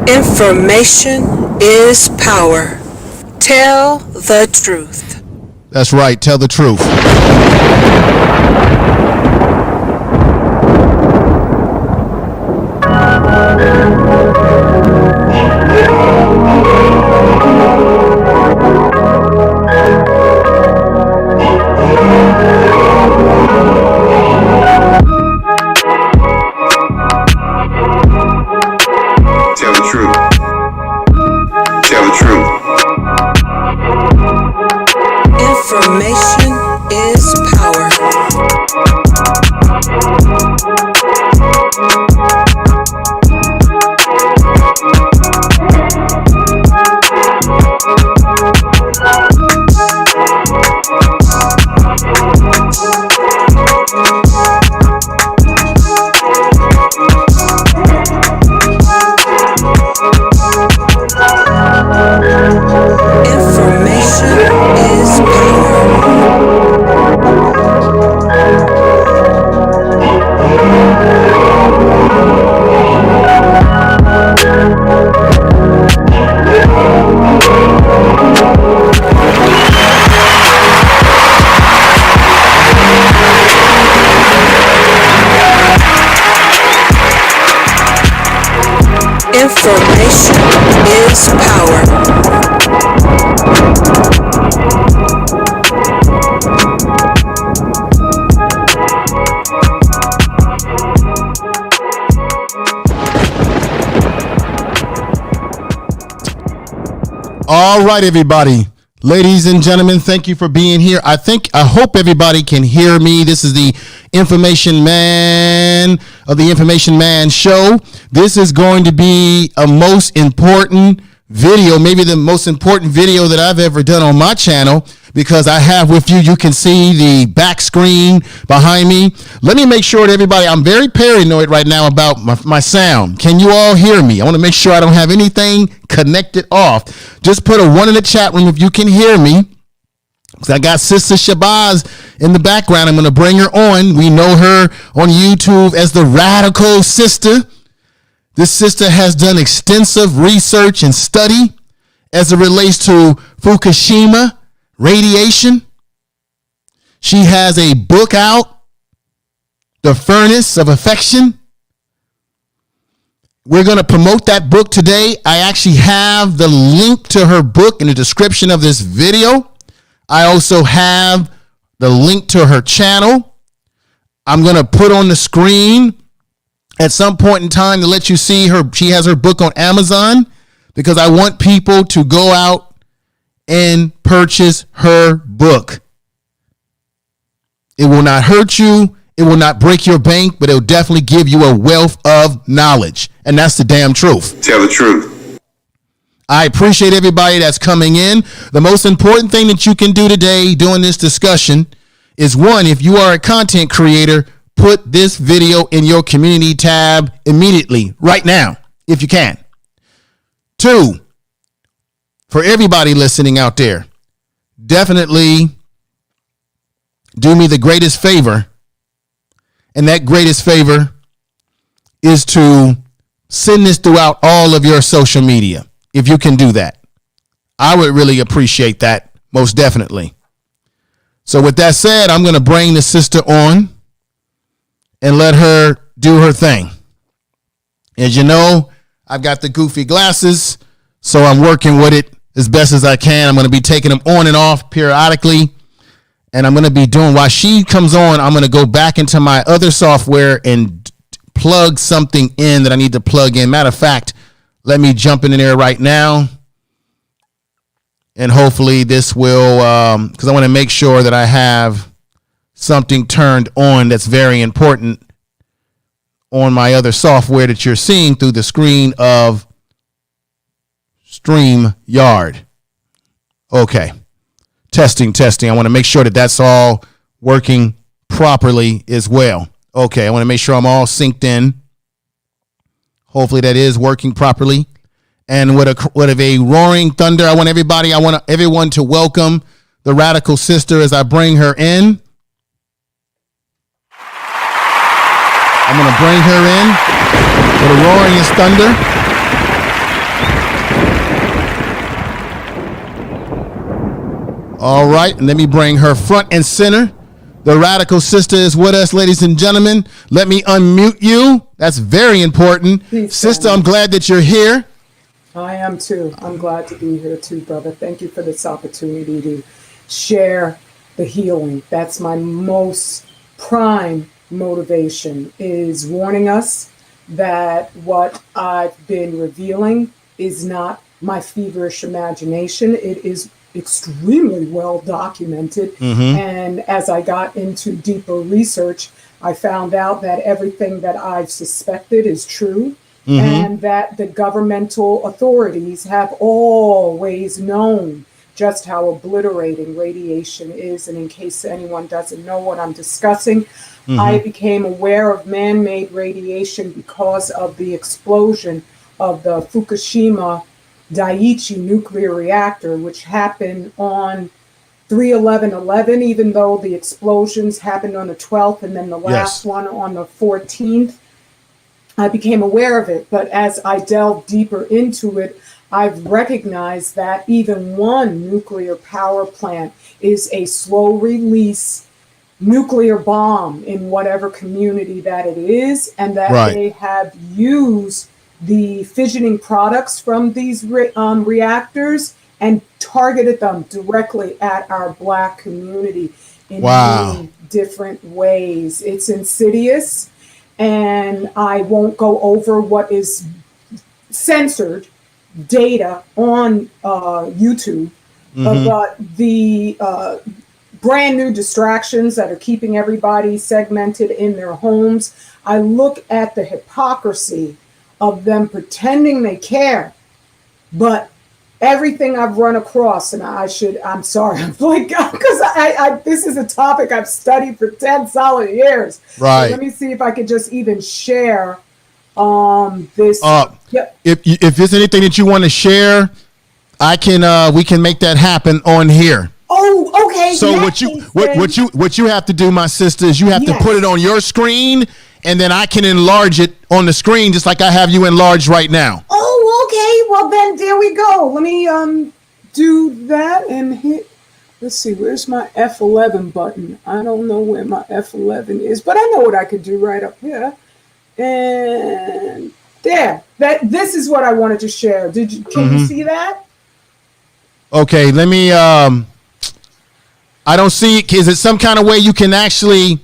Information is power. Tell the truth. That's right. Tell the truth. Tell the truth. Tell the truth. Information is power. Information is Information is power. All right, everybody. Ladies and gentlemen, thank you for being here. I hope everybody can hear me. This is the Information Man of the Information Man Show. This is going to be a most important video, maybe the most important video that I've ever done on my channel, because I have with you, you can see the back screen behind me. Let me make sure that everybody, I'm very paranoid right now about my sound. Can you all hear me? I want to make sure I don't have anything connected off. Just put a 1 in the chat room if you can hear me. Because I got Sister Shabazz in the background. I'm going to bring her on. We know her on YouTube as the Radical Sister. This sister has done extensive research and study as it relates to Fukushima radiation. She has a book out, The Furnace of Affection. We're going to promote that book today. I actually have the link to her book in the description of this video. I also have the link to her channel. I'm going to put on the screen at some point in time to let you see her. She has her book on Amazon, because I want people to go out and purchase her book. It will not hurt you. It will not break your bank, but it will definitely give you a wealth of knowledge. And that's the damn truth. Tell the truth. I appreciate everybody that's coming in. The most important thing that you can do today during this discussion is, one, if you are a content creator, put this video in your community tab immediately, right now, if you can. 2, for everybody listening out there, definitely do me the greatest favor. And that greatest favor is to send this throughout all of your social media. If you can do that, I would really appreciate that, most definitely. So with that said, I'm going to bring the sister on and let her do her thing. As you know, I've got the goofy glasses, so I'm working with it as best as I can. I'm going to be taking them on and off periodically, and I'm going to be doing, while she comes on, I'm going to go back into my other software and plug something in that I need to plug in. Matter of fact, let me jump in there right now, and hopefully this will, because I want to make sure that I have something turned on that's very important on my other software that you're seeing through the screen of StreamYard. Okay. Testing. I want to make sure that that's all working properly as well. Okay. I want to make sure I'm all synced in. Hopefully that is working properly. And with a roaring thunder, I want everyone to welcome the Radical Sister as I bring her in. I'm going to bring her in with a roaring thunder. All right, and let me bring her front and center. The radical sister is with us, ladies and gentlemen. Let me unmute you. That's very important. Peace, Sister, family. I'm glad that you're here. I am too. I'm glad to be here too, brother. Thank you for this opportunity to share the healing. That's my most prime motivation, is warning us that what I've been revealing is not my feverish imagination. It is extremely well documented. And as I got into deeper research, I found out that everything that I've suspected is true. And that the governmental authorities have always known just how obliterating radiation is. And in case anyone doesn't know what I'm discussing, I became aware of man-made radiation because of the explosion of the Fukushima Daiichi nuclear reactor, which happened on 3/11/11, even though the explosions happened on the 12th and then the last one on the 14th. I became aware of it, but as I delved deeper into it, I've recognized that even one nuclear power plant is a slow release nuclear bomb in whatever community that it is, and that they have used the fissioning products from these reactors and targeted them directly at our Black community in many different ways. It's insidious. And I won't go over what is censored data on YouTube, but the brand new distractions that are keeping everybody segmented in their homes. I look at the hypocrisy of them pretending they care, but everything I've run across, and I'm sorry, I'm like, because this is a topic I've studied for 10 solid years. Right. So let me see if I could just even share this. If there's anything that you want to share, we can make that happen on here. Oh, okay. So what you have to do, my sister, is you have to put it on your screen, and then I can enlarge it on the screen just like I have you enlarged right now. Oh, okay. Well, then there we go. Let me do that and hit. Let's see. Where's my F11 button? I don't know where my F11 is, but I know what I could do right up here. And there. This is what I wanted to share. Can you see that? Okay. Let me. I don't see. Is it some kind of way you can actually?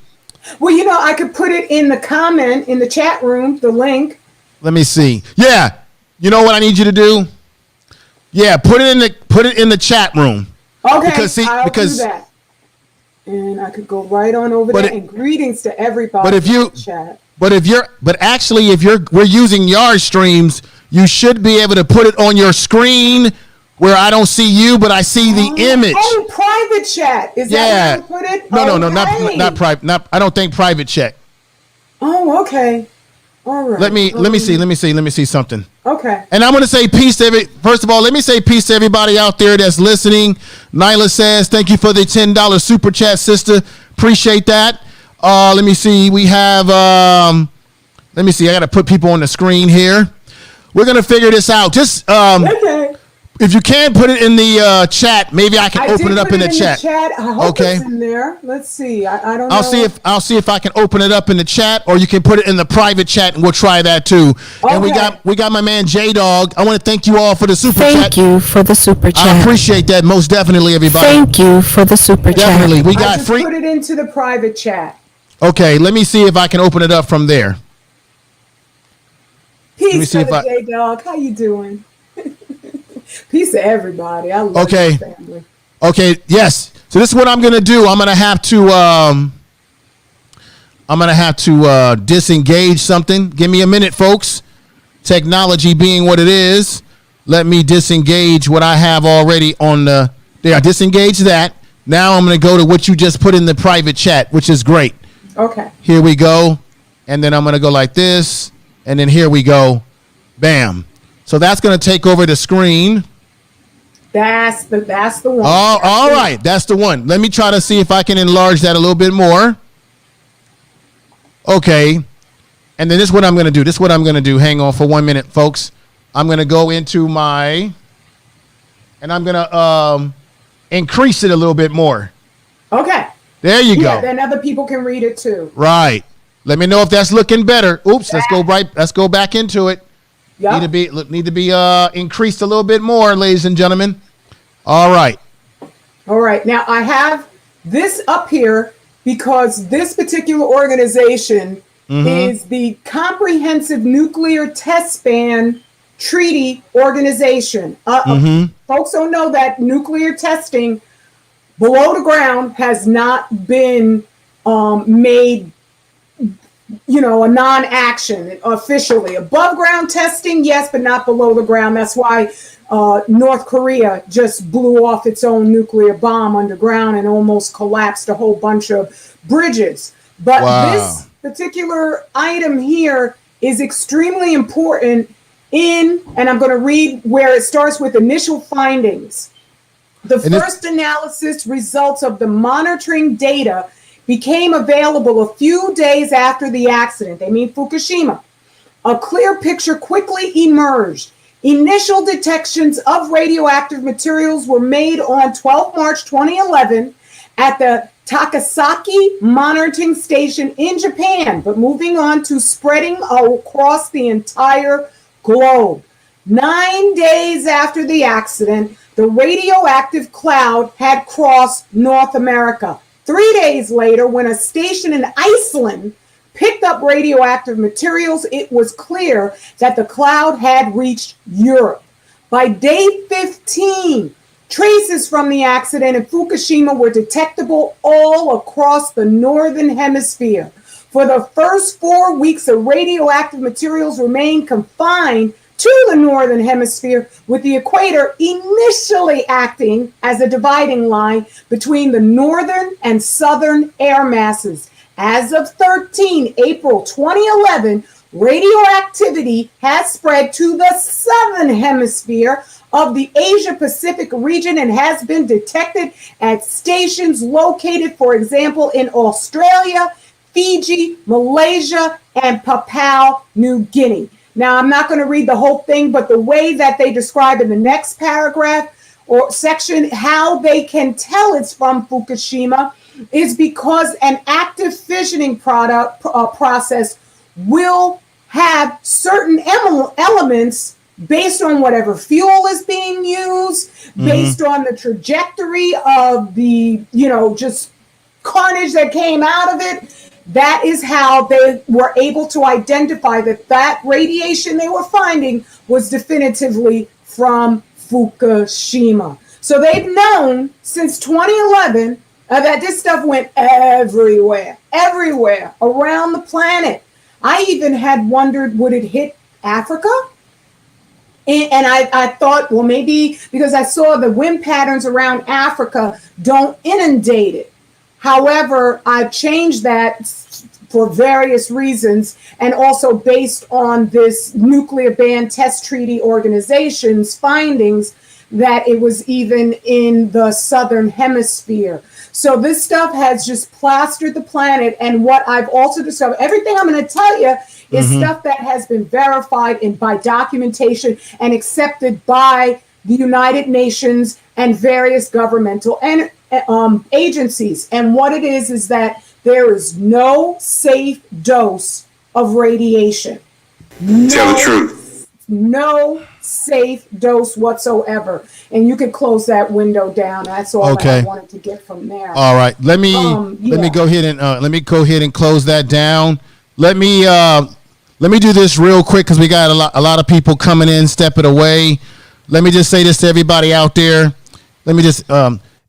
Well, I could put it in the comment in the chat room, the link. Let me see. Yeah. You know what I need you to do? Yeah, put it in the chat room. Okay, I'll do that. And I could go right on over there. And greetings to everybody in the chat. But actually, if we're using Yard streams, you should be able to put it on your screen where I don't see you, but I see the image. Oh, private chat. Is that where you put it? No, not private. I don't think private chat. Oh, okay. All right. Let me see something. Okay. And I'm going to say peace to first of all, let me say peace to everybody out there that's listening. Nyla says, thank you for the $10 super chat, sister. Appreciate that. Let me see. We have, let me see. I got to put people on the screen here. We're going to figure this out. Just, okay. If you can put it in the chat, maybe I can open it up in the chat. I hope it's in there. Let's see. I don't know. I'll see if I can open it up in the chat, or you can put it in the private chat, and we'll try that too. Okay. And we got my man J Dog. I want to thank you all for the super chat. Thank you for the super chat. I appreciate that most definitely, everybody. Thank you for the super chat. Definitely, we got free. Put it into the private chat. Okay, let me see if I can open it up from there. Peace, brother J Dog. How you doing? Peace to everybody. I love your family. Okay. Yes. So this is what I'm gonna do. I'm gonna have to disengage something. Give me a minute, folks. Technology being what it is, let me disengage what I have already on the. There, I disengage that. Now I'm gonna go to what you just put in the private chat, which is great. Okay. Here we go, and then I'm gonna go like this, and then here we go. Bam. So that's going to take over the screen. That's the one. Oh, all right. That's the one. Let me try to see if I can enlarge that a little bit more. Okay. And then this is what I'm going to do. Hang on for 1 minute, folks. I'm going to go into and I'm going to increase it a little bit more. Okay. There you Yeah, go. then other people can read it too. Right. Let me know if that's looking better. Oops. Let's go back into it. Yep. Need to be increased a little bit more, ladies and gentlemen. All right. All right. Now I have this up here because this particular organization is the Comprehensive Nuclear Test Ban Treaty Organization. Folks don't know that nuclear testing below the ground has not been made, a non-action officially. Above ground testing, yes, but not below the ground. That's why North Korea just blew off its own nuclear bomb underground and almost collapsed a whole bunch of bridges. But this particular item here is extremely important and I'm going to read where it starts with initial findings. The first analysis results of the monitoring data became available a few days after the accident. They mean Fukushima. A clear picture quickly emerged. Initial detections of radioactive materials were made on 12 March 2011 at the Takasaki Monitoring Station in Japan, but moving on to spreading across the entire globe. 9 days after the accident, the radioactive cloud had crossed North America. 3 days later, when a station in Iceland picked up radioactive materials, it was clear that the cloud had reached Europe. By day 15, traces from the accident in Fukushima were detectable all across the northern hemisphere. For the first 4 weeks, the radioactive materials remained confined to the northern hemisphere, with the equator initially acting as a dividing line between the northern and southern air masses. As of 13 April 2011, radioactivity has spread to the southern hemisphere of the Asia-Pacific region and has been detected at stations located, for example, in Australia, Fiji, Malaysia, and Papua New Guinea. Now, I'm not going to read the whole thing, but the way that they describe in the next paragraph or section how they can tell it's from Fukushima is because an active fissioning process will have certain elements based on whatever fuel is being used, based on the trajectory of the, just carnage that came out of it. That is how they were able to identify that radiation they were finding was definitively from Fukushima. So they've known since 2011 that this stuff went everywhere around the planet. I even had wondered, would it hit Africa? And I thought, well, maybe because I saw the wind patterns around Africa don't inundate it. However, I've changed that for various reasons, and also based on this nuclear ban test treaty organization's findings that it was even in the southern hemisphere. So this stuff has just plastered the planet. And what I've also discovered, everything I'm going to tell you is stuff that has been verified by documentation and accepted by the United Nations and various governmental agencies. And what it is that there is no safe dose of radiation. Tell the truth. No safe dose whatsoever. And you can close that window down. That's all that I wanted to get from there. All right. Let me go ahead and close that down. Let me do this real quick because we got a lot of people coming in, stepping away. Let me just say this to everybody out there. Let me just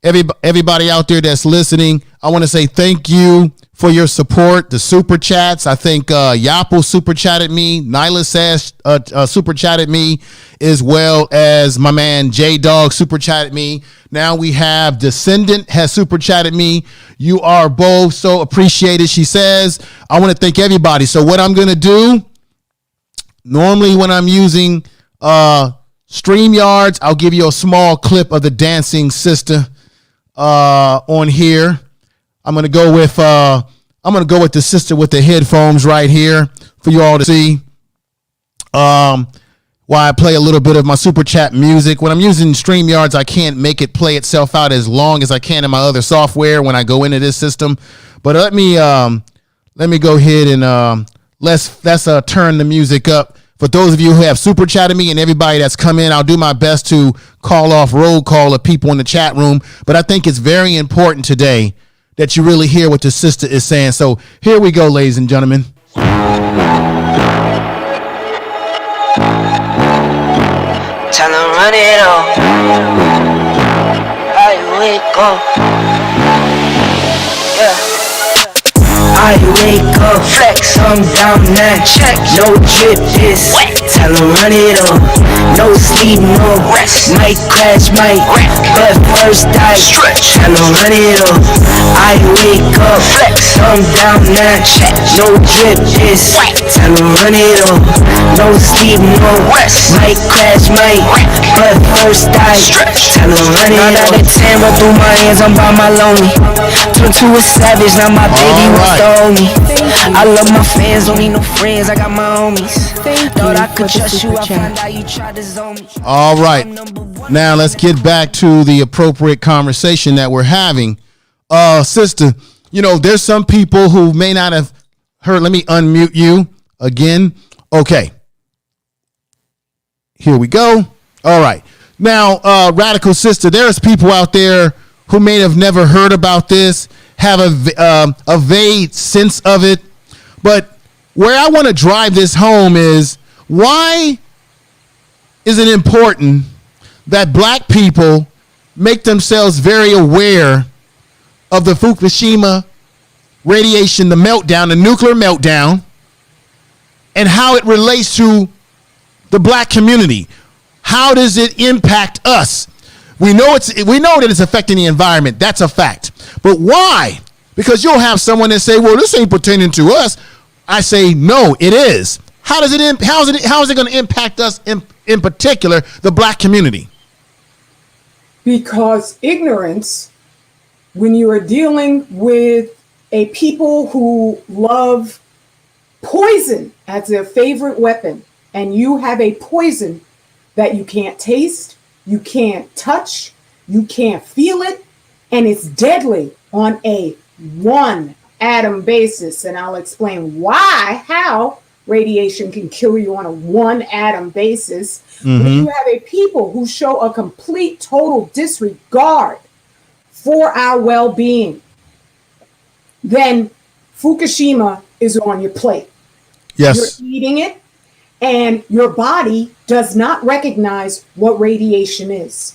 everybody out there that's listening, I want to say thank you for your support. The super chats. I think Yapo super chatted me. Nyla says super chatted me, as well as my man J Dog super chatted me. Now we have Descendant has super chatted me. You are both so appreciated. She says, I want to thank everybody. So what I'm going to do, normally when I'm using StreamYards, I'll give you a small clip of the dancing sister on here. I'm gonna go with the sister with the headphones right here for you all to see. while I play a little bit of my super chat music. When I'm using StreamYards, I can't make it play itself out as long as I can in my other software when I go into this system. But let me go ahead and let's turn the music up. For those of you who have super chatted me and everybody that's come in, I'll do my best to call off roll call of people in the chat room. But I think it's very important today that you really hear what the sister is saying. So here we go, ladies and gentlemen. Tell them run it on. How you wake up? Yeah. I wake up, flex, I'm down now. Check, no drip is wet. Tell them run it on. No sleep, no rest. Might crash, might wreck. But first I stretch. Tell them run it on. I wake up, flex, I'm down now. Check, no drip is wet. Tell them run it on. No sleep, no rest. Might crash, might wreck. But first I stretch. Tell them run it on. 9 out of 10, run through my hands, I'm by my lonely. 22 is savage, now my baby wants to hold me. I love my fans, don't need no friends, I got my homies. Thought I could trust you, I found out you tried to zone me. All right, now let's get back to the appropriate conversation that we're having. Sister, you know, there's some people who may not have heard. Let me unmute you again. Okay, here we go. All right, now, Radical Sister, there's people out there who may have never heard about this, have a vague sense of it. But where I want to drive this home is, why is it important that black people make themselves very aware of the Fukushima radiation, the meltdown, the nuclear meltdown, and how it relates to the black community? How does it impact us? We know that it's affecting the environment. That's a fact. But why? Because you'll have someone that say, "Well, this ain't pertaining to us." I say, "No, it is." How is it going to impact us in particular, the black community? Because ignorance, when you are dealing with a people who love poison as their favorite weapon, and you have a poison that you can't taste, you can't touch, you can't feel it, and it's deadly on a one atom basis. And I'll explain how radiation can kill you on a one atom basis. When you have a people who show a complete total disregard for our well-being, then Fukushima is on your plate. Yes. You're eating it, and your body does not recognize what radiation is.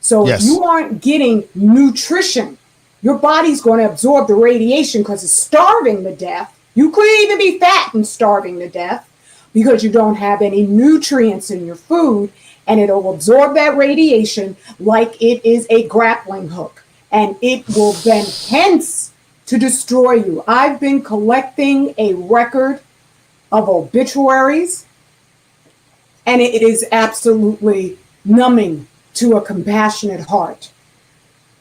So if you aren't getting nutrition, your body's going to absorb the radiation because it's starving to death. You could even be fat and starving to death because you don't have any nutrients in your food, and it'll absorb that radiation like it is a grappling hook, and it will then hence to destroy you. I've been collecting a record of obituaries, and it is absolutely numbing to a compassionate heart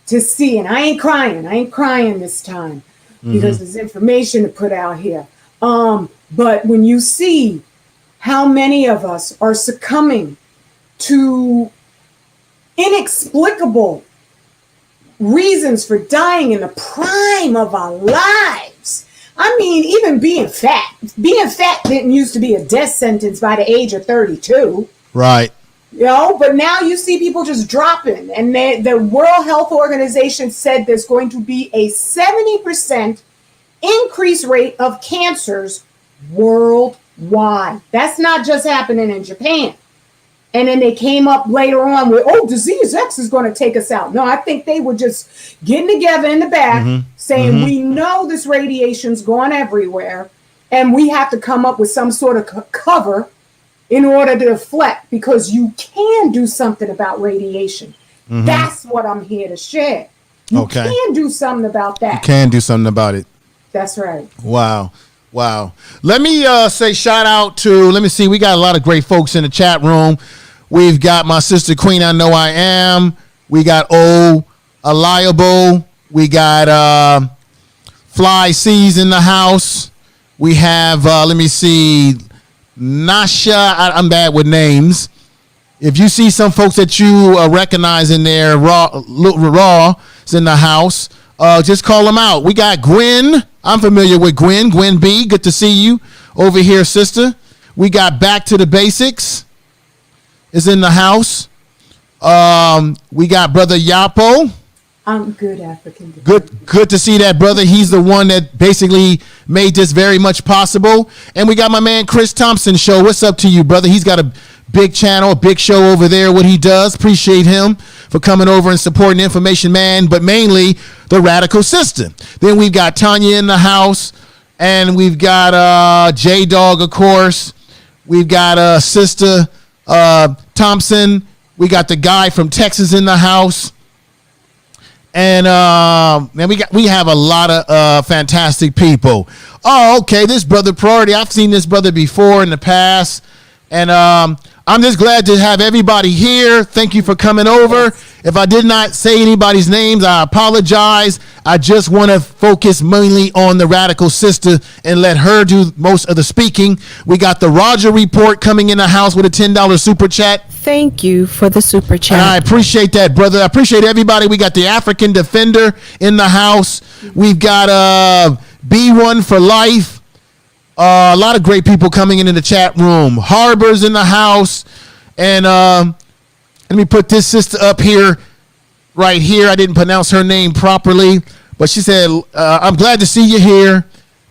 to see. And I ain't crying this time because there's information to put out here. But when you see how many of us are succumbing to inexplicable reasons for dying in the prime of our lives. I mean, even being fat didn't used to be a death sentence by the age of 32. Right. You know, but now you see people just dropping. And the World Health Organization said there's going to be a 70% increase rate of cancers worldwide. That's not just happening in Japan. And then they came up later on with, disease X is going to take us out. No, I think they were just getting together in the back saying, we know this radiation's going everywhere, and we have to come up with some sort of cover in order to deflect, because you can do something about radiation. That's what I'm here to share. You can do something about that. You can do something about it. That's right. Wow. Let me say shout out to, let me see, we got a lot of great folks in the chat room. We've got my sister Queen, I Know I Am. We got Aliable. We got Fly C's in the house. We have, let me see, Nasha. I'm bad with names. If you see some folks that you recognize in there, raw is in the house, just call them out. We got Gwen. I'm familiar with Gwen. Gwen B. Good to see you over here, sister. We got Back to the Basics is in the house. We got Brother Yapo. I'm good African. Good to see that, brother. He's the one that basically made this very much possible. And we got my man Chris Thompson show. What's up to you, brother? He's got a big channel, a big show over there, what he does. Appreciate him for coming over and supporting Information Man, but mainly the Radical Sister. Then we've got Tanya in the house, and we've got J-Dog, of course. We've got Sister Thompson. We got the guy from Texas in the house. And man, we have a lot of fantastic people. Oh, okay, this brother Priority. I've seen this brother before in the past, and I'm just glad to have everybody here. Thank you for coming over. If I did not say anybody's names, I apologize. I just want to focus mainly on the Radical Sister and let her do most of the speaking. We got the Roger Report coming in the house with a $10 super chat. Thank you for the super chat. And I appreciate that, brother. I appreciate everybody. We got the African Defender in the house. We've got B1 for Life. A lot of great people coming into the chat room. Harbor's in the house. And let me put this sister up here, right here. I didn't pronounce her name properly, but she said, I'm glad to see you here.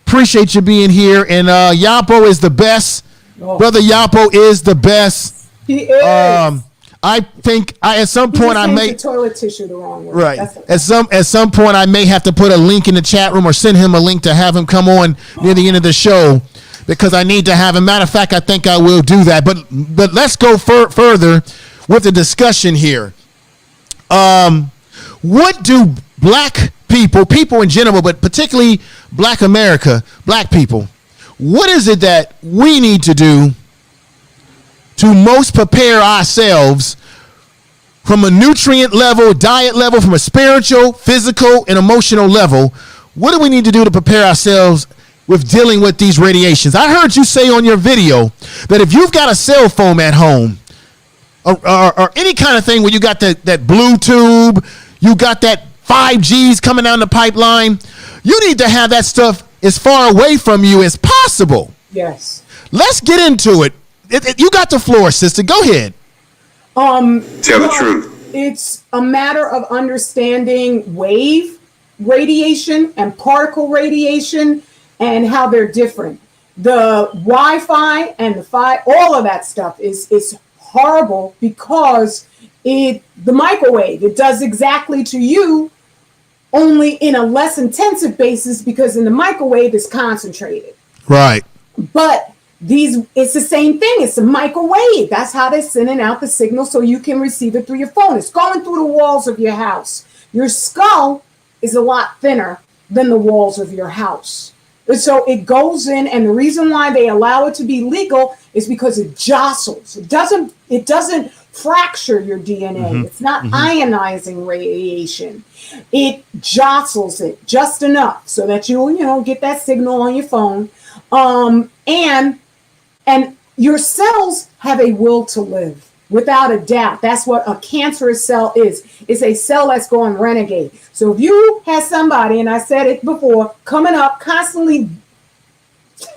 Appreciate you being here. And Yapo is the best. Oh. Brother Yapo is the best. He is. I think at some point I may toilet tissue the wrong way. Right. At some point I may have to put a link in the chat room or send him a link to have him come on near the end of the show, because I need to have him. Matter of fact, I think I will do that. But let's go further with the discussion here. What do black people in general, but particularly black people, what is it that we need to do to most prepare ourselves from a nutrient level, diet level, from a spiritual, physical, and emotional level? What do we need to do to prepare ourselves with dealing with these radiations? I heard you say on your video that if you've got a cell phone at home or any kind of thing where you got that blue tube, you got that 5Gs coming down the pipeline, you need to have that stuff as far away from you as possible. Yes. Let's get into it. You got the floor, sister. Go ahead. Tell the truth. It's a matter of understanding wave radiation and particle radiation and how they're different. The Wi-Fi and the all of that stuff is horrible because the microwave, it does exactly to you, only in a less intensive basis, because in the microwave it's concentrated. Right. But it's the same thing. It's a microwave. That's how they're sending out the signal so you can receive it through your phone. It's going through the walls of your house. Your skull is a lot thinner than the walls of your house. And so it goes in, and the reason why they allow it to be legal is because it jostles. It doesn't fracture your DNA. Mm-hmm. It's not ionizing radiation. It jostles it just enough so that you get that signal on your phone. And your cells have a will to live, without a doubt. That's what a cancerous cell is. It's a cell that's going renegade. So if you had somebody, and I said it before, coming up, constantly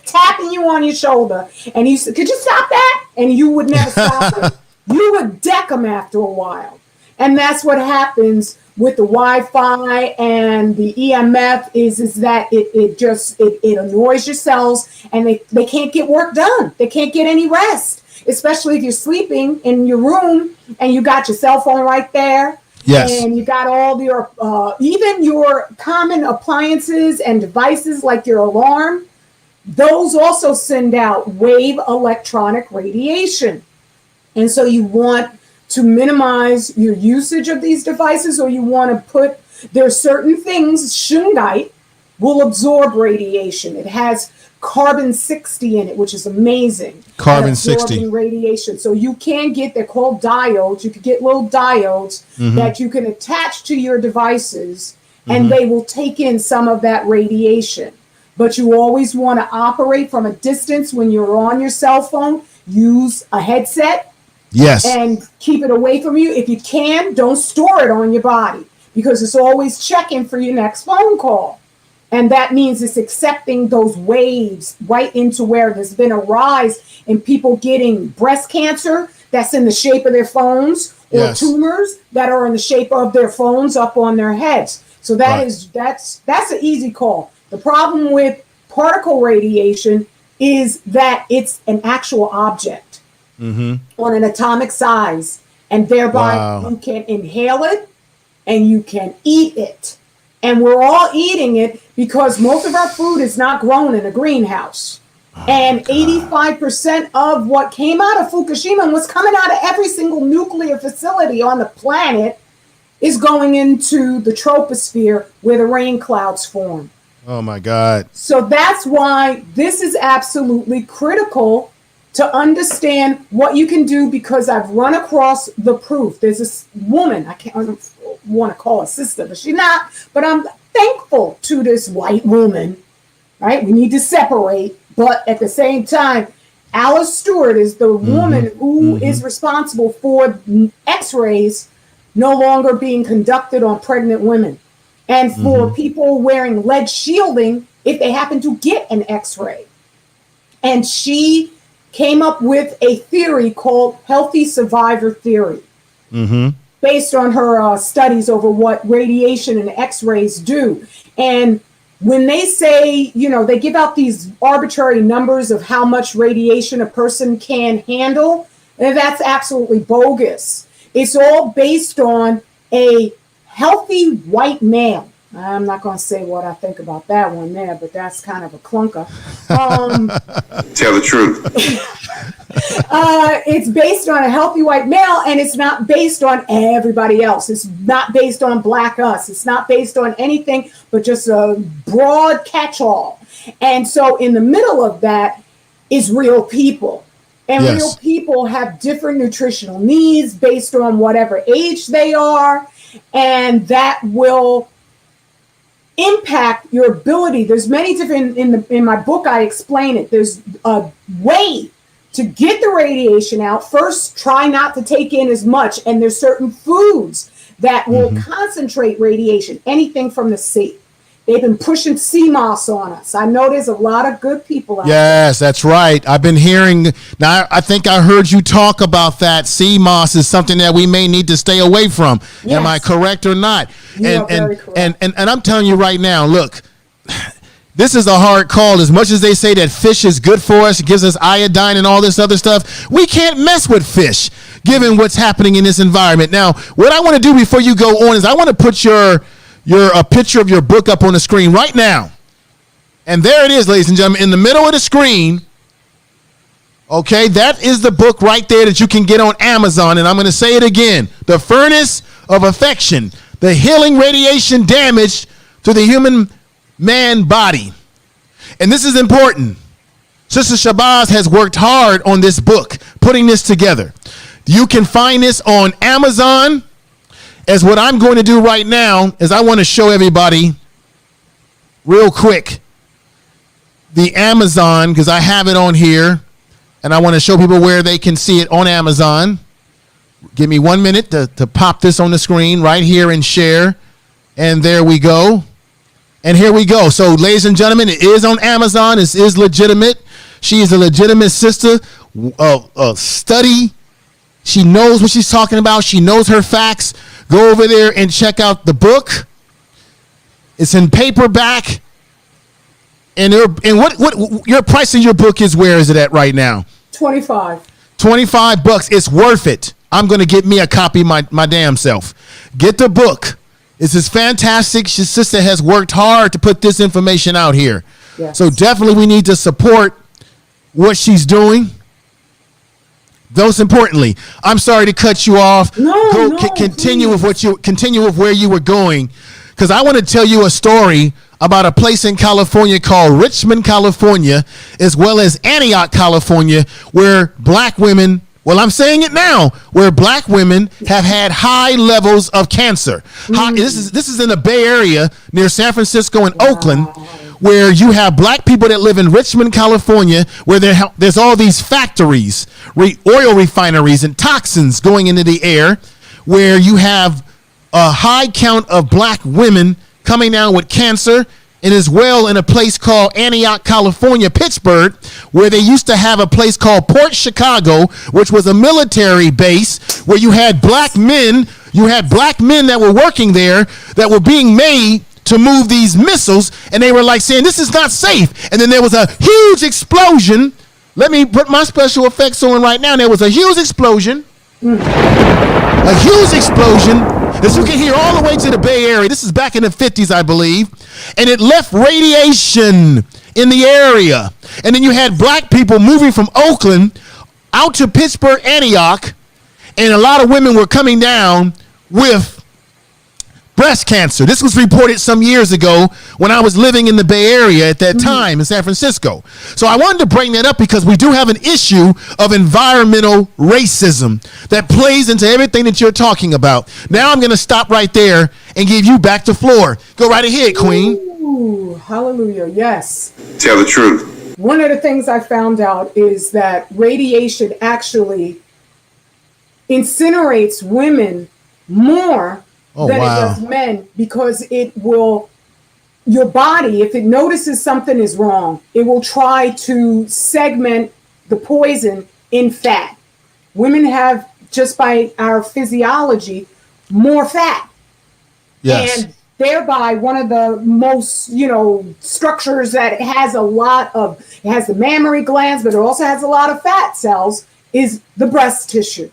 tapping you on your shoulder, and you said, could you stop that? And you would never stop it. You would deck them after a while. And that's what happens with the Wi-Fi and the EMF is that it annoys your cells, and they can't get work done. They can't get any rest, especially if you're sleeping in your room and you got your cell phone right there. Yes. And you got all your, even your common appliances and devices like your alarm, those also send out wave electronic radiation. And so you want to minimize your usage of these devices, or you want to there's certain things, shungite will absorb radiation. It has carbon-60 in it, which is amazing. Carbon-60 radiation. So you can get, they're called diodes. You can get little diodes that you can attach to your devices, and they will take in some of that radiation. but you always want to operate from a distance when you're on your cell phone. Use a headset. Yes. And keep it away from you. If you can, don't store it on your body, because it's always checking for your next phone call. And that means it's accepting those waves right into where there's been a rise in people getting breast cancer that's in the shape of their phones, or Yes. tumors that are in the shape of their phones up on their heads. So that's an easy call. The problem with particle radiation is that it's an actual object on an atomic size, and thereby you can inhale it and you can eat it. And we're all eating it because most of our food is not grown in a greenhouse. And 85% of what came out of Fukushima and what's coming out of every single nuclear facility on the planet is going into the troposphere where the rain clouds form. Oh my God. So that's why this is absolutely critical to understand what you can do, because I've run across the proof. There's this woman, I don't want to call her sister, but she's not, but I'm thankful to this white woman, right? We need to separate, but at the same time, Alice Stewart is the woman who is responsible for x-rays no longer being conducted on pregnant women, and for people wearing lead shielding if they happen to get an x-ray. And she came up with a theory called healthy survivor theory, based on her studies over what radiation and x-rays do. And when they say, they give out these arbitrary numbers of how much radiation a person can handle, and that's absolutely bogus. It's all based on a healthy white male. I'm not going to say what I think about that one there, but that's kind of a clunker. Tell the truth. It's based on a healthy white male, and it's not based on everybody else. It's not based on black us. It's not based on anything but just a broad catch-all. And so in the middle of that is real people. And real people have different nutritional needs based on whatever age they are, and that will impact your ability. There's many different, in my book I explain it. There's a way to get the radiation out. First, try not to take in as much, and there's certain foods that will concentrate radiation, anything from the sea. They've been pushing sea moss on us. I know there's a lot of good people out there. Yes, that's right. I've been hearing, now I think I heard you talk about that. Sea moss is something that we may need to stay away from. Yes. Am I correct or not? You are very correct. And I'm telling you right now, look, this is a hard call. As much as they say that fish is good for us, it gives us iodine and all this other stuff, we can't mess with fish, given what's happening in this environment. Now, what I want to do before you go on is I want to put a picture of your book up on the screen right now. And there it is, ladies and gentlemen, in the middle of the screen. Okay, that is the book right there that you can get on Amazon. And I'm going to say it again. The Furnace of Affection, the healing radiation damage to the human man body. And this is important. Sister Shabazz has worked hard on this book, putting this together. You can find this on Amazon. As what I'm going to do right now is I want to show everybody real quick the Amazon, because I have it on here, and I want to show people where they can see it on Amazon. Give me 1 minute to pop this on the screen right here and share. And there we go. And here we go. So, ladies and gentlemen, it is on Amazon. It is legitimate. She is a legitimate sister. Study. She knows what she's talking about. She knows her facts. Go over there and check out the book. It's in paperback. And what your price of your book is, where is it at right now? $25. $25. It's worth it. I'm going to get me a copy my damn self. Get the book. This is fantastic. Your sister has worked hard to put this information out here. Yes. So definitely we need to support what she's doing. Most importantly, I'm sorry to cut you off. Continue with where you were going, because I want to tell you a story about a place in California called Richmond, California, as well as Antioch, California, where black women, well, I'm saying it now, where black women have had high levels of cancer. This is in the Bay Area near San Francisco and Oakland, where you have black people that live in Richmond, California, where there's all these factories, oil refineries, and toxins going into the air, where you have a high count of black women coming down with cancer, and as well in a place called Antioch, California, Pittsburgh, where they used to have a place called Port Chicago, which was a military base where you had black men that were working there that were being made to move these missiles, and they were like saying, this is not safe. And then there was a huge explosion. Let me put my special effects on right now. There was a huge explosion. A huge explosion, as you can hear all the way to the Bay Area. This is back in the 50s, I believe. And it left radiation in the area. And then you had black people moving from Oakland out to Pittsburgh, Antioch. And a lot of women were coming down with breast cancer. This was reported some years ago when I was living in the Bay Area at that time in San Francisco. So I wanted to bring that up because we do have an issue of environmental racism that plays into everything that you're talking about. Now I'm going to stop right there and give you back the floor. Go right ahead, Queen. Ooh, hallelujah. Yes. Tell the truth. One of the things I found out is that radiation actually incinerates women more than it does men, because it will, your body, if it notices something is wrong, it will try to segment the poison in fat. Women have, just by our physiology, more fat. Yes. And thereby one of the most, structures that has a lot of, it has the mammary glands, but it also has a lot of fat cells, is the breast tissue.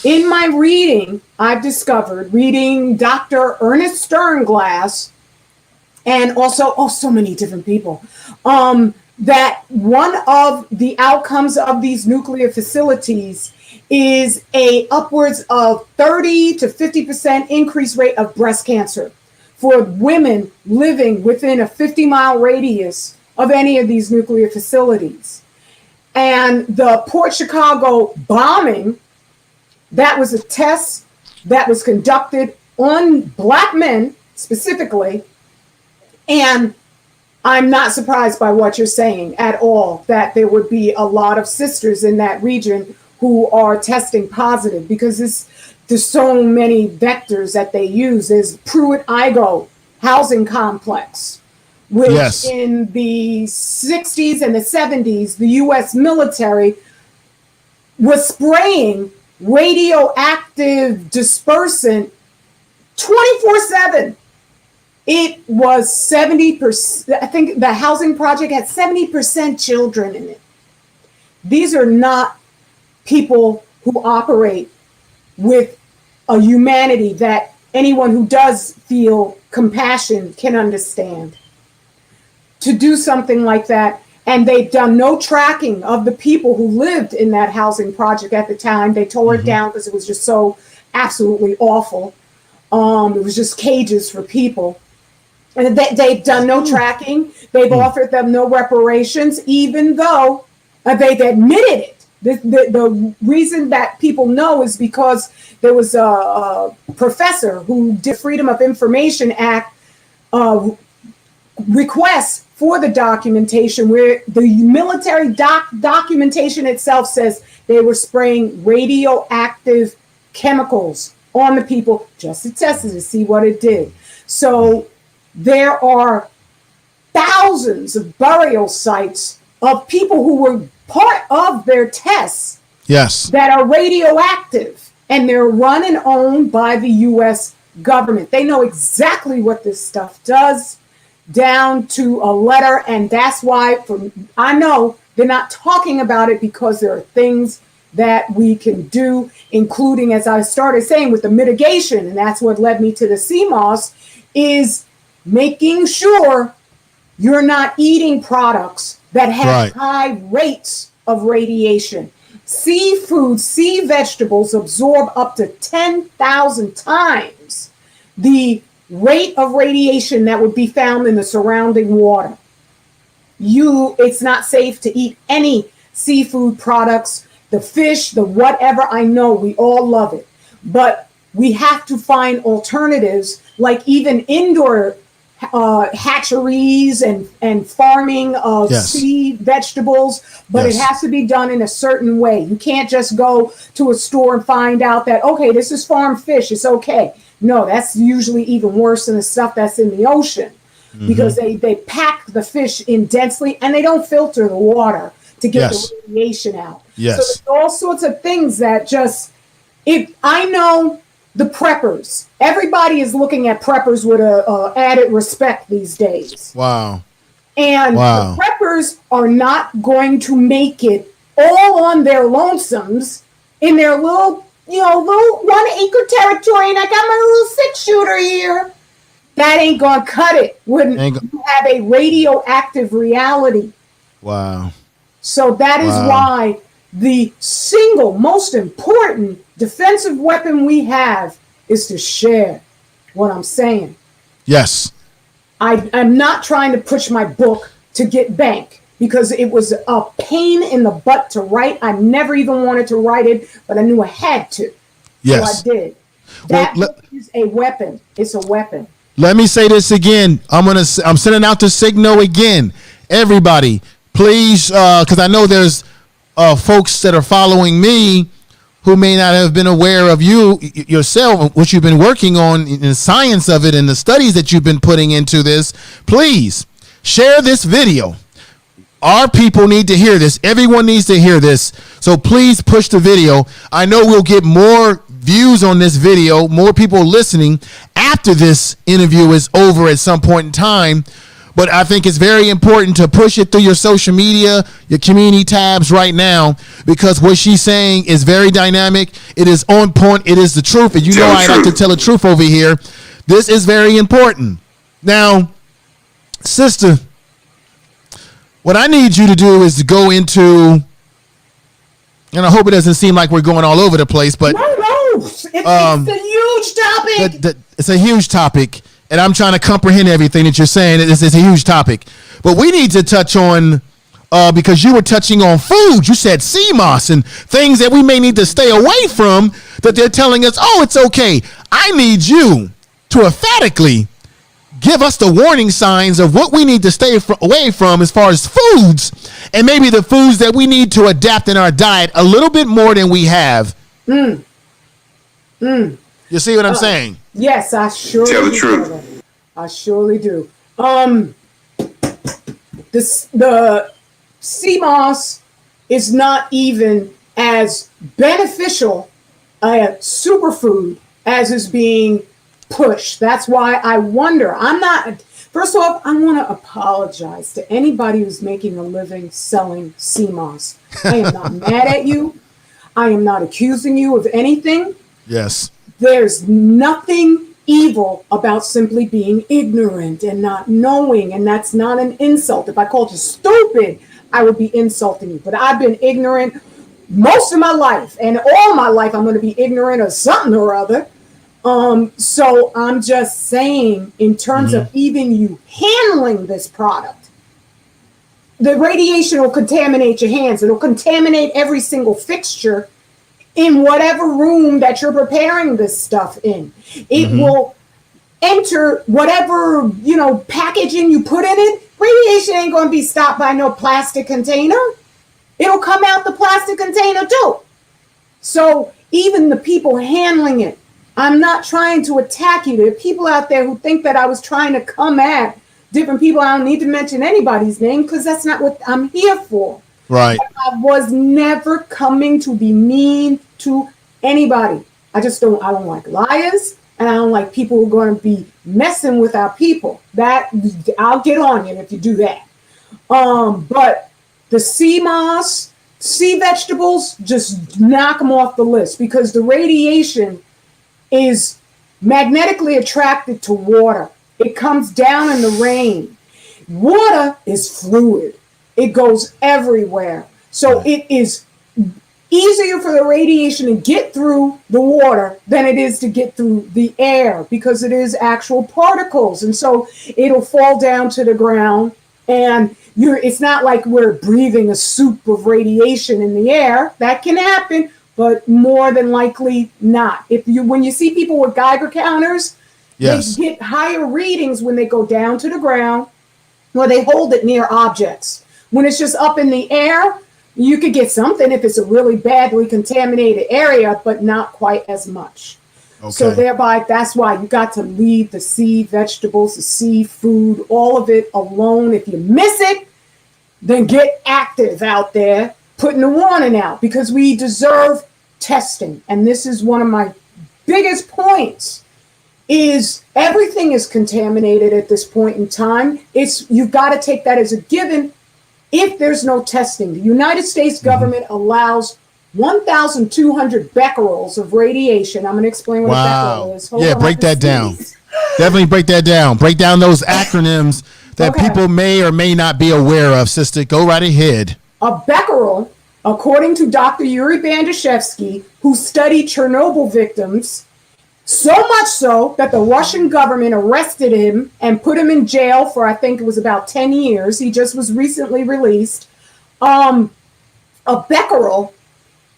In my reading, I've discovered, reading Dr. Ernest Sternglass, and also, so many different people, that one of the outcomes of these nuclear facilities is a upwards of 30 to 50% increased rate of breast cancer for women living within a 50-mile radius of any of these nuclear facilities. And the Port Chicago bombing, that was a test that was conducted on black men specifically. And I'm not surprised by what you're saying at all, that there would be a lot of sisters in that region who are testing positive, because there's so many vectors that they use. There's Pruitt-Igoe housing complex, which in the 60s and the 70s, the U.S. military was spraying radioactive dispersant 24/7. It was 70%. I think the housing project had 70% children in it. These are not people who operate with a humanity that anyone who does feel compassion can understand. To do something like that, and they've done no tracking of the people who lived in that housing project at the time. They tore it down because it was just so absolutely awful. It was just cages for people. And they've done no tracking. They've offered them no reparations, even though they've admitted it. The reason that people know is because there was a professor who did Freedom of Information Act requests for the documentation, where the military documentation itself says they were spraying radioactive chemicals on the people just to test it to see what it did. So there are thousands of burial sites of people who were part of their tests that are radioactive, and they're run and owned by the U.S. government. They know exactly what this stuff does, down to a letter, and that's why I know they're not talking about it, because there are things that we can do, including, as I started saying, with the mitigation, and that's what led me to the CMOS, is making sure you're not eating products that have high rates of radiation. Seafood, sea vegetables absorb up to 10,000 times the rate of radiation that would be found in the surrounding water. It's not safe to eat any seafood products, the fish, the whatever. I know we all love it, but we have to find alternatives, like even indoor hatcheries and farming of Yes. seed vegetables, but it Yes. has to be done in a certain way. You can't just go to a store and find out that, okay, this is farm fish, it's okay. No, that's usually even worse than the stuff that's in the ocean, because they pack the fish in densely and they don't filter the water to get Yes. the radiation out. Yes. So there's all sorts of things that just, if I know the preppers, everybody is looking at preppers with a added respect these days. Wow. And Wow. the preppers are not going to make it all on their lonesomes in their little 1 acre territory. And I got my little 6-shooter here. That ain't going to cut it when Ain't go- you have a radioactive reality. Wow. So that is Wow. why the single most important defensive weapon we have is to share what I'm saying. Yes. I'm not trying to push my book to get bank because it was a pain in the butt to write. I never even wanted to write it, but I knew I had to. Yes. So I did. Well, That book is a weapon. It's a weapon. Let me say this again. I'm sending out the signal again. Everybody, please, because I know there's folks that are following me who may not have been aware of you yourself, what you've been working on in the science of it and the studies that you've been putting into this. Please share this video. Our people need to hear this. Everyone needs to hear this. So please push the video. I know we'll get more views on this video, more people listening after this interview is over at some point in time. But I think it's very important to push it through your social media, your community tabs right now, because what she's saying is very dynamic. It is on point. It is the truth. And you know I like to tell the truth over here. This is very important. Now, sister, what I need you to do is to go into, and I hope it doesn't seem like we're going all over the place, but No, it's a huge topic. it's a huge topic, and I'm trying to comprehend everything that you're saying. It's a huge topic, but we need to touch on, because you were touching on food. You said sea moss and things that we may need to stay away from, that they're telling us, oh, it's okay. I need you to emphatically give us the warning signs of what we need to stay away from as far as foods, and maybe the foods that we need to adapt in our diet a little bit more than we have. You see what I'm saying? Yes, I surely Tell the do. truth. Brother. I surely do. The sea moss is not even as beneficial a superfood as is being pushed. That's why I wonder. First off, I want to apologize to anybody who's making a living selling sea moss. I am not mad at you. I am not accusing you of anything. Yes. There's nothing evil about simply being ignorant and not knowing, and that's not an insult. If I called you stupid, I would be insulting you. But I've been ignorant most of my life, and all my life I'm going to be ignorant of something or other. So I'm just saying, in terms of even you handling this product, the radiation will contaminate your hands. It'll contaminate every single fixture in whatever room that you're preparing this stuff in. It will enter whatever, packaging you put in it. Radiation ain't going to be stopped by no plastic container. It'll come out the plastic container too. So even the people handling it, I'm not trying to attack you. There are people out there who think that I was trying to come at different people. I don't need to mention anybody's name because that's not what I'm here for. Right. I was never coming to be mean to anybody. I don't like liars, and I don't like people who are going to be messing with our people. That I'll get on you if you do that. But the sea moss, sea vegetables, just knock them off the list because the radiation is magnetically attracted to water. It comes down in the rain. Water is fluid. It goes everywhere. So it is easier for the radiation to get through the water than it is to get through the air because it is actual particles. And so it'll fall down to the ground, and it's not like we're breathing a soup of radiation in the air. That can happen, but more than likely not. When you see people with Geiger counters, Yes. They get higher readings when they go down to the ground or they hold it near objects. When it's just up in the air, you could get something if it's a really badly contaminated area, but not quite as much. Okay. So thereby, that's why you got to leave the sea vegetables, the seafood, all of it alone. If you miss it, then get active out there, putting the warning out, because we deserve testing. And this is one of my biggest points, is everything is contaminated at this point in time. You've got to take that as a given if there's no testing. The United States government allows 1,200 becquerels of radiation. I'm going to explain what a becquerel is. Yeah, break that down. Definitely break that down. Break down those acronyms that people may or may not be aware of, sister. Go right ahead. A becquerel, according to Dr. Yuri Bandashevsky, who studied Chernobyl victims, so much so that the Russian government arrested him and put him in jail for, I think it was about 10 years. He just was recently released. A becquerel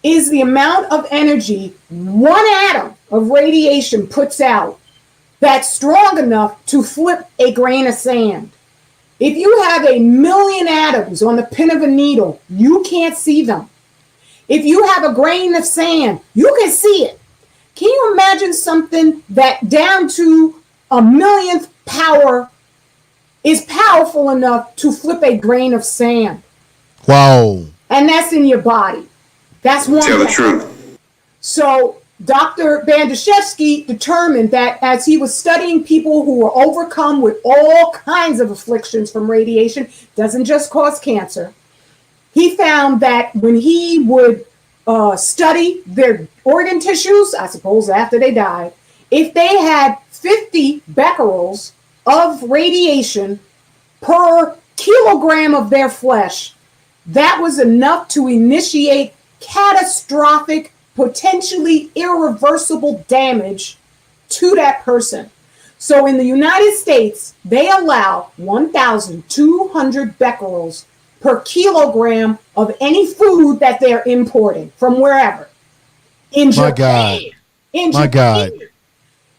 is the amount of energy one atom of radiation puts out that's strong enough to flip a grain of sand. If you have 1,000,000 atoms on the pin of a needle, you can't see them. If you have a grain of sand, you can see it. Can you imagine something that down to 1,000,000th power is powerful enough to flip a grain of sand? Wow. And that's in your body. That's one. Tell the truth. So Dr. Bandashevsky determined that as he was studying people who were overcome with all kinds of afflictions from radiation, doesn't just cause cancer, he found that when he would study their organ tissues, I suppose after they died, if they had 50 becquerels of radiation per kilogram of their flesh, that was enough to initiate catastrophic, potentially irreversible damage to that person. So in the United States, they allow 1,200 becquerels per kilogram of any food that they're importing from wherever. In Japan, My God. In My Japan, God.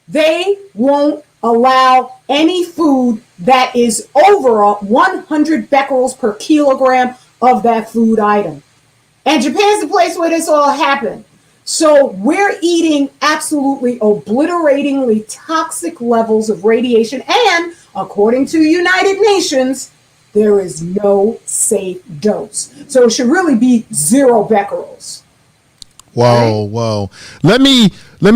they won't allow any food that is over 100 becquerels per kilogram of that food item. And Japan's the place where this all happened. So we're eating absolutely obliteratingly toxic levels of radiation. And according to United Nations, there is no safe dose. So it should really be 0 becquerels. Whoa, whoa. Let me let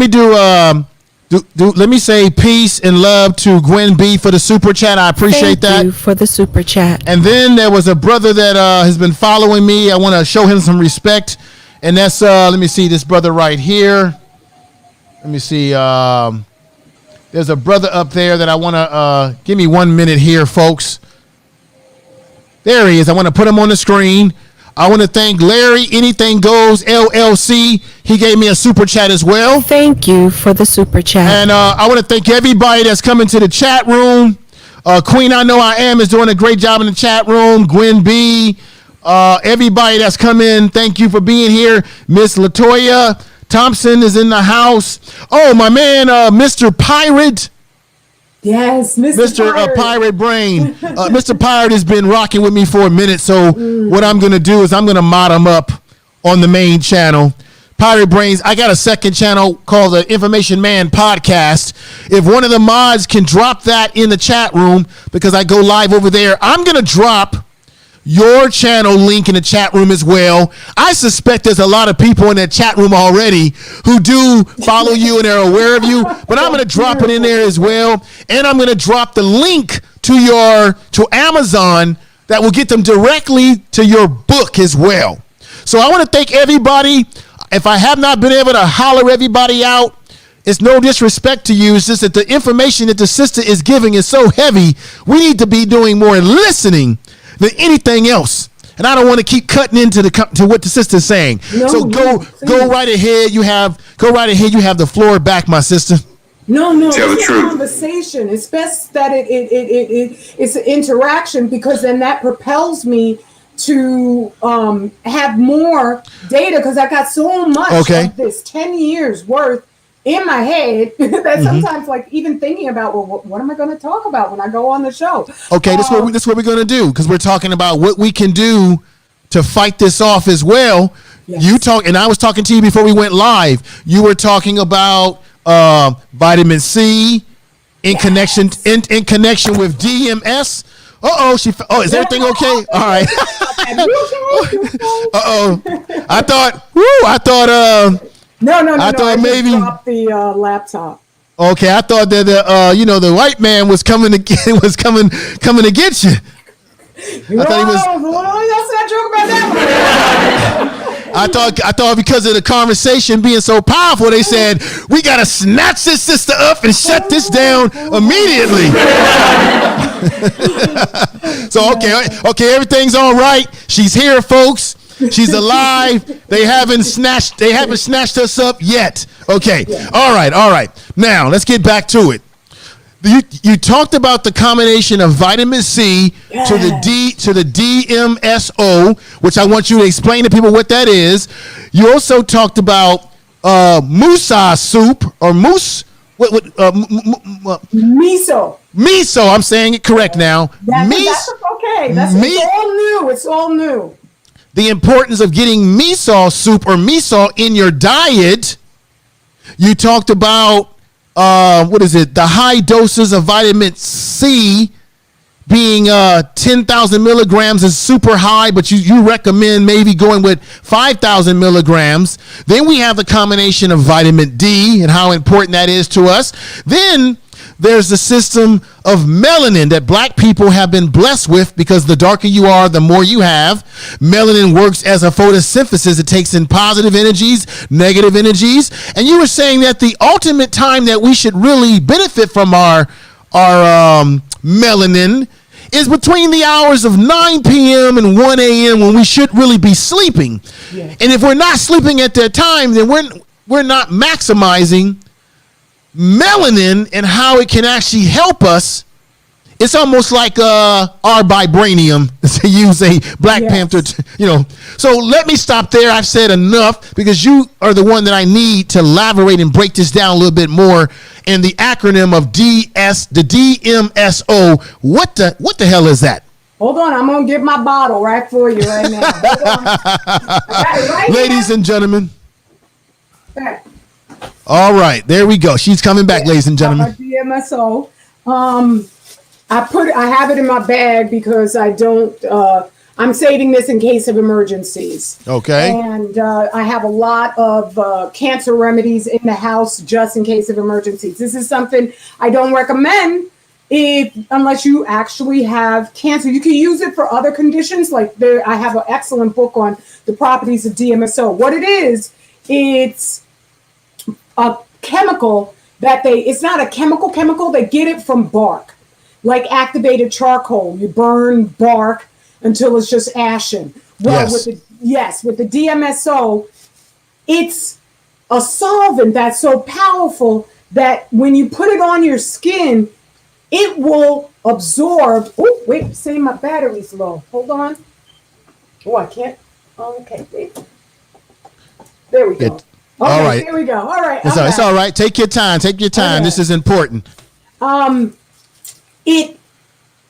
me say peace and love to Gwen B for the super chat. I appreciate that. Thank you for the super chat. And then there was a brother that has been following me. I want to show him some respect. And that's let me see this brother right here. Let me see. There's a brother up there that I want to give me 1 minute here, folks. There he is. I want to put him on the screen. I want to thank Larry, Anything Goes, LLC. He gave me a super chat as well. Thank you for the super chat. And I want to thank everybody that's coming to the chat room. Queen I Know I Am is doing a great job in the chat room. Gwen B. Everybody that's come in, thank you for being here. Miss Latoya Thompson is in the house. Oh, my man, Mr. Pirate. Yes, Mr. Pirate Brain. Mr. Pirate has been rocking with me for a minute, so what I'm going to do is I'm going to mod him up on the main channel. Pirate Brains, I got a second channel called the Information Man Podcast. If one of the mods can drop that in the chat room, because I go live over there, I'm going to drop your channel link in the chat room as well. I suspect there's a lot of people in that chat room already who do follow you and they're aware of you, but I'm going to drop it in there as well. And I'm going to drop the link to Amazon that will get them directly to your book as well. So I want to thank everybody. If I have not been able to holler everybody out, it's no disrespect to you. It's just that the information that the sister is giving is so heavy. We need to be doing more listening than anything else. And I don't want to keep cutting into to what the sister's saying. No, so go right ahead. You have the floor back, my sister. No, Tell the it's a truth. conversation. It's best that it's an interaction, because then that propels me to have more data, because I got so much of this 10 years worth in my head that sometimes, like, even thinking about, well, what am I going to talk about when I go on the show? Okay, this is what we're going to do, because we're talking about what we can do to fight this off as well. Yes. You talk, and I was talking to you before we went live. You were talking about vitamin C in connection with DMS. Is everything okay? All right. I thought. No. I thought maybe dropped the laptop. Okay, I thought that the white man was coming to get you. I thought he was. Let's not joke about that one. I thought because of the conversation being so powerful, they said we gotta snatch this sister up and shut this down immediately. So okay, everything's all right. She's here, folks. She's alive. They haven't snatched us up yet. Okay. Yeah. All right. Now let's get back to it. You talked about the combination of vitamin C to the DMSO, which I want you to explain to people what that is. You also talked about musa soup or moose. Miso. Miso. I'm saying it correct now. That's okay. It's all new. The importance of getting miso soup or miso in your diet. You talked about the high doses of vitamin C being 10,000 milligrams is super high, but you recommend maybe going with 5,000 milligrams. Then we have the combination of vitamin D and how important that is to us. Then there's the system of melanin that black people have been blessed with, because the darker you are, the more you have. Melanin works as a photosynthesis. It takes in positive energies, negative energies. And you were saying that the ultimate time that we should really benefit from our melanin is between the hours of 9 p.m. and 1 a.m. when we should really be sleeping. Yeah. And if we're not sleeping at that time, then we're not maximizing melanin and how it can actually help us. It's almost like our vibranium, to use a Black Panther, So let me stop there. I've said enough, because you are the one that I need to elaborate and break this down a little bit more. And the acronym of the DMSO, what the hell is that? Hold on, I'm gonna get my bottle right for you right now. Hold on. I got it right Ladies here. and gentlemen. Okay. All right, there we go. She's coming back, ladies and gentlemen. DMSO. I have it in my bag because I'm saving this in case of emergencies. Okay. And I have a lot of cancer remedies in the house just in case of emergencies. This is something I don't recommend unless you actually have cancer. You can use it for other conditions. I have an excellent book on the properties of DMSO. What it is, it's a chemical it's not a chemical, they get it from bark, like activated charcoal. You burn bark until it's just ashen. Well, with the DMSO, it's a solvent that's so powerful that when you put it on your skin, it will absorb. Oh, wait, say my battery's low. Hold on. Oh, I can't. Okay, wait. There we go. Okay, all right. Here we go. All right. It's all right. Take your time. Okay. This is important. It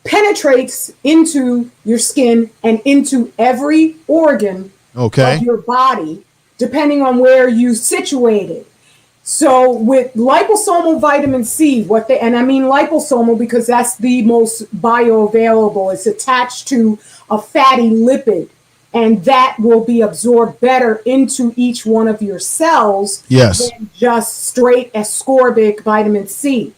penetrates into your skin and into every organ of your body, depending on where you situate it. So with liposomal vitamin C, and I mean liposomal because that's the most bioavailable. It's attached to a fatty lipid, and that will be absorbed better into each one of your cells than just straight ascorbic vitamin C.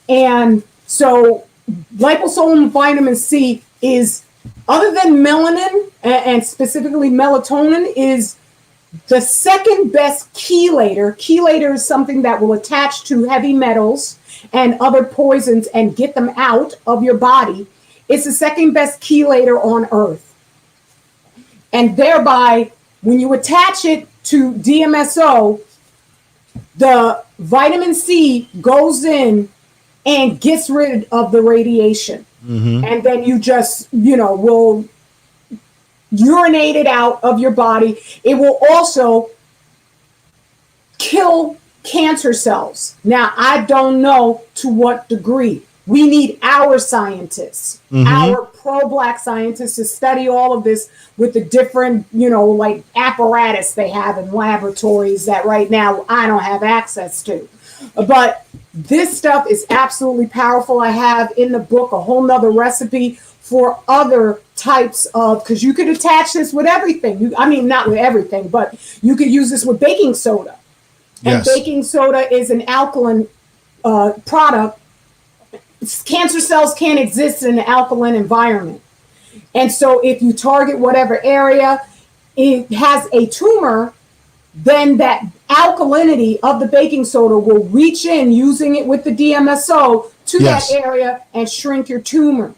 And so liposomal vitamin C is, other than melanin and specifically melatonin, is the second best chelator. Chelator is something that will attach to heavy metals and other poisons and get them out of your body. It's the second best chelator on earth. And thereby, when you attach it to DMSO, the vitamin C goes in and gets rid of the radiation. Mm-hmm. And then you just, will urinate it out of your body. It will also kill cancer cells. Now, I don't know to what degree. We need our scientists, our pro-Black scientists to study all of this with the different, like apparatus they have in laboratories that right now I don't have access to. But this stuff is absolutely powerful. I have in the book a whole nother recipe for other types of, because you could attach this with everything. Not with everything, but you could use this with baking soda. And baking soda is an alkaline product. Cancer cells can't exist in an alkaline environment. And so if you target whatever area it has a tumor, then that alkalinity of the baking soda will reach in using it with the DMSO to that area and shrink your tumor.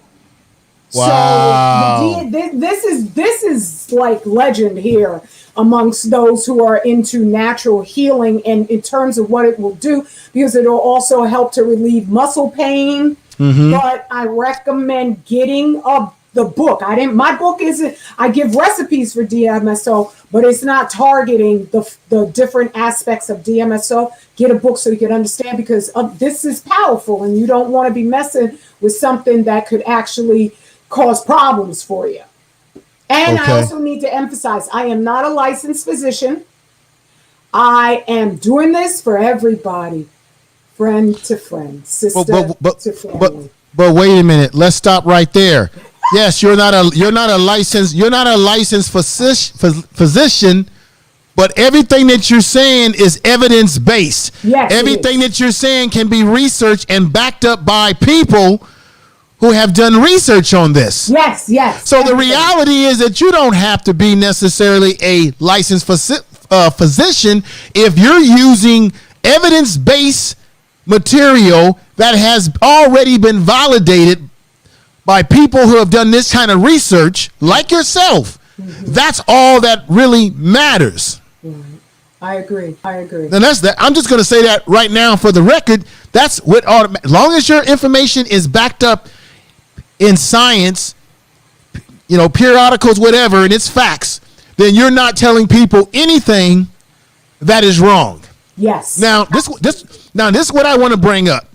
Wow. So this is like legend here amongst those who are into natural healing, and in terms of what it will do, because it will also help to relieve muscle pain. But I recommend getting the book. My book isn't, I give recipes for DMSO, but it's not targeting the different aspects of DMSO. Get a book so you can understand, because this is powerful, and you don't want to be messing with something that could actually cause problems for you. And I also need to emphasize, I am not a licensed physician. I am doing this for everybody, friend to friend, sister to family. But wait a minute, let's stop right there. Yes, you're not a licensed physician, but everything that you're saying is evidence based. Yes, everything that you're saying can be researched and backed up by people who have done research on this. Yes. So the reality is that you don't have to be necessarily a licensed physician if you're using evidence-based material that has already been validated by people who have done this kind of research, like yourself. That's all that really matters. I agree. And that's that. I'm just going to say that right now for the record. That's what as long as your information is backed up in science, periodicals, whatever, and it's facts, then you're not telling people anything that is wrong. Yes. Now this is what I want to bring up,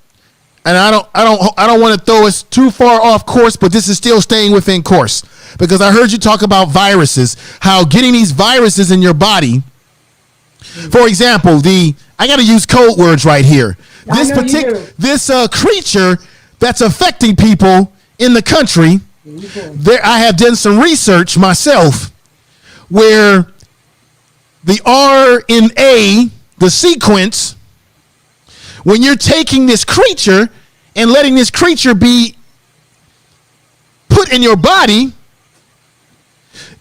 and I don't want to throw us too far off course, but this is still staying within course, because I heard you talk about viruses, how getting these viruses in your body. For example, I got to use code words right here. This creature that's affecting people in the country. I have done some research myself where the RNA, the sequence, when you're taking this creature and letting this creature be put in your body,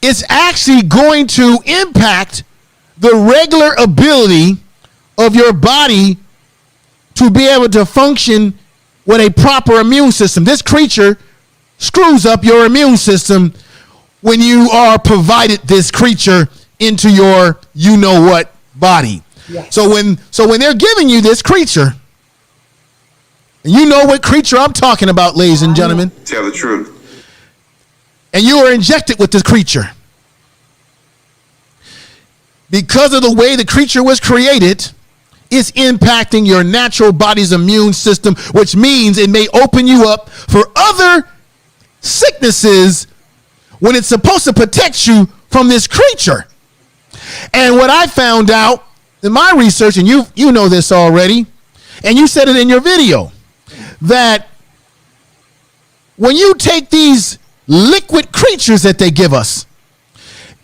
it's actually going to impact the regular ability of your body to be able to function with a proper immune system. This creature screws up your immune system when you are provided this creature into your you-know-what body. Yes. So when they're giving you this creature, and you know what creature I'm talking about, ladies and gentlemen. Tell the truth. And you are injected with this creature. Because of the way the creature was created, it's impacting your natural body's immune system, which means it may open you up for other sicknesses when it's supposed to protect you from this creature. And what I found out in my research, and you know this already, and you said it in your video, that when you take these liquid creatures that they give us,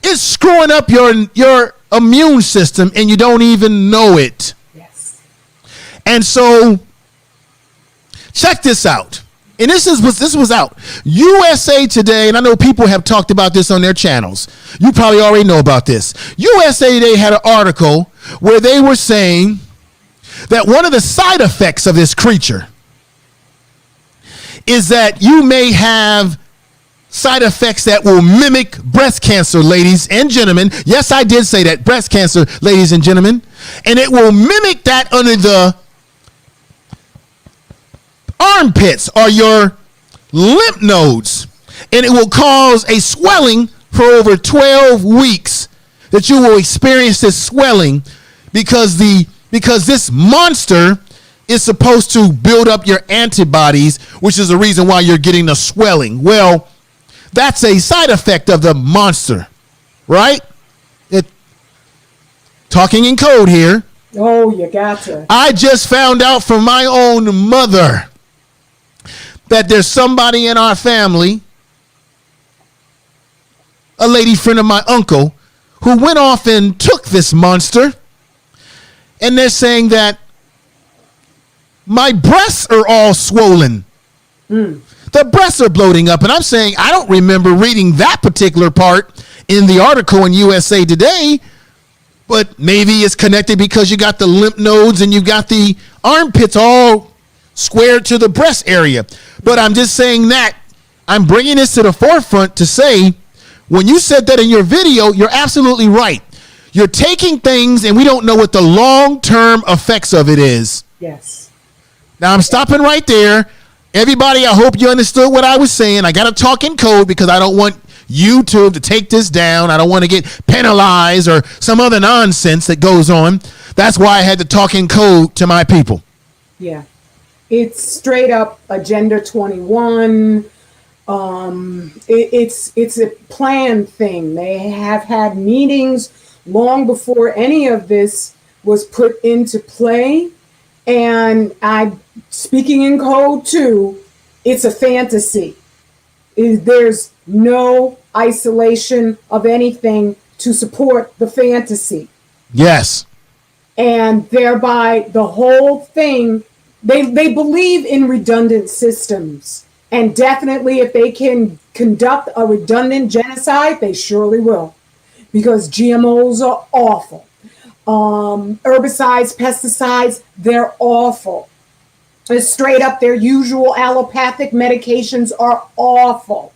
it's screwing up your immune system and you don't even know it. Yes. And so check this out. And this was out. USA Today, and I know people have talked about this on their channels. You probably already know about this. USA Today had an article where they were saying that one of the side effects of this creature is that you may have side effects that will mimic breast cancer, ladies and gentlemen. Yes, I did say that, breast cancer, ladies and gentlemen. And it will mimic that under the armpits or your lymph nodes, and it will cause a swelling for over 12 weeks that you will experience this swelling because because this monster is supposed to build up your antibodies, which is the reason why you're getting the swelling. Well, that's a side effect of the monster, right? Talking in code here. Oh, you gotcha. I just found out from my own mother that there's somebody in our family, a lady friend of my uncle, who went off and took this monster. And they're saying that my breasts are all swollen. The breasts are bloating up. And I'm saying, I don't remember reading that particular part in the article in USA Today. But maybe it's connected because you got the lymph nodes and you got the armpits all squared to the breast area. But I'm just saying that I'm bringing this to the forefront to say, when you said that in your video, you're absolutely right. You're taking things and we don't know what the long-term effects of it is. Yes. Now I'm stopping right there. Everybody, I hope you understood what I was saying. I got to talk in code because I don't want YouTube to take this down. I don't want to get penalized or some other nonsense that goes on. That's why I had to talk in code to my people. Yeah. It's straight up Agenda 21. It's a planned thing. They have had meetings long before any of this was put into play. And speaking in code too, it's a fantasy. There's no isolation of anything to support the fantasy. Yes. And thereby the whole thing, they believe in redundant systems. And definitely if they can conduct a redundant genocide, they surely will. Because GMOs are awful. Herbicides, pesticides, they're awful. Straight up, their usual allopathic medications are awful.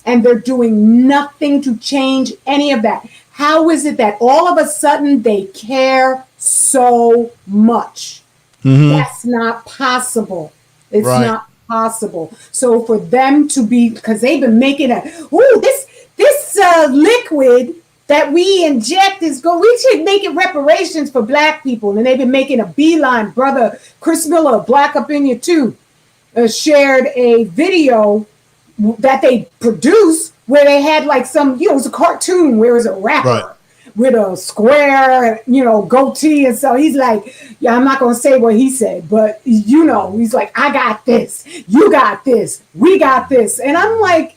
And they're doing nothing to change any of that. How is it that all of a sudden they care so much? That's not possible. It's not possible. So for them to be, because they've been making this liquid that we inject we should make it reparations for black people. And they've been making a beeline. Brother Chris Miller, Black Up In You Too, shared a video that they produced where they had like some, it was a cartoon where it was a rapper with a square, goatee. And so he's like, I'm not going to say what he said, but he's like, I got this, you got this, we got this. And I'm like,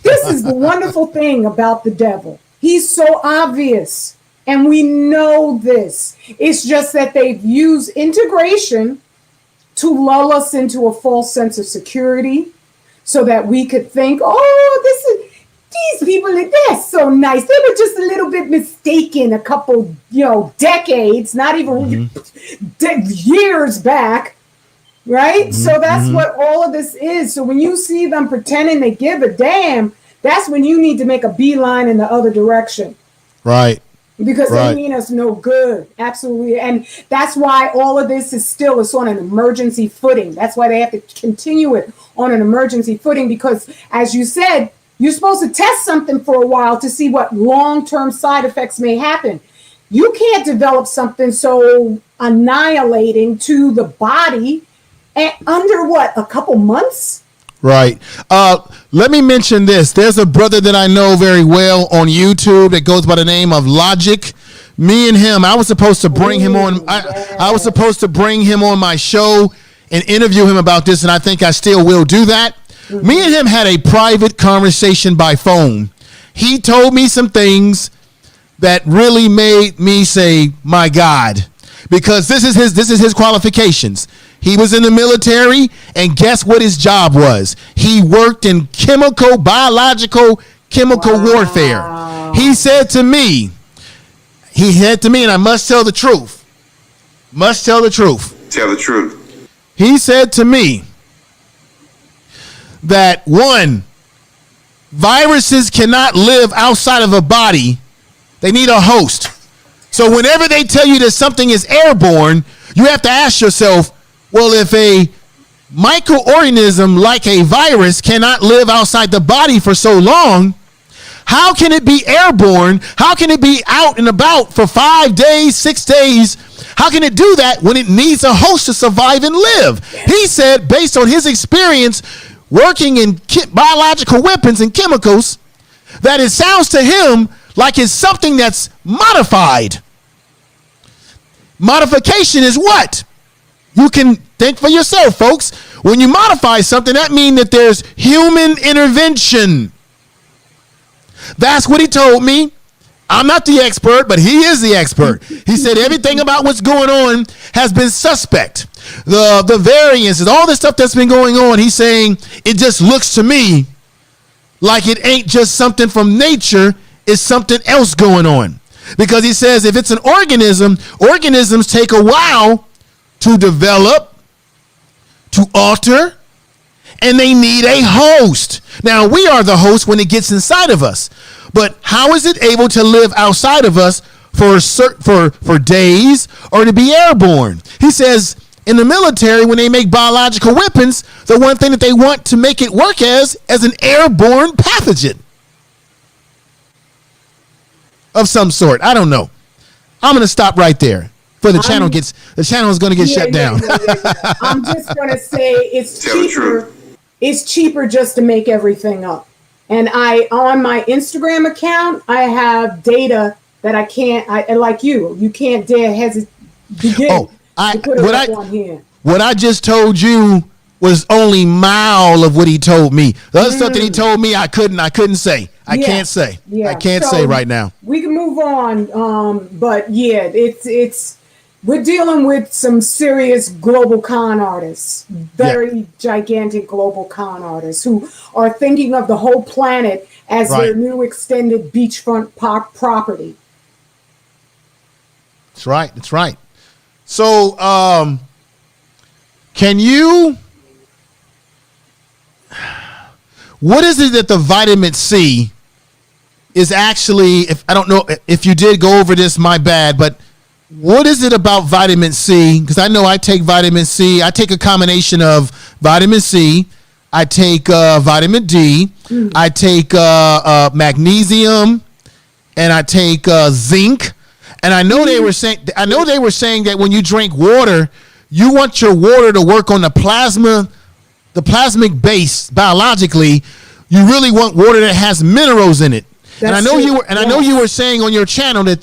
this is the wonderful thing about the devil. He's so obvious, and we know this. It's just that they've used integration to lull us into a false sense of security so that we could think, these people, they're so nice. They were just a little bit mistaken a couple, decades, not even years back, right? So that's what all of this is. So when you see them pretending they give a damn, that's when you need to make a beeline in the other direction. Right. Because they mean us no good. Absolutely. And that's why all of this is on an emergency footing. That's why they have to continue it on an emergency footing. Because as you said, you're supposed to test something for a while to see what long-term side effects may happen. You can't develop something so annihilating to the body under a couple months? Right. Let me mention this. There's a brother that I know very well on YouTube that goes by the name of Logic. Me and him, I was supposed to bring him on. I was supposed to bring him on my show and interview him about this, and I think I still will do that. Me and him had a private conversation by phone. He told me some things that really made me say, my God, because this is his qualifications. He was in the military, and guess what his job was? He worked in biological warfare. He said to me, and I must tell the truth. Tell the truth. He said to me that, one, viruses cannot live outside of a body. They need a host. So whenever they tell you that something is airborne, you have to ask yourself, well, if a microorganism like a virus cannot live outside the body for so long, How can it be airborne? How can it be out and about for 5 days, 6 days? How can it do that when it needs a host to survive and live? He said, based on his experience working in biological weapons and chemicals, that it sounds to him like it's something that's modified. Modification is what? You can think for yourself, folks. When you modify something, that means that there's human intervention. That's what he told me. I'm not the expert, but he is the expert. He said everything about what's going on has been suspect. The variants and all the stuff that's been going on, he's saying it just looks to me like it ain't just something from nature, it's something else going on. Because he says if it's an organism, organisms take a while to develop, to alter, and they need a host. Now, we are the host when it gets inside of us. But how is it able to live outside of us for days or to be airborne? He says in the military, when they make biological weapons, the one thing that they want to make it work as an airborne pathogen of some sort. I don't know. I'm going to stop right there. The channel is going to get shut down. I'm just going to say it's Tell the cheaper. truth. It's cheaper just to make everything up. And on my Instagram account, I have data that I can't. Like you can't dare begin to put it up on here. What I just told you was only mile of what he told me. The other stuff that he told me, I couldn't say. I can't say. Yeah. I can't say right now. We can move on. But yeah, it's. We're dealing with some serious global con artists, very gigantic global con artists who are thinking of the whole planet as their new extended beachfront property. That's right. That's right. So, what is it that the vitamin C is actually, I don't know if you did go over this, my bad, but what is it about vitamin C? Because I know I take vitamin C. I take a combination of vitamin C. I take vitamin D. I take magnesium, and I take zinc. And I know they were saying that when you drink water, you want your water to work on the plasmic base biologically. You really want water that has minerals in it. I know you were saying on your channel that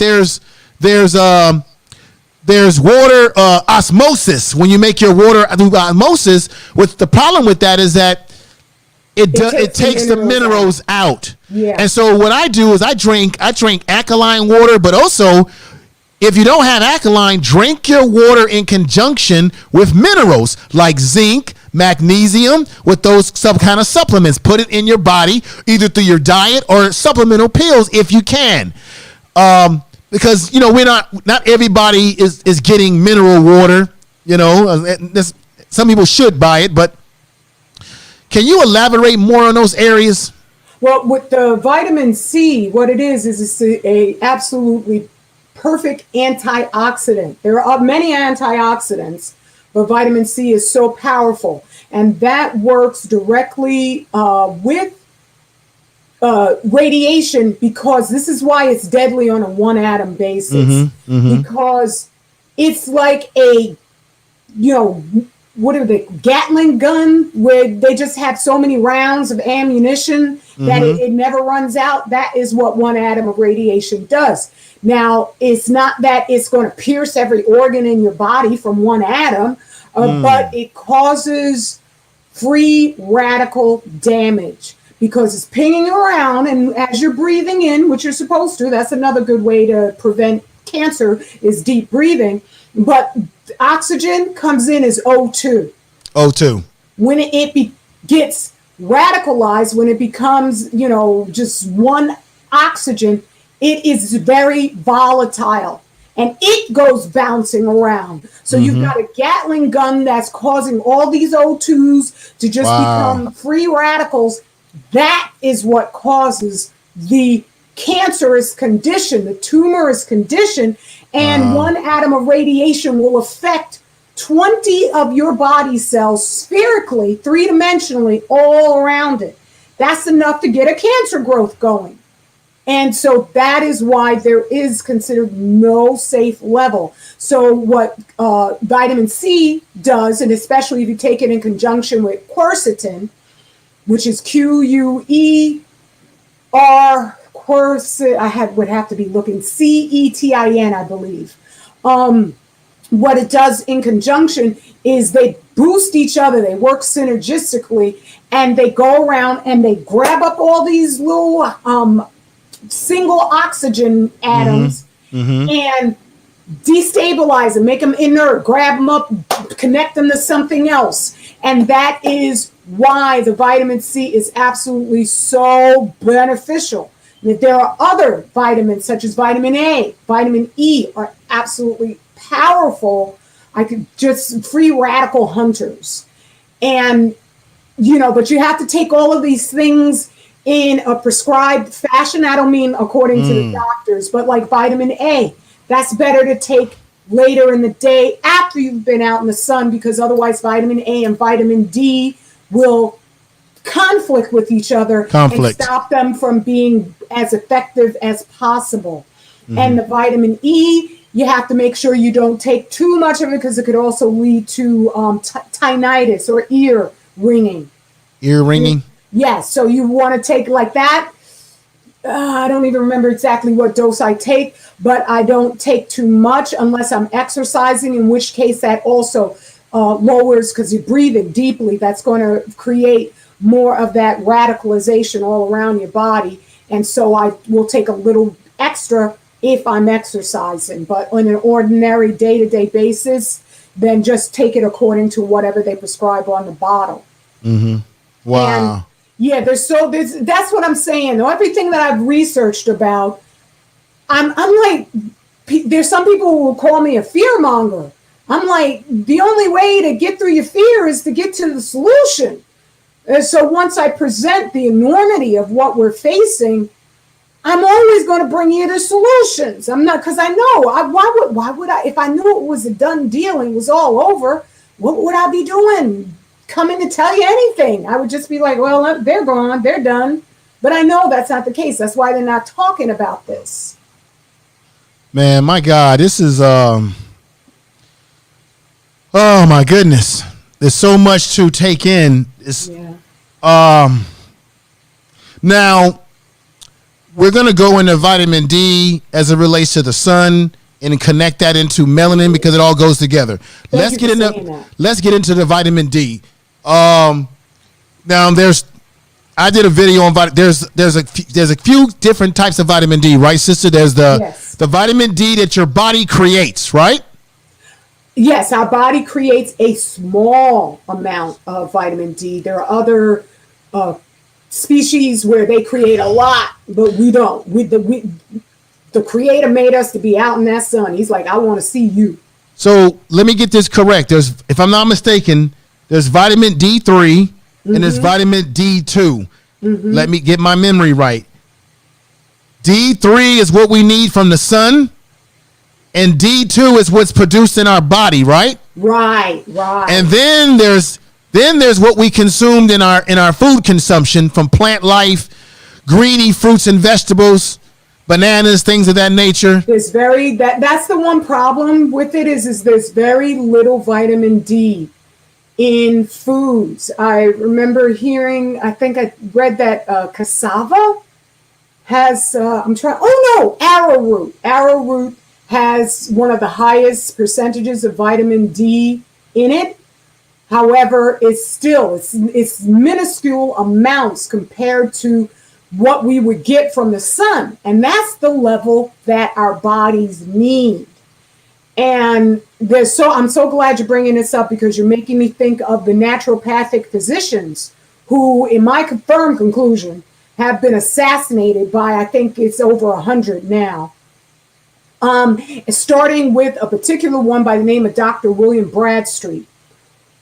there's water osmosis when you make your water through osmosis. With the problem with that is that it takes the minerals out. Yeah. And so what I do is I drink alkaline water, but also if you don't have alkaline, drink your water in conjunction with minerals like zinc, magnesium, with those some kind of supplements. Put it in your body either through your diet or supplemental pills if you can. Because we're not everybody is getting mineral water. Some people should buy it, but can you elaborate more on those areas? Well, with the vitamin C, what it is it's a absolutely perfect antioxidant. There are many antioxidants, but vitamin C is so powerful, and that works directly with radiation, because this is why it's deadly on a one atom basis. Because it's like a, what are they, Gatling gun, where they just have so many rounds of ammunition that it never runs out. That is what one atom of radiation does. Now, it's not that it's going to pierce every organ in your body from one atom, but it causes free radical damage. Because it's pinging around, and as you're breathing in, which you're supposed to, that's another good way to prevent cancer, is deep breathing. But oxygen comes in as O2. O2. When it gets radicalized, when it becomes, just one oxygen, it is very volatile. And it goes bouncing around. So you've got a Gatling gun that's causing all these O2s to just become free radicals. That is what causes the cancerous condition, the tumorous condition, and one atom of radiation will affect 20 of your body cells spherically, three-dimensionally, all around it. That's enough to get a cancer growth going. And so that is why there is considered no safe level. So what vitamin C does, and especially if you take it in conjunction with quercetin, which is QUER, would have to be looking, CETIN, I believe. What it does in conjunction is they boost each other, they work synergistically, and they go around and they grab up all these little single oxygen atoms and destabilize them, make them inert, grab them up, connect them to something else. And that is why the vitamin C is absolutely so beneficial. And there are other vitamins such as vitamin A, vitamin E are absolutely powerful. I could just free radical hunters. And, but you have to take all of these things in a prescribed fashion. I don't mean according to the doctors, but like vitamin A, that's better to take later in the day after you've been out in the sun, because otherwise vitamin A and vitamin D will conflict with each other and stop them from being as effective as possible. And the vitamin E, you have to make sure you don't take too much of it, because it could also lead to tinnitus or ear ringing. Ear ringing? Yes, so you want to take like that. I don't even remember exactly what dose I take, but I don't take too much unless I'm exercising, in which case that also lowers, because you're breathing deeply, that's going to create more of that radicalization all around your body. And so I will take a little extra if I'm exercising, but on an ordinary day-to-day basis, then just take it according to whatever they prescribe on the bottle. Wow. And yeah, that's what I'm saying. Everything that I've researched about, I'm like, there's some people who will call me a fear monger. I'm like, the only way to get through your fear is to get to the solution. And so once I present the enormity of what we're facing, I'm always going to bring you the solutions. I'm not, because I know, why would I, if I knew it was a done deal and it was all over, what would I be doing? Coming to tell you anything? I would just be like, well, they're gone, they're done. But I know that's not the case. That's why they're not talking about this. Man, my God, this is, oh my goodness. There's so much to take in. Now, we're going to go into vitamin D as it relates to the sun and connect that into melanin, because it all goes together. Let's get into the vitamin D. Now I did a video on there's a few different types of vitamin D, right, sister? There's the vitamin D that your body creates, right? Yes, our body creates a small amount of vitamin D. There are other species where they create a lot, but we don't. The creator made us to be out in that sun. He's like, I want to see you. So let me get this correct. If I'm not mistaken, there's vitamin D3 and there's vitamin D2. Let me get my memory right. D3 is what we need from the sun, and D2 is what's produced in our body, right? Right. And then there's what we consumed in our food consumption from plant life, greeny fruits and vegetables, bananas, things of that nature. That's the one problem with it is there's very little vitamin D in foods. I remember hearing, I think I read that cassava has, arrowroot. Arrowroot has one of the highest percentages of vitamin D in it. However, it's minuscule amounts compared to what we would get from the sun. And that's the level that our bodies need. And I'm so glad you're bringing this up, because you're making me think of the naturopathic physicians who, in my firm conclusion, have been assassinated by, I think it's over 100 now. Starting with a particular one by the name of Dr. William Bradstreet,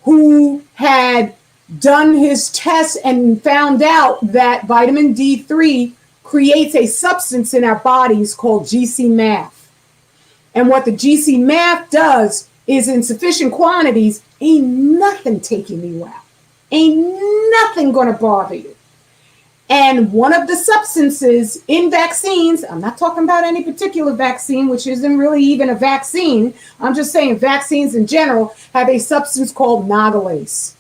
who had done his tests and found out that vitamin D3 creates a substance in our bodies called GC-MAF. And what the GC-MAF does is, in sufficient quantities, ain't nothing taking you out. Ain't nothing going to bother you. And one of the substances in vaccines, I'm not talking about any particular vaccine, which isn't really even a vaccine. I'm just saying vaccines in general have a substance called nagalase.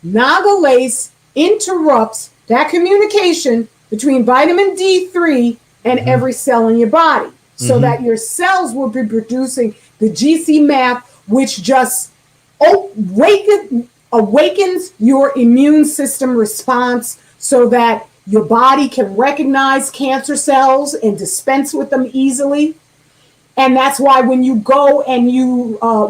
Nagalase interrupts that communication between vitamin D3 and every cell in your body, so that your cells will be producing the GC-MAP, which just awakens your immune system response so that your body can recognize cancer cells and dispense with them easily. And that's why when you go and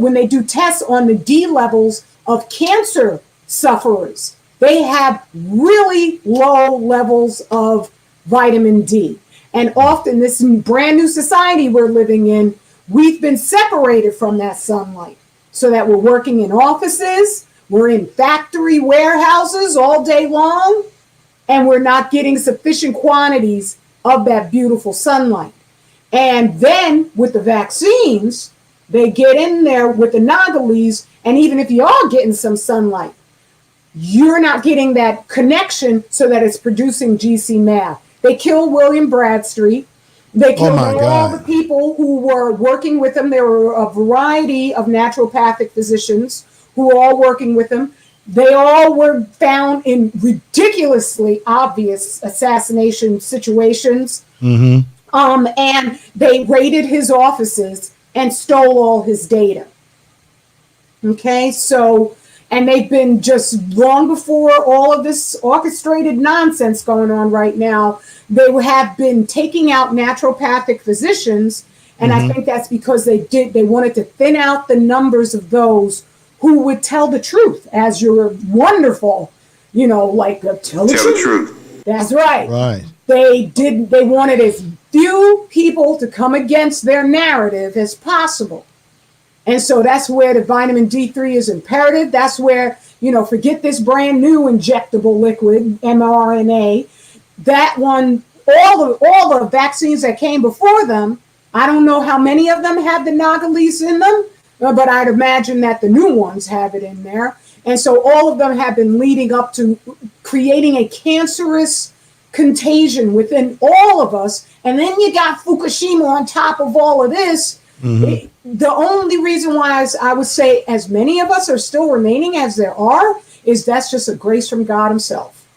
when they do tests on the D levels of cancer sufferers, they have really low levels of vitamin D. And often this brand new society we're living in, we've been separated from that sunlight so that we're working in offices, we're in factory warehouses all day long, and we're not getting sufficient quantities of that beautiful sunlight. And then with the vaccines, they get in there with the nagalase, and even if you are getting some sunlight, you're not getting that connection so that it's producing GC-MAP. They killed William Bradstreet. They killed all the people who were working with him. There were a variety of naturopathic physicians who were all working with him. They all were found in ridiculously obvious assassination situations. And they raided his offices and stole all his data. Okay, so, and they've been just long before all of this orchestrated nonsense going on right now, they have been taking out naturopathic physicians. And I think that's because they wanted to thin out the numbers of those who would tell the truth, as your wonderful, tell the truth. That's right. Right. They wanted as few people to come against their narrative as possible. And so that's where the vitamin D3 is imperative. That's where, forget this brand new injectable liquid, mRNA. That one, all the vaccines that came before them, I don't know how many of them have the nagalase in them, but I'd imagine that the new ones have it in there. And so all of them have been leading up to creating a cancerous contagion within all of us. And then you got Fukushima on top of all of this. The only reason why I would say as many of us are still remaining as there are is that's just a grace from God himself.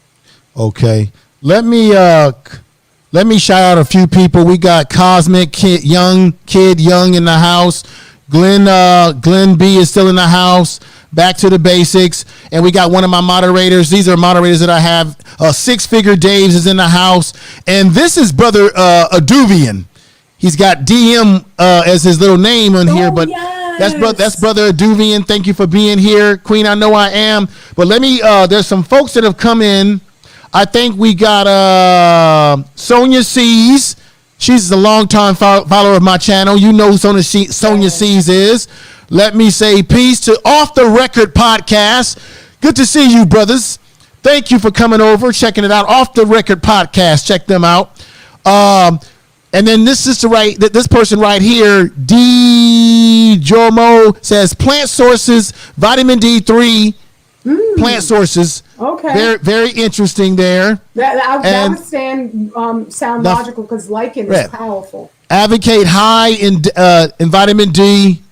Okay. Let me shout out a few people. We got Cosmic Kid Young in the house. Glenn B is still in the house. Back to the basics. And we got one of my moderators. These are moderators that I have. Six Figure Daves is in the house. And this is Brother Aduvian. He's got DM as his little name on here, but that's Brother Aduvian. Thank you for being here. Queen, I know I am. But let me, there's some folks that have come in. I think we got Sonia C's. She's a longtime follower of my channel. You know who Sonia C's is. Let me say peace to Off the Record Podcast. Good to see you, brothers. Thank you for coming over, checking it out. Off the Record Podcast. Check them out. And then this person right here, D Jomo, says plant sources, vitamin D3, plant sources. Okay. Very, very interesting there. That would sound logical because lichen is powerful. Advocate high in vitamin D.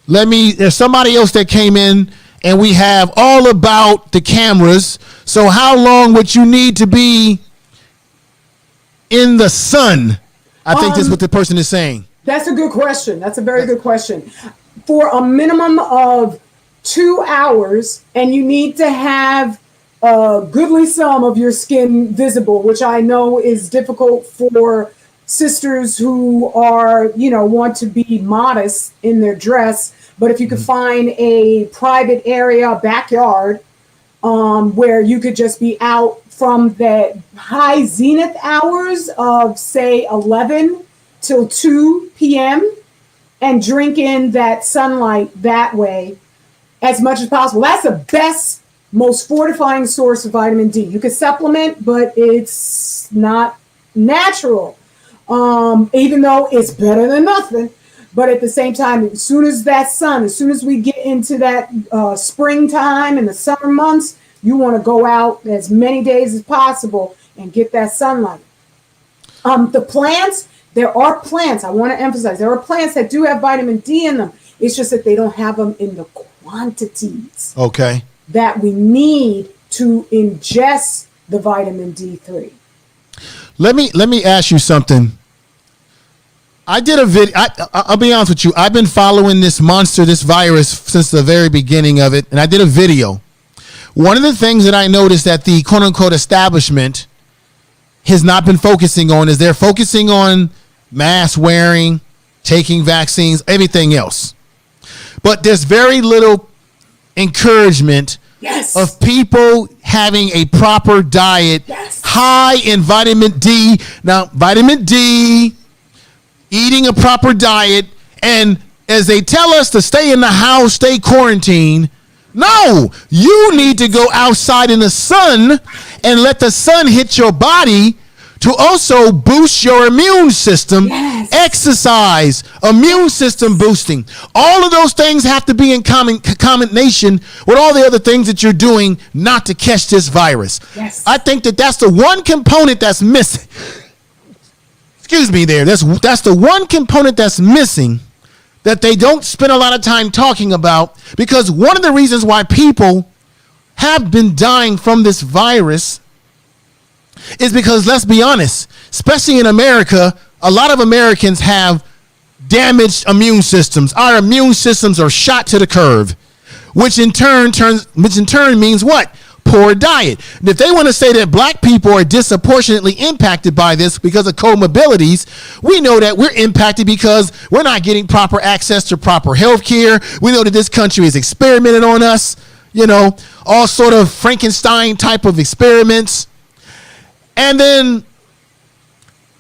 There's somebody else that came in, and we have all about the cameras. So how long would you need to be in the sun? I think that's what the person is saying. That's a good question. That's a very good question. For a minimum of 2 hours, and you need to have a goodly sum of your skin visible, which I know is difficult for sisters who are, want to be modest in their dress. But if you could find a private area, backyard, where you could just be out from the high zenith hours of, say, 11 till 2 p.m. and drink in that sunlight that way as much as possible. That's the best, most fortifying source of vitamin D. You can supplement, but it's not natural, even though it's better than nothing. But at the same time, as soon as we get into that springtime and the summer months, you want to go out as many days as possible and get that sunlight. The plants, there are plants, I want to emphasize, there are plants that do have vitamin D in them. It's just that they don't have them in the quantities that we need to ingest the vitamin D3. Let me ask you something. I did a video. I'll be honest with you. I've been following this monster, this virus, since the very beginning of it, and I did a video. One of the things that I noticed that the quote-unquote establishment has not been focusing on is they're focusing on mask wearing, taking vaccines, everything else. But there's very little encouragement of people having a proper diet, high in vitamin D. Now, vitamin D, eating a proper diet, and as they tell us to stay in the house, stay quarantined, no, you need to go outside in the sun and let the sun hit your body to also boost your immune system. Exercise, immune system boosting. All of those things have to be in combination with all the other things that you're doing not to catch this virus. I think that that's the one component that's missing. Excuse me there. That's the one component that's missing that they don't spend a lot of time talking about, because one of the reasons why people have been dying from this virus is because, let's be honest, especially in America, a lot of Americans have damaged immune systems. Our immune systems are shot to the curve, which in turn means what? Poor diet. And if they want to say that black people are disproportionately impacted by this because of comorbidities, we know that we're impacted because we're not getting proper access to proper health care. We know that this country is experimenting on us, all sort of Frankenstein type of experiments. And then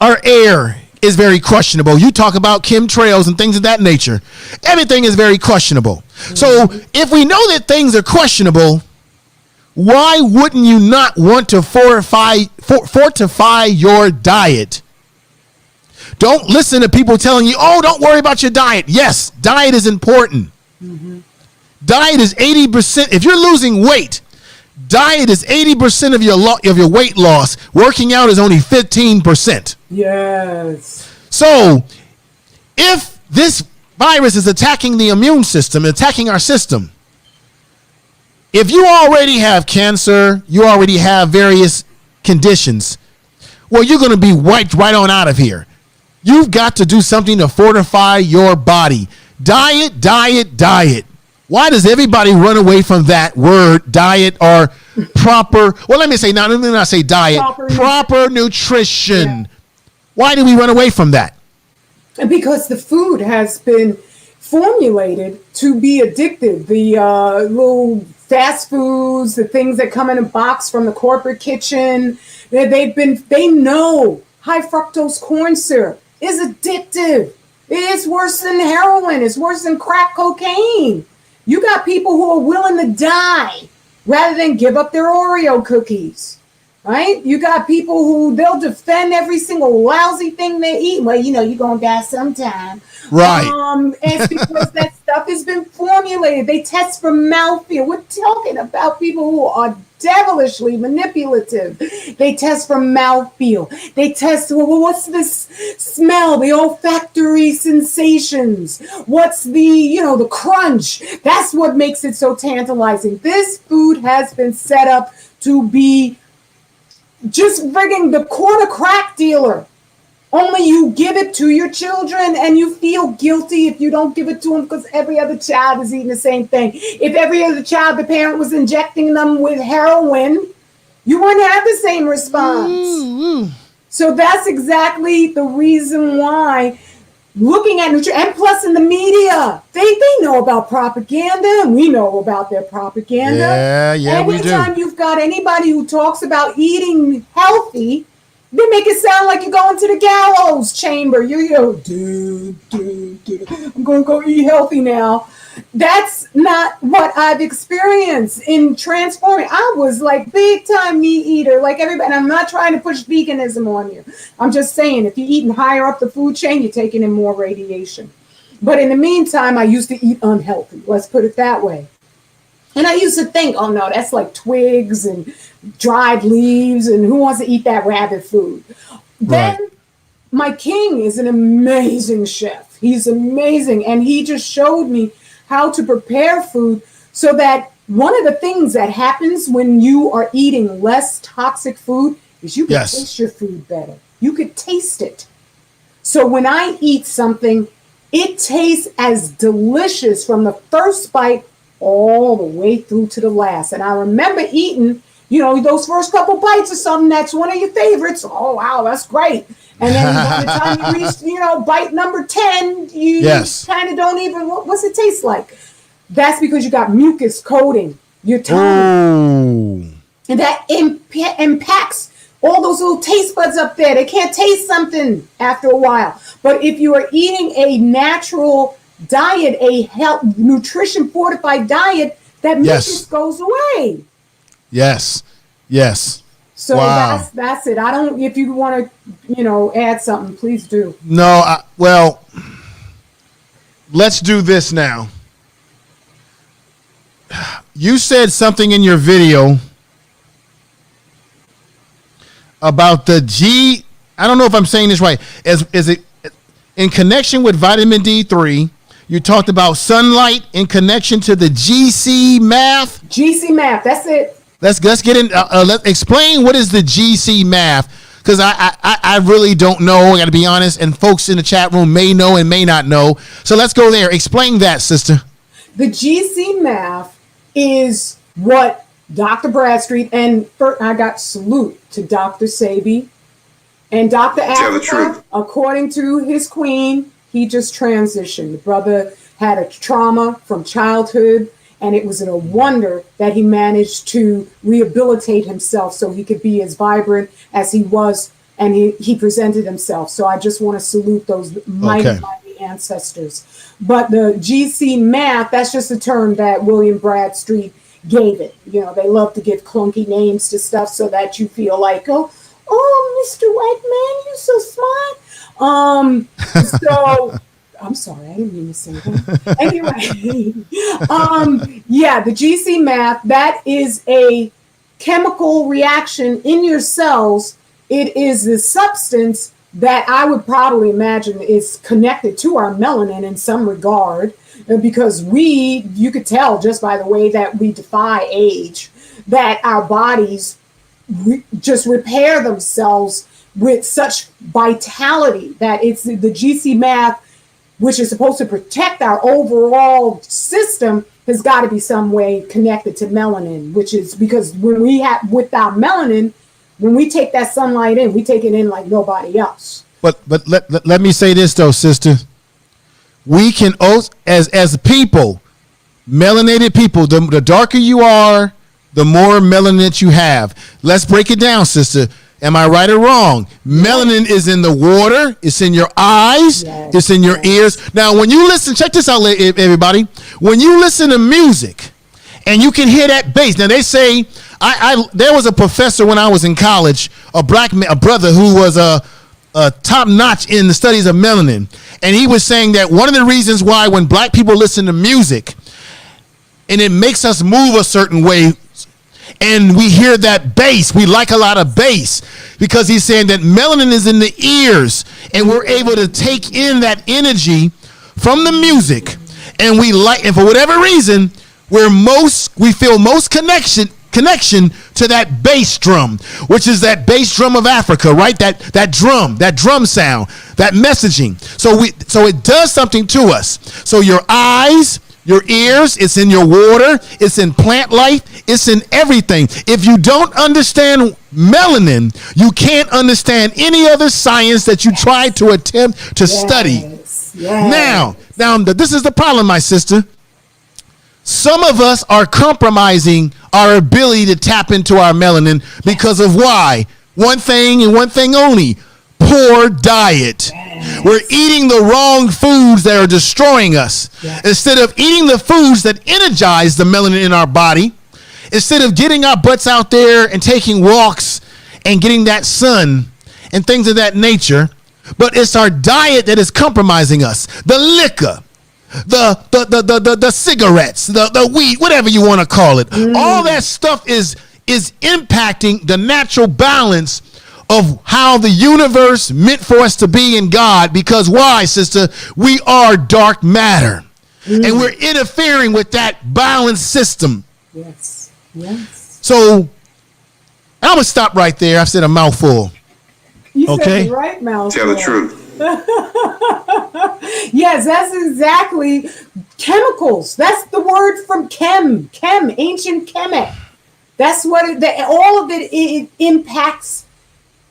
our air is very questionable. You talk about chemtrails and things of that nature. Everything is very questionable. So if we know that things are questionable, why wouldn't you not want to fortify your diet? Don't listen to people telling you, oh, don't worry about your diet. Yes, diet is important. Diet is 80%. If you're losing weight, diet is 80% of your weight loss. Working out is only 15%. Yes. So if this virus is attacking the immune system, attacking our system, if you already have cancer, you already have various conditions, well, you're going to be wiped right on out of here. You've got to do something to fortify your body. Diet, diet, diet. Why does everybody run away from that word, diet, or proper? Well, let me not say diet. Proper nutrition. Why do we run away from that? Because the food has been formulated to be addictive. The little fast foods, the things that come in a box from the corporate kitchen, they know high fructose corn syrup is addictive. It's worse than heroin. It's worse than crack cocaine. You got people who are willing to die rather than give up their Oreo cookies, right? You got people who they'll defend every single lousy thing they eat. Well, you're going to die sometime. Right. It's because that stuff has been formulated. They test for mouthfeel. We're talking about people who are devilishly manipulative. They test for mouthfeel. They test, well, what's this smell? The olfactory sensations. What's the crunch? That's what makes it so tantalizing. This food has been set up to be just frigging the corner crack dealer. Only you give it to your children and you feel guilty if you don't give it to them because every other child is eating the same thing. If every other child, the parent was injecting them with heroin, you wouldn't have the same response. So that's exactly the reason why looking at nutrition, and plus in the media, they know about propaganda and we know about their propaganda. Yeah, we do. Anytime you've got anybody who talks about eating healthy, they make it sound like you're going to the gallows chamber. Dude, I'm going to go eat healthy now. That's not what I've experienced in transforming. I was like big time meat eater, like everybody. And I'm not trying to push veganism on you. I'm just saying, if you're eating higher up the food chain, you're taking in more radiation. But in the meantime, I used to eat unhealthy. Let's put it that way. And I used to think, oh no, that's like twigs and dried leaves, and who wants to eat that rabbit food? Then my king is an amazing chef. He's amazing. And he just showed me how to prepare food so that one of the things that happens when you are eating less toxic food is you can taste your food better. You could taste it. So when I eat something, it tastes as delicious from the first bite all the way through to the last. And I remember eating, those first couple bites of something that's one of your favorites. Oh, wow, that's great. And then by the time you reach, bite number 10, you kind of don't even, what's it taste like? That's because you got mucus coating your tongue. And that impacts all those little taste buds up there. They can't taste something after a while. But if you are eating a natural diet, a nutrition fortified diet, that mucus goes away. Yes. So that's it. I don't. If you want to, add something, please do. No. Let's do this now. You said something in your video about the G. I don't know if I'm saying this right. Is it in connection with vitamin D3? You talked about sunlight in connection to the GC math. GC math. That's it. Let's get in. Let's explain what is the GC math, because I really don't know. I got to be honest, and folks in the chat room may know and may not know. So let's go there. Explain that, sister. The GC math is what Dr. Bradstreet, and I got salute to Dr. Sabi and Dr. Africa. According to his queen, he just transitioned. The brother had a trauma from childhood, and it was a wonder that he managed to rehabilitate himself so he could be as vibrant as he was, and he presented himself. So I just want to salute those mighty ancestors. But the GC math, that's just a term that William Bradstreet gave it. They love to give clunky names to stuff so that you feel like, oh, Mr. White Man, you're so smart. So I'm sorry, I didn't mean to say that. Anyway, the GC math, that is a chemical reaction in your cells. It is the substance that I would probably imagine is connected to our melanin in some regard, because you could tell just by the way that we defy age, that our bodies just repair themselves with such vitality that it's the GC math, which is supposed to protect our overall system, has got to be some way connected to melanin, which is because with our melanin, when we take that sunlight in, we take it in like nobody else. But let me say this though, sister. We can also, as people, melanated people, the darker you are, the more melanin you have. Let's break it down, sister. Am I right or wrong? Melanin is in the water. It's in your eyes. It's in your ears. Now, when you listen, check this out, everybody. When you listen to music and you can hear that bass. Now, they say, there was a professor when I was in college, a brother who was a top notch in the studies of melanin. And he was saying that one of the reasons why when black people listen to music and it makes us move a certain way, and we hear that bass, we like a lot of bass, because he's saying that melanin is in the ears and we're able to take in that energy from the music, and and for whatever reason, we feel most connection to that bass drum, which is that bass drum of Africa, right? That drum sound, that messaging. So it does something to us. So your eyes, your ears, it's in your water, it's in plant life, it's in everything. If you don't understand melanin, you can't understand any other science that you try to attempt to study. Now, this is the problem, my sister. Some of us are compromising our ability to tap into our melanin because of why? One thing and one thing only: poor diet. We're eating the wrong foods that are destroying us. Instead of eating the foods that energize the melanin in our body, instead of getting our butts out there and taking walks and getting that sun and things of that nature, but it's our diet that is compromising us. The liquor, the cigarettes, the weed, whatever you want to call it. All that stuff is impacting the natural balance of how the universe meant for us to be in God. Because why, sister? We are dark matter. And we're interfering with that balanced system. Yes. Yes. So I'm going to stop right there. I've said a mouthful. You said Okay. the right mouth. Tell the truth. Yes, that's exactly chemicals. That's the word from chem, ancient Kemet. That's what all of it impacts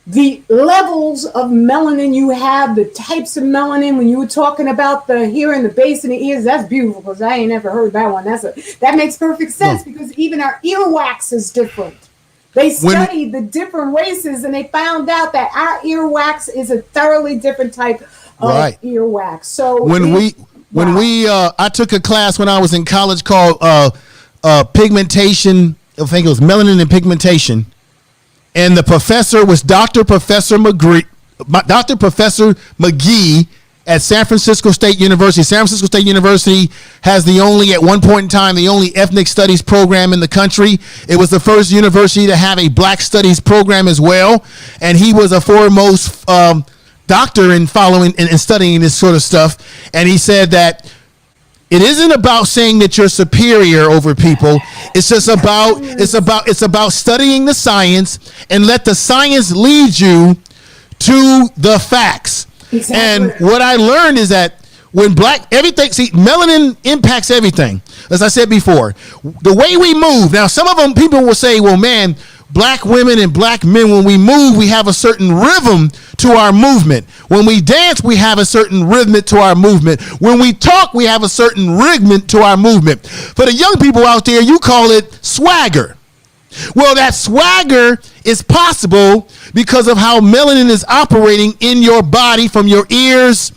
the levels of melanin you have, the types of melanin. When you were talking about the hearing, the bass in the ears, that's beautiful because I ain't never heard that one. That makes perfect sense because even our earwax is different. They studied the different races and they found out that our earwax is a thoroughly different type of earwax. So I took a class when I was in college called pigmentation. I think it was melanin and pigmentation. And the professor was Dr. Professor McGee at San Francisco State University. San Francisco State University has at one point in time, the only ethnic studies program in the country. It was the first university to have a black studies program as well. And he was a foremost doctor in following and studying this sort of stuff. And he said that it isn't about saying that you're superior over people. It's just about studying the science and let the science lead you to the facts. Exactly. And what I learned is that when melanin impacts everything. As I said before, the way we move. Now, some of them people will say, well, man, black women and black men, when we move, we have a certain rhythm to our movement. When we dance, we have a certain rhythm to our movement. When we talk, we have a certain rhythm to our movement. For the young people out there, you call it swagger. Well, that swagger is possible because of how melanin is operating in your body, from your ears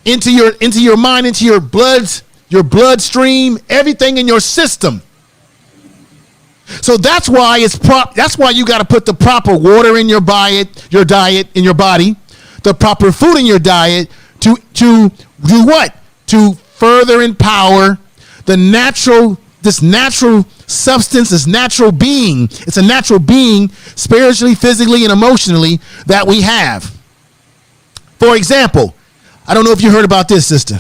into your mind, into your bloodstream, everything in your system. So that's why that's why you got to put the proper water in your diet in your body, the proper food in your diet to do what? To further empower this natural substance, this natural being. It's a natural being, spiritually, physically, and emotionally, that we have. For example, I don't know if you heard about this, sister.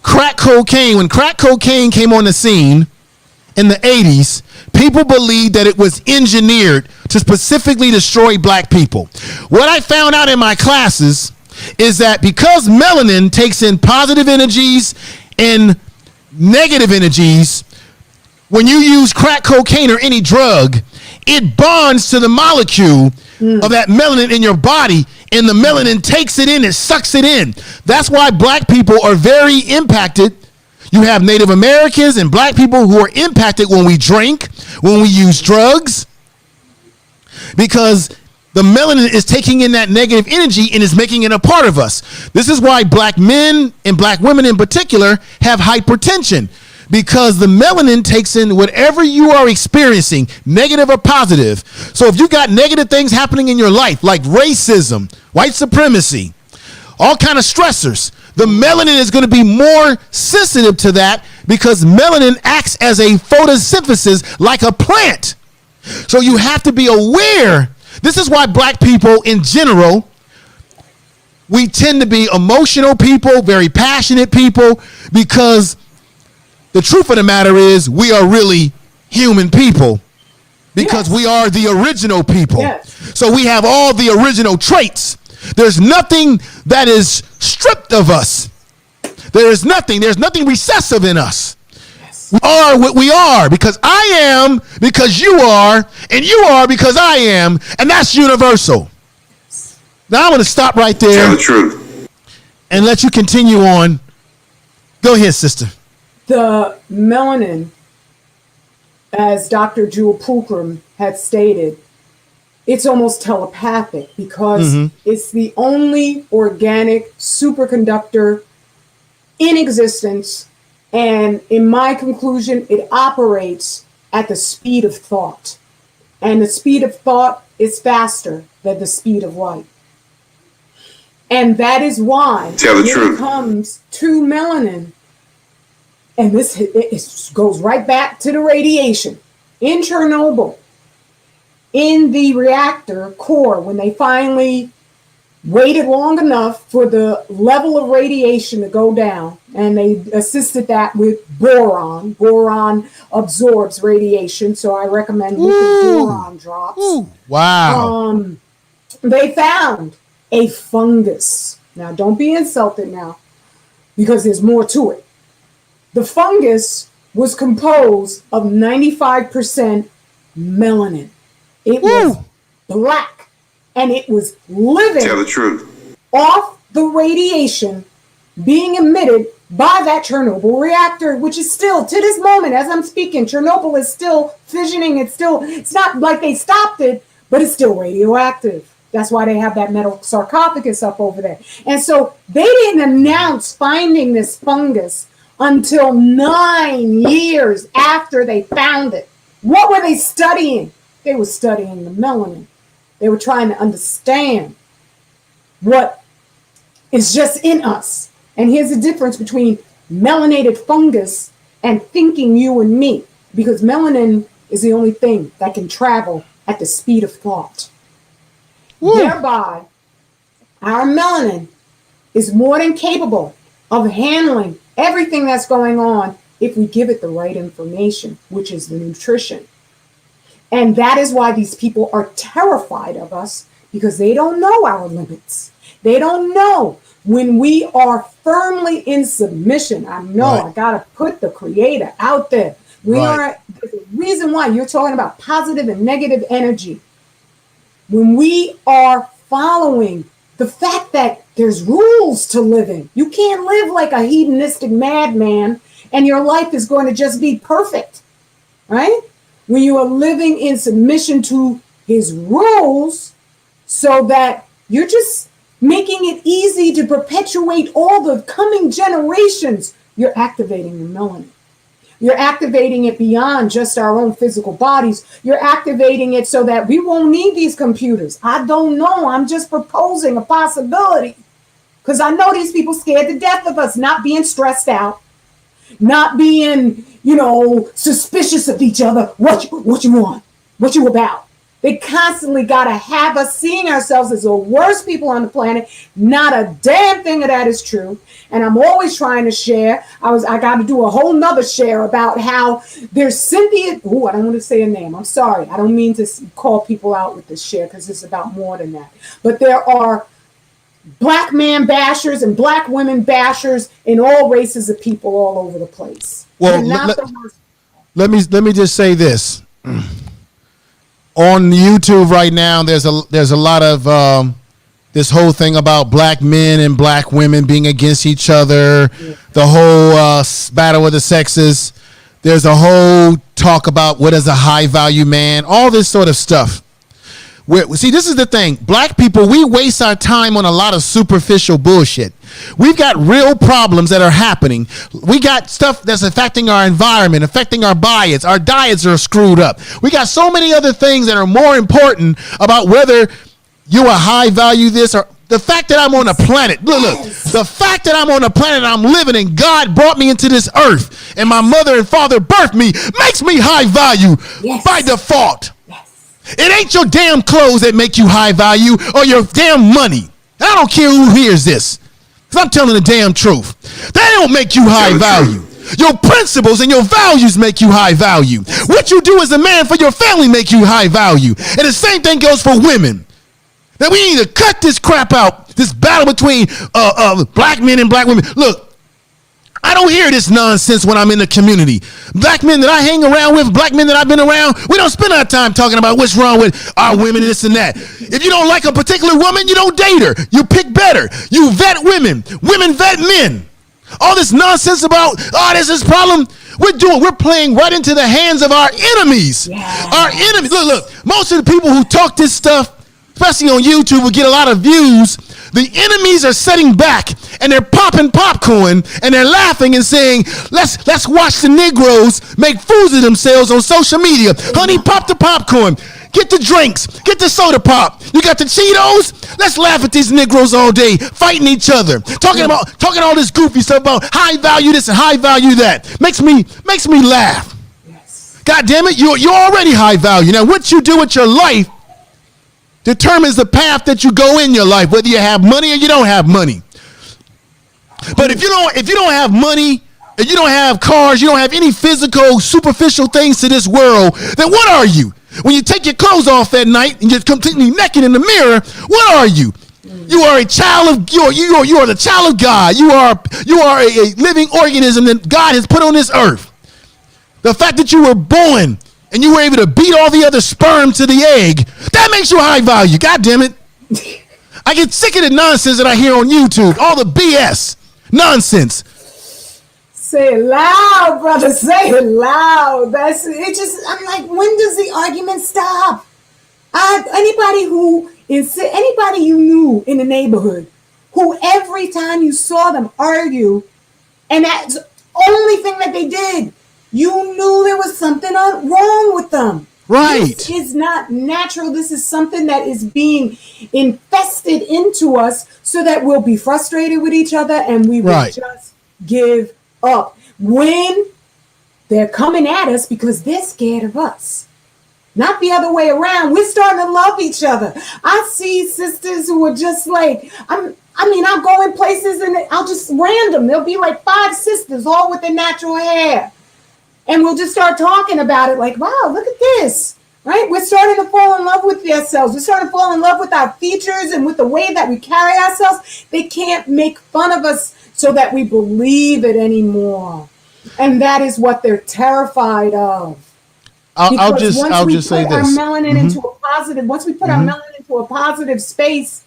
Crack cocaine. When crack cocaine came on the scene in the 80s, people believed that it was engineered to specifically destroy black people. What I found out in my classes is that because melanin takes in positive energies and negative energies, when you use crack cocaine or any drug, it bonds to the molecule of that melanin in your body, and the melanin takes it in, it sucks it in. That's why black people are very impacted. You have Native Americans and black people who are impacted when we drink, when we use drugs, because the melanin is taking in that negative energy and is making it a part of us. This is why black men and black women in particular have hypertension, because the melanin takes in whatever you are experiencing, negative or positive. So if you got negative things happening in your life, like racism, white supremacy, all kind of stressors, the melanin is going to be more sensitive to that, because melanin acts as a photosynthesis like a plant. So you have to be aware. This is why black people in general, we tend to be emotional people, very passionate people, because the truth of the matter is we are really human people, because we are the original people. Yes. So we have all the original traits. There's nothing that is stripped of us. There's nothing recessive in us. Yes. We are what we are, because I am because you are, and you are because I am, and that's universal. Yes. Now I'm going to stop right there. Tell the truth. And let you continue on. Go ahead, sister. The melanin, as Dr. Jewel Pookrum had stated, it's almost telepathic, because it's the only organic superconductor in existence. And in my conclusion, it operates at the speed of thought. And the speed of thought is faster than the speed of light. And that is why Tell the when truth. it comes to melanin, and it goes right back to the radiation in Chernobyl, in the reactor core, when they finally waited long enough for the level of radiation to go down, and they assisted that with boron. Boron absorbs radiation, so I recommend looking boron drops. Ooh, wow. They found a fungus. Now, don't be insulted now, because there's more to it. The fungus was composed of 95% melanin. It was black, and it was living Tell the truth. off the radiation being emitted by that Chernobyl reactor, which is still, to this moment, as I'm speaking, Chernobyl is still fissioning. It's not like they stopped it, but it's still radioactive. That's why they have that metal sarcophagus up over there. And so they didn't announce finding this fungus until 9 years after they found it. What were they studying? They were studying the melanin. They were trying to understand what is just in us. And here's the difference between melanated fungus and thinking you and me, because melanin is the only thing that can travel at the speed of thought. Thereby, our melanin is more than capable of handling everything that's going on if we give it the right information, which is the nutrition. And that is why these people are terrified of us, because they don't know our limits. They don't know when we are firmly in submission. I know I got to put the creator out there. There's a reason why you're talking about positive and negative energy. When we are following the fact that there's rules to living, you can't live like a hedonistic madman and your life is going to just be perfect, right? When you are living in submission to his rules, so that you're just making it easy to perpetuate all the coming generations, you're activating the melanin. You're activating it beyond just our own physical bodies. You're activating it so that we won't need these computers. I don't know. I'm just proposing a possibility, because I know these people scared to death of us not being stressed out, not being, suspicious of each other. What you want? What you about? They constantly got to have us seeing ourselves as the worst people on the planet. Not a damn thing of that is true. And I'm always trying to share. I got to do a whole nother share about how there's Cynthia. Oh, I don't want to say a name. I'm sorry. I don't mean to call people out with this share, because it's about more than that. But there are black man bashers and black women bashers in all races of people all over the place. Well, let me just say this. On YouTube right now, there's a lot of this whole thing about black men and black women being against each other, the whole battle of the sexes. There's a whole talk about what is a high value man, all this sort of stuff. See, this is the thing. Black people, we waste our time on a lot of superficial bullshit. We've got real problems that are happening. We got stuff that's affecting our environment, affecting our diets. Our diets are screwed up. We got so many other things that are more important about whether you are high value this or the fact that I'm on a planet. Look, the fact that I'm on a planet and I'm living and God brought me into this earth and my mother and father birthed me makes me high value by default. It ain't your damn clothes that make you high value or your damn money. I don't care who hears this, because I'm telling the damn truth. They don't make you high value. Your principles and your values make you high value. What you do as a man for your family make you high value. And the same thing goes for women. Now we need to cut this crap out, this battle between black men and black women. Look, I don't hear this nonsense when I'm in the community. Black men that I hang around with, black men that I've been around, we don't spend our time talking about what's wrong with our women, this and that. If you don't like a particular woman, you don't date her. You pick better. You vet women. Women vet men. All this nonsense about, there's this problem. We're playing right into the hands of our enemies. Yeah. Our enemies. Look, most of the people who talk this stuff, especially on YouTube, will get a lot of views. The enemies are sitting back and they're popping popcorn and they're laughing and saying, let's watch the Negroes make fools of themselves on social media. Honey, pop the popcorn. Get the drinks. Get the soda pop. You got the Cheetos? Let's laugh at these Negroes all day, fighting each other, talking all this goofy stuff about high value this and high value that. Makes me laugh. Yes. God damn it, you're already high value. Now, what you do with your life determines the path that you go in your life, whether you have money or you don't have money. But if you don't have money, and you don't have cars, you don't have any physical, superficial things to this world, then what are you? When you take your clothes off at night and you're completely naked in the mirror, what are you? You are a child of you are the child of God. You are a living organism that God has put on this earth. The fact that you were born and you were able to beat all the other sperm to the egg, that makes you high value. God damn it. I get sick of the nonsense that I hear on YouTube. All the BS. Nonsense. Say it loud, brother. Say it loud. That's it. I'm like, when does the argument stop? Anybody you knew in the neighborhood, who every time you saw them argue, and that's the only thing that they did, you knew there was something wrong with them. Right. This is not natural. This is something that is being infested into us so that we'll be frustrated with each other and we will just give up when they're coming at us because they're scared of us. Not the other way around. We're starting to love each other. I see sisters who are just like, I'll go in places and I'll just random. There'll be like 5 sisters all with their natural hair. And we'll just start talking about it like, wow, look at this, right? We're starting to fall in love with ourselves. We're starting to fall in love with our features and with the way that we carry ourselves. They can't make fun of us so that we believe it anymore. And that is what they're terrified of. I'll just say this. Once we put our melanin into a positive space,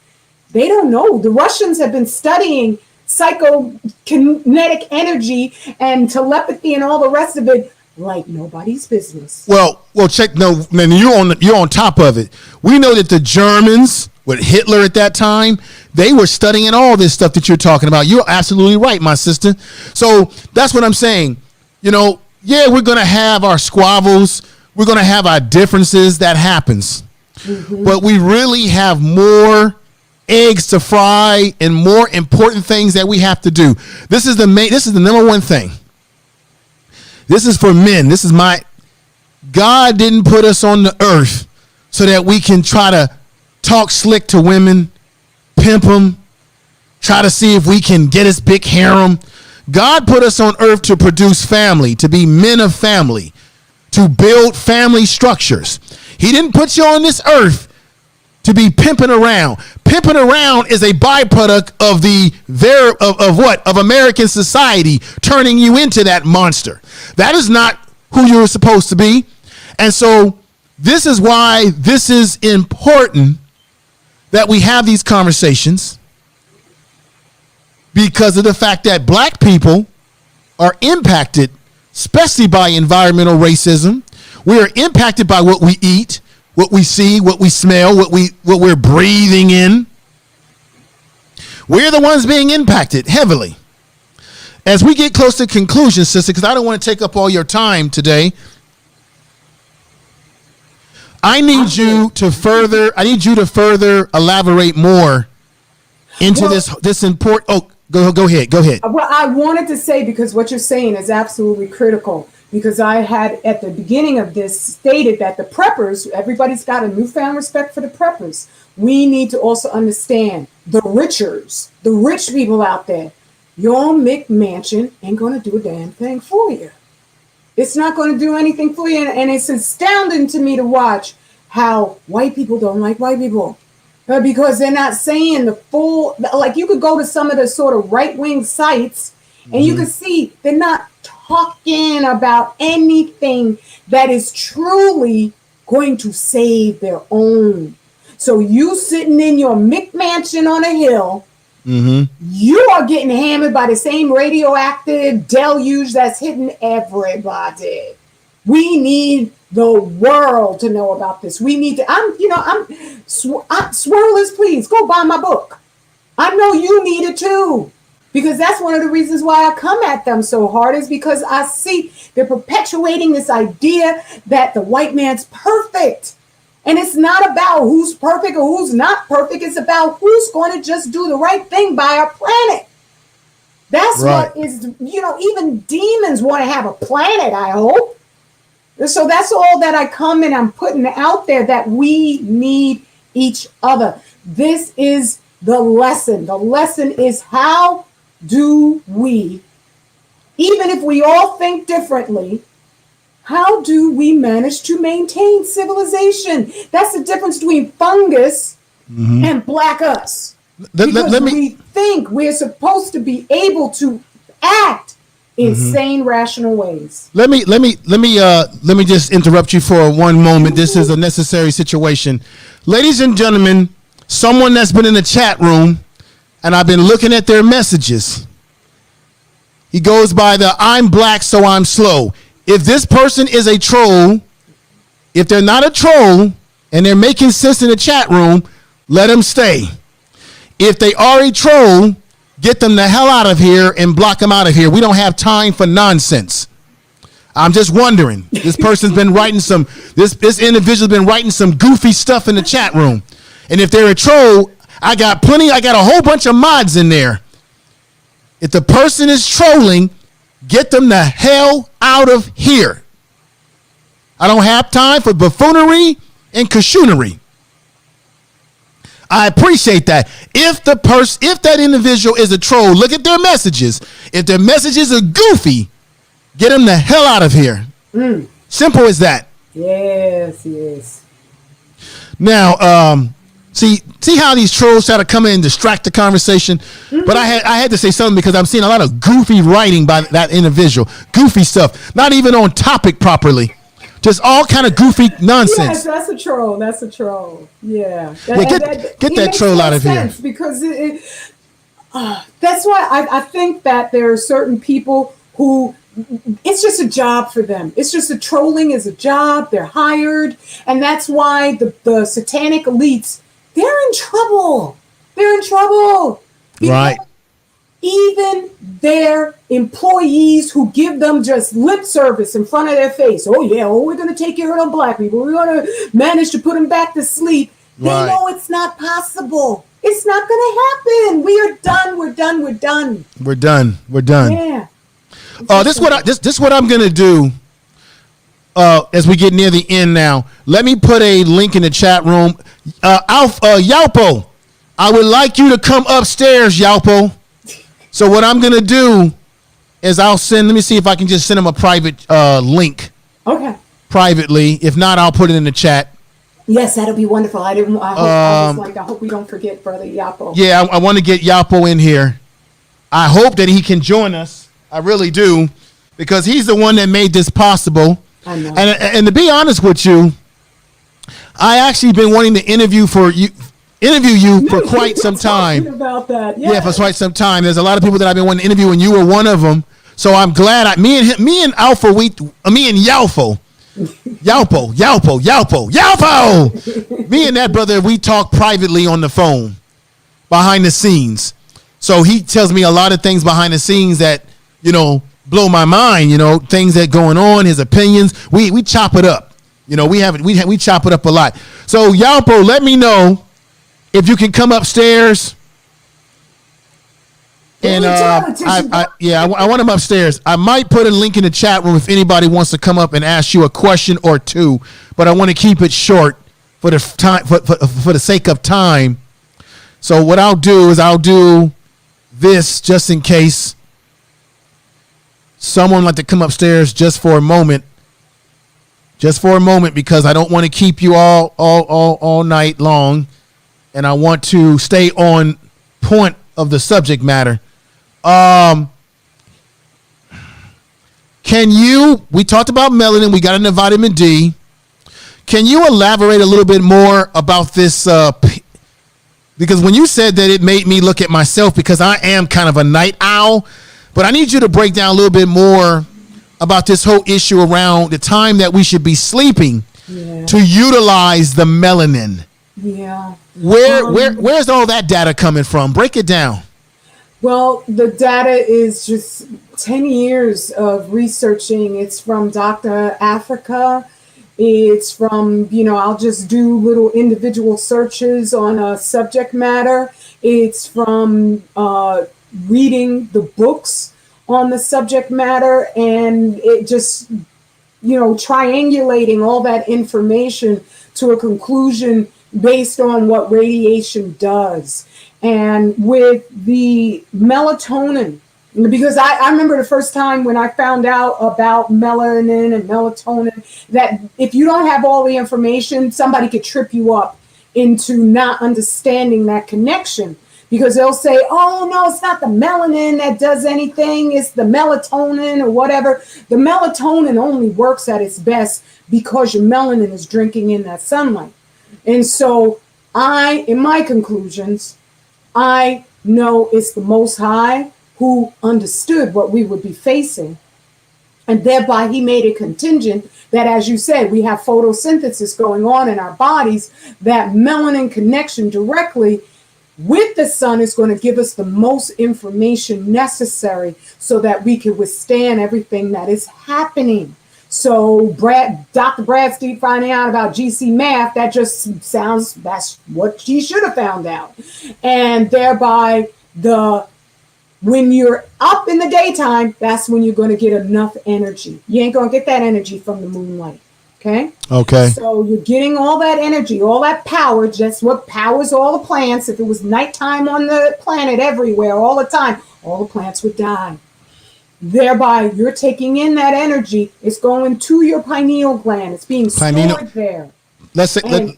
they don't know. The Russians have been studying psychokinetic energy and telepathy and all the rest of it like nobody's business. Well, check. No, man, you're on top of it. We know that the Germans with Hitler at that time, they were studying all this stuff that you're talking about. You're absolutely right, my sister. So that's what I'm saying. We're going to have our squabbles. We're going to have our differences. That happens. Mm-hmm. But we really have more eggs to fry and more important things that we have to do. This is the number one thing. This is for men. God didn't put us on the earth so that we can try to talk slick to women, pimp them, try to see if we can get his big harem. God put us on earth to produce family, to be men of family, to build family structures. He didn't put you on this earth to be pimping around. Pimping around is a byproduct of American society turning you into that monster. That is not who you're supposed to be. And so this is why this is important that we have these conversations, because of the fact that black people are impacted, especially by environmental racism. We are impacted by what we eat, what we see, what we smell, what we're breathing in. We're the ones being impacted heavily. As we get close to conclusion, sister, because I don't want to take up all your time today, I need you to further elaborate more into this important. Oh, go ahead. Well, I wanted to say, because what you're saying is absolutely critical, because I had at the beginning of this stated that the preppers, everybody's got a newfound respect for the preppers. We need to also understand the richers, the rich people out there. Your McMansion ain't going to do a damn thing for you. It's not going to do anything for you. And it's astounding to me to watch how white people don't like white people. Because they're not saying the full, like you could go to some of the sort of right-wing sites and you can see they're not talking about anything that is truly going to save their own. So you sitting in your McMansion on a hill, you are getting hammered by the same radioactive deluge that's hitting everybody. We need the world to know about this. We need to, Swirlers, please go buy my book. I know you need it too, because that's one of the reasons why I come at them so hard, is because I see they're perpetuating this idea that the white man's perfect. And it's not about who's perfect or who's not perfect. It's about who's going to just do the right thing by our planet. That's right. What is, even demons want to have a planet, I hope. So that's all that I come and I'm putting out there, that we need each other. This is the lesson. The lesson is, how do we, even if we all think differently, how do we manage to maintain civilization? That's the difference between fungus and black us. Because we think we're supposed to be able to act in sane, rational ways. Let me just interrupt you for one moment. This is a necessary situation. Ladies and gentlemen, someone that's been in the chat room, and I've been looking at their messages. He goes by the "I'm black, so I'm slow." If this person is a troll, if they're not a troll and they're making sense in the chat room, let them stay. If they are a troll, get them the hell out of here and block them out of here. We don't have time for nonsense. I'm just wondering. This person's been writing this individual's been writing some goofy stuff in the chat room. And if they're a troll, I got a whole bunch of mods in there. If the person is trolling, get them the hell out of here. I don't have time for buffoonery and cashoonery. I appreciate that. If that individual is a troll, look at their messages. If their messages are goofy, get them the hell out of here. Simple as that. Yes. Now, see how these trolls try to come in and distract the conversation. But I had to say something because I'm seeing a lot of goofy writing by that individual. Goofy stuff, not even on topic properly. Just all kind of goofy nonsense. Yes, that's a troll. Yeah. Get that troll out of here. Because that's why I think that there are certain people who, it's just a job for them. It's just trolling is a job. They're hired. And that's why the satanic elites, they're in trouble. Right. Even their employees who give them just lip service in front of their face. We're going to take care of them black people. We're going to manage to put them back to sleep. They know it's not possible. It's not going to happen. We are done. We're done. Yeah. This is what I'm going to do as we get near the end now. Let me put a link in the chat room. Yalpo, I would like you to come upstairs, Yalpo. So what I'm going to do is let me see if I can just send him a private link. Okay. Privately. If not, I'll put it in the chat. Yes, that'll be wonderful. I hope we don't forget Brother Yapo. Yeah, I want to get Yapo in here. I hope that he can join us. I really do. Because he's the one that made this possible. I know. And to be honest with you, I actually been wanting to interview you for quite some time. About that. Yeah, for quite some time. There's a lot of people that I've been wanting to interview, and you were one of them. So I'm glad me and Yalpo. Me and that brother, we talk privately on the phone, behind the scenes. So he tells me a lot of things behind the scenes that, blow my mind, things that going on, his opinions. We chop it up. We chop it up a lot. So Yalpo, let me know if you can come upstairs. And I want him upstairs. I might put a link in the chat room if anybody wants to come up and ask you a question or two, but I want to keep it short for the time for the sake of time. So what I'll do is I'll do this just in case someone would like to come upstairs just for a moment. Because I don't want to keep you all night long, and I want to stay on point of the subject matter. We talked about melanin, we got into vitamin D. Can you elaborate a little bit more about this? Because when you said that, it made me look at myself, because I am kind of a night owl, but I need you to break down a little bit more about this whole issue around the time that we should be sleeping to utilize the melanin. Yeah. Where's all that data coming from? Break it down. Well, the data is just 10 years of researching. It's from Dr. Africa. It's from, I'll just do little individual searches on a subject matter. It's from reading the books on the subject matter, and it just, triangulating all that information to a conclusion based on what radiation does. And with the melatonin, because I remember the first time when I found out about melanin and melatonin, that if you don't have all the information, somebody could trip you up into not understanding that connection. Because they'll say, oh, no, it's not the melanin that does anything. It's the melatonin or whatever. The melatonin only works at its best because your melanin is drinking in that sunlight. And so in my conclusions, I know it's the Most High who understood what we would be facing. And thereby he made it contingent that, as you said, we have photosynthesis going on in our bodies. That melanin connection directly with the sun is going to give us the most information necessary so that we can withstand everything that is happening. So Dr. Bradstreet finding out about GC math, that just sounds, that's what she should have found out. And thereby when you're up in the daytime, that's when you're going to get enough energy. You ain't going to get that energy from the moonlight. Okay. So you're getting all that energy, all that power. That's what powers all the plants. If it was nighttime on the planet everywhere all the time, all the plants would die. Thereby, you're taking in that energy. It's going to your pineal gland. It's being stored there. Let's say, no,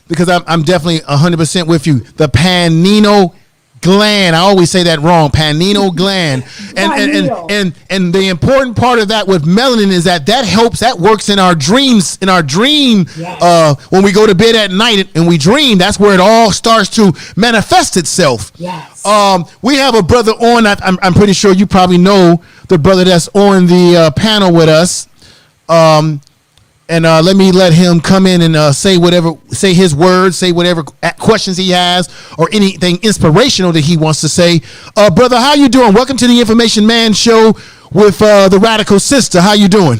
because I'm definitely 100% with you. The pineal gland. I always say that wrong. Pineal gland. And the important part of that with melanin is that helps, that works in our dreams. In our dream, yes. When we go to bed at night and we dream, that's where it all starts to manifest itself. Yes. We have a brother on. I'm pretty sure you probably know the brother that's on the panel with us. And let him come in and say his words, say whatever questions he has or anything inspirational that he wants to say. Brother, how you doing? Welcome to the Information Man Show with the Radical Sister. How you doing?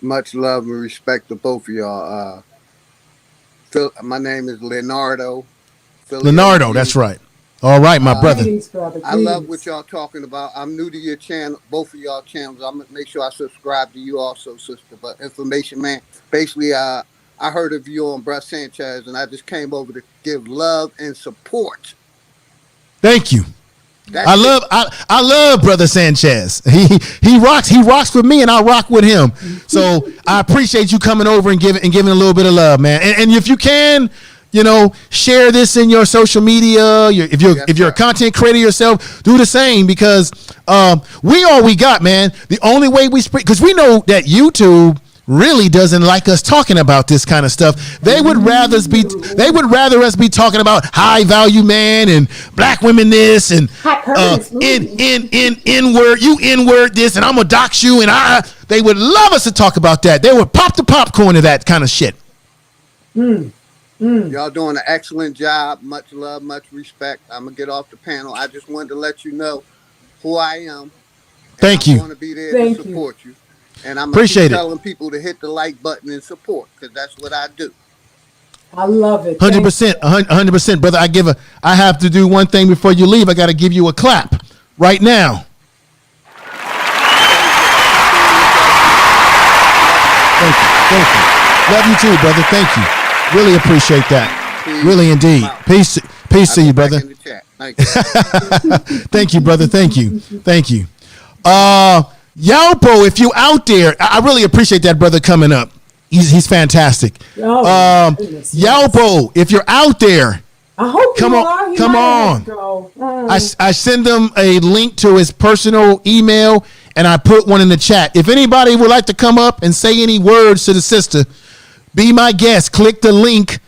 Much love and respect to both of y'all. My name is Leonardo. Leonardo, that's right. All right, my brother. Brother. I love what y'all talking about. I'm new to your channel, both of y'all channels. I'm gonna make sure I subscribe to you also, sister. But Information Man, basically, I heard of you on Brother Sanchez, and I just came over to give love and support. Thank you. I love Brother Sanchez. He rocks with me, and I rock with him. So I appreciate you coming over and giving a little bit of love, man. And if you can, share this in your social media. If you're a content creator yourself, do the same, because we got, man. The only way we spread, because we know that YouTube really doesn't like us talking about this kind of stuff. They would rather us be talking about high value man and black women this and N-word, you N-word this, and I'm gonna dox you, and they would love us to talk about that. They would pop the popcorn to that kind of shit. Y'all doing an excellent job. Much love, much respect. I'm gonna get off the panel. I just wanted to let you know who I am. Thank you. I want to be there to support you. And I'm telling people to hit the like button and support, because that's what I do. I love it. 100%, 100%, brother. I have to do one thing before you leave. I got to give you a clap right now. Thank you. Love you too, brother. Thank you. Really appreciate that. Peace. Really indeed. Peace to you, brother. Thank you. Thank you, brother. Thank you. Yalpo, if you out there, I really appreciate that brother coming up. He's fantastic. Yalpo, if you're out there, I hope come on. I send him a link to his personal email, and I put one in the chat. If anybody would like to come up and say any words to the sister, be my guest. Click the link.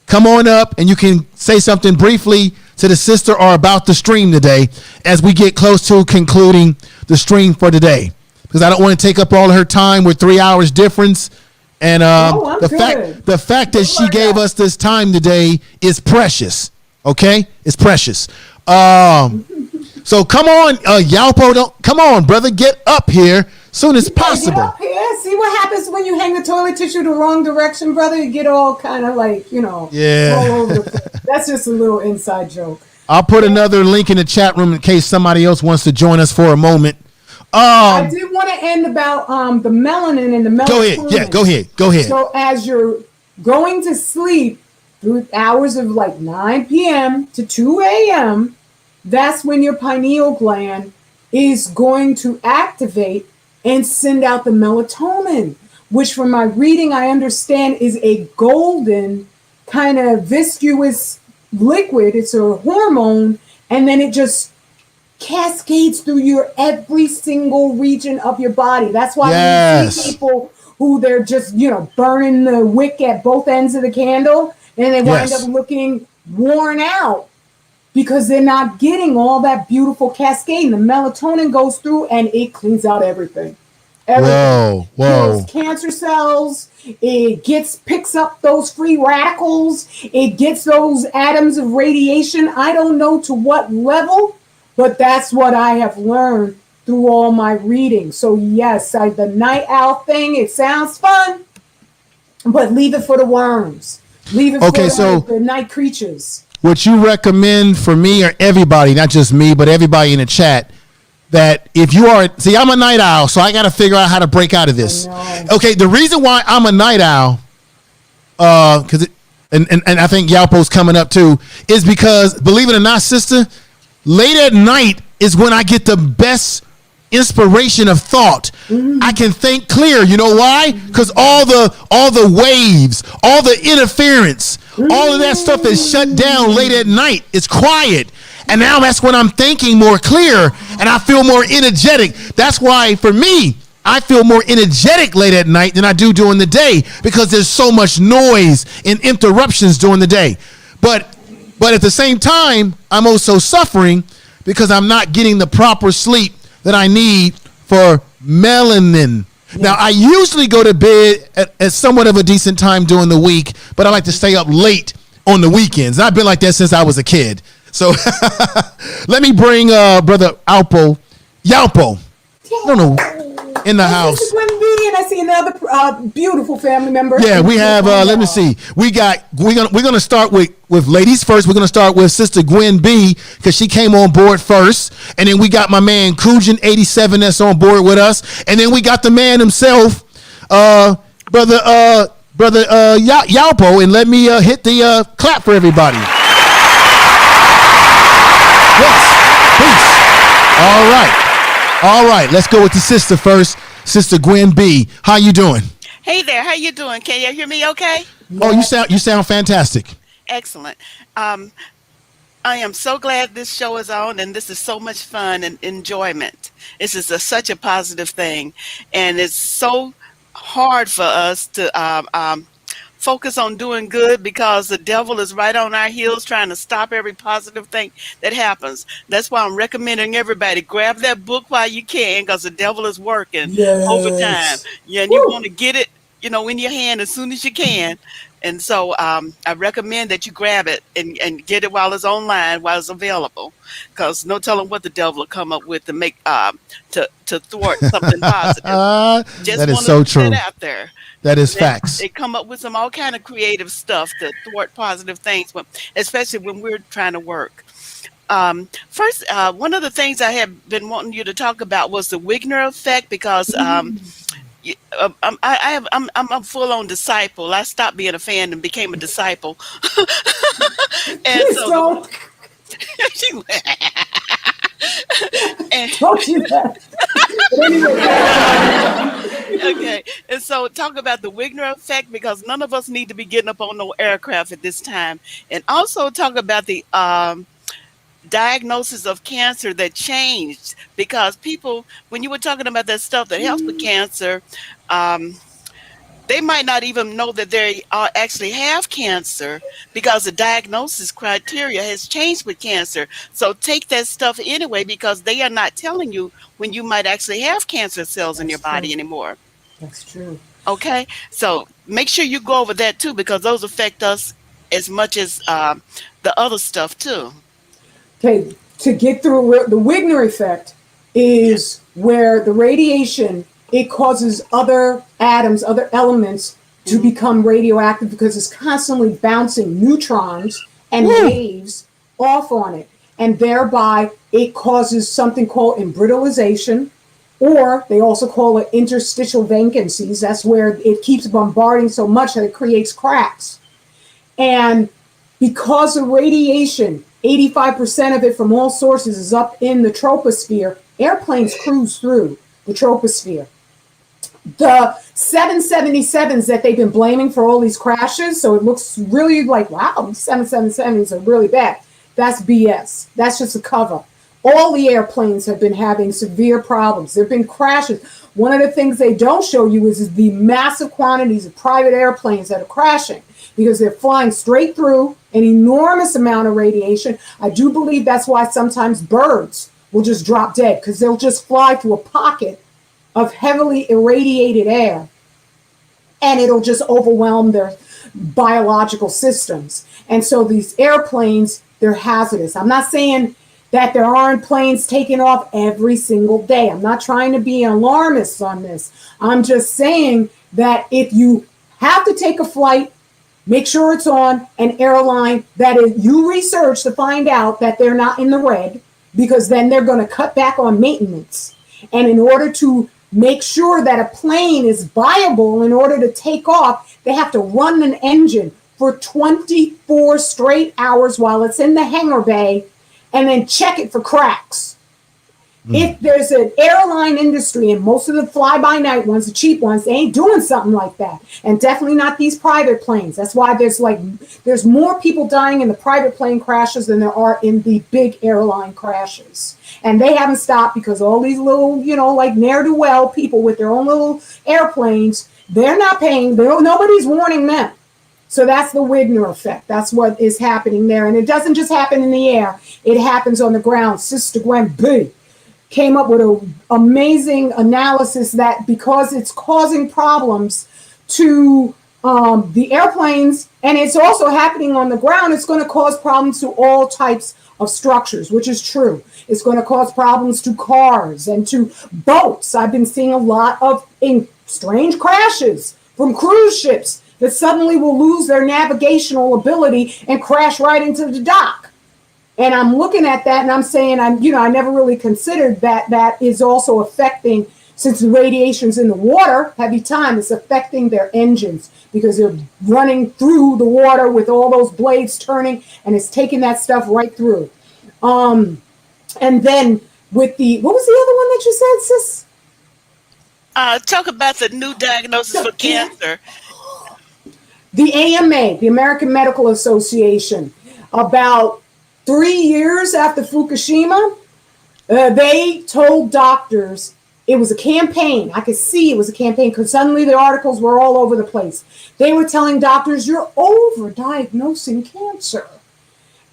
Come on up, and you can say something briefly to the sister or about the stream today as we get close to concluding the stream for today. Because I don't want to take up all of her time with 3 hours difference. And the fact that she gave us this time today is precious. Okay? It's precious. So come on, Yalpo, come on, brother, get up here. soon as Get possible. up here. See what happens when you hang the toilet tissue the wrong direction, brother? You get all kind of like, Yeah. all over the place. That's just a little inside joke. I'll put another link in the chat room in case somebody else wants to join us for a moment. I did want to end about the melanin and the melatonin. Go ahead. Yeah, go ahead. So as you're going to sleep through hours of like 9 p.m. to 2 a.m., that's when your pineal gland is going to activate and send out the melatonin, which from my reading, I understand is a golden kind of viscous liquid. It's a hormone, and then it just cascades through your every single region of your body. That's why when you see people who they're just, burning the wick at both ends of the candle, and they wind up looking worn out because they're not getting all that beautiful cascade. The melatonin goes through and it cleans out everything. Whoa. Kills cancer cells. It picks up those free radicals. It gets those atoms of radiation. I don't know to what level, but that's what I have learned through all my reading. So yes, the night owl thing, it sounds fun, but leave it for the worms. Leave it for the night creatures. What you recommend for me or everybody, not just me, but everybody in the chat, that if you are, see, I'm a night owl, so I got to figure out how to break out of this. Okay, the reason why I'm a night owl, because and I think Yalpo's coming up too, is because, believe it or not, sister, late at night is when I get the best inspiration of thought. I can think clear. You know why? Because all the waves, all the interference, all of that stuff is shut down late at night. It's quiet. And now that's when I'm thinking more clear and I feel more energetic. That's why for me, I feel more energetic late at night than I do during the day, because there's so much noise and interruptions during the day. But at the same time, I'm also suffering because I'm not getting the proper sleep that I need for melanin. Now, I usually go to bed at somewhat of a decent time during the week, but I like to stay up late on the weekends. I've been like that since I was a kid. So let me bring Brother Yalpo. I don't know, in the house. And I see another beautiful family member. Yeah, we have. Let me see. We're gonna start with ladies first. We're gonna start with Sister Gwen B, because she came on board first, and then we got my man Kujin 87 that's on board with us, and then we got the man himself, brother Yalpo, and let me hit the clap for everybody. Yes, peace. All right. Let's go with the sister first. Sister Gwen B, how you doing? Hey there, how you doing? Can you hear me okay? Oh, you sound fantastic. Excellent. I am so glad this show is on, and this is so much fun and enjoyment. This is such a positive thing, and it's so hard for us to focus on doing good, because the devil is right on our heels trying to stop every positive thing that happens. That's why I'm recommending everybody grab that book while you can, because the devil is working overtime. Yeah, and you want to get it, in your hand as soon as you can. And so I recommend that you grab it and get it while it's online, while it's available, because no telling what the devil will come up with to make to thwart something positive. Just that is so true. That out there. That is facts. They come up with all kind of creative stuff to thwart positive things, especially when we're trying to work. First, one of the things I have been wanting you to talk about was the Wigner effect, because I'm a full-on disciple. I stopped being a fan and became a disciple. And so don't do that. Okay, and so talk about the Wigner effect, because none of us need to be getting up on no aircraft at this time, and also talk about the diagnosis of cancer that changed, because people, when you were talking about that stuff that helps with cancer, they might not even know that they actually have cancer, because the diagnosis criteria has changed with cancer. So take that stuff anyway, because they are not telling you when you might actually have cancer cells in your body anymore. That's true. Okay, so make sure you go over that too, because those affect us as much as the other stuff too. Okay, to get through the Wigner effect is where the radiation it causes other atoms, other elements to become radioactive because it's constantly bouncing neutrons and waves off on it. And thereby it causes something called embrittleization, or they also call it interstitial vacancies. That's where it keeps bombarding so much that it creates cracks. And because of radiation, 85% of it from all sources is up in the troposphere. Airplanes cruise through the troposphere. The 777s that they've been blaming for all these crashes, so it looks really like, wow, these 777s are really bad. That's BS. That's just a cover. All the airplanes have been having severe problems. There have been crashes. One of the things they don't show you is the massive quantities of private airplanes that are crashing because they're flying straight through an enormous amount of radiation. I do believe that's why sometimes birds will just drop dead, because they'll just fly through a pocket of heavily irradiated air and it'll just overwhelm their biological systems. And so these airplanes, they're hazardous. I'm not saying that there aren't planes taking off every single day. I'm not trying to be an alarmist on this. I'm just saying that if you have to take a flight, make sure it's on an airline that is, you research to find out that they're not in the red, because then they're going to cut back on maintenance. And in order to make sure that a plane is viable, in order to take off, they have to run an engine for 24 straight hours while it's in the hangar bay and then check it for cracks. If there's an airline industry, and most of the fly-by-night ones, the cheap ones, they ain't doing something like that. And definitely not these private planes. That's why there's more people dying in the private plane crashes than there are in the big airline crashes. And they haven't stopped because all these little, like ne'er-do-well people with their own little airplanes, they're not paying, nobody's warning them. So that's the Wigner effect. That's what is happening there. And it doesn't just happen in the air. It happens on the ground. Sister Gwen B came up with an amazing analysis that because it's causing problems to the airplanes, and it's also happening on the ground, it's going to cause problems to all types of structures, which is true. It's going to cause problems to cars and to boats. I've been seeing a lot of strange crashes from cruise ships that suddenly will lose their navigational ability and crash right into the dock. And I'm looking at that and I'm saying, I never really considered that is also affecting, since the radiation's in the water, heavy time, it's affecting their engines because they're running through the water with all those blades turning, and it's taking that stuff right through. And then with what was the other one that you said, sis? Talk about the new diagnosis for cancer. The AMA, the American Medical Association, about 3 years after Fukushima, they told doctors it was a campaign. I could see it was a campaign because suddenly the articles were all over the place. They were telling doctors, you're overdiagnosing cancer.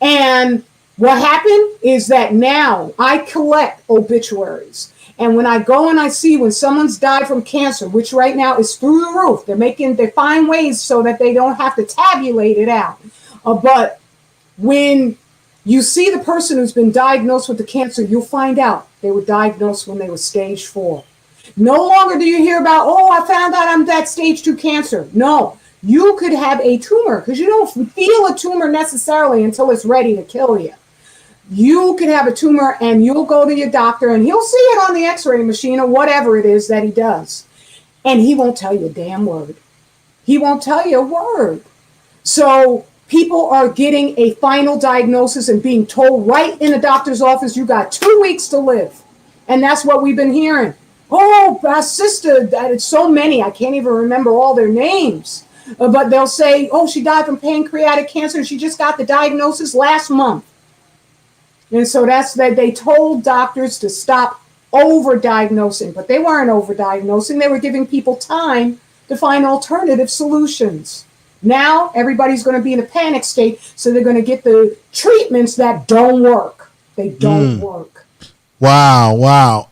And what happened is that now I collect obituaries. And when I go and I see when someone's died from cancer, which right now is through the roof, they find ways so that they don't have to tabulate it out. But when you see the person who's been diagnosed with the cancer, you'll find out they were diagnosed when they were stage 4. No longer do you hear about, I found out I'm that stage 2 cancer. No, you could have a tumor because you don't feel a tumor necessarily until it's ready to kill you. You could have a tumor and you'll go to your doctor and he'll see it on the x-ray machine or whatever it is that he does. And he won't tell you a damn word. He won't tell you a word. So people are getting a final diagnosis and being told right in the doctor's office, you got 2 weeks to live. And that's what we've been hearing. Oh, my sister, it's so many, I can't even remember all their names. But they'll say, she died from pancreatic cancer and she just got the diagnosis last month. And so that's that. They told doctors to stop overdiagnosing, but they weren't overdiagnosing. They were giving people time to find alternative solutions. Now everybody's going to be in a panic state, so they're going to get the treatments that don't work. They don't work. Wow.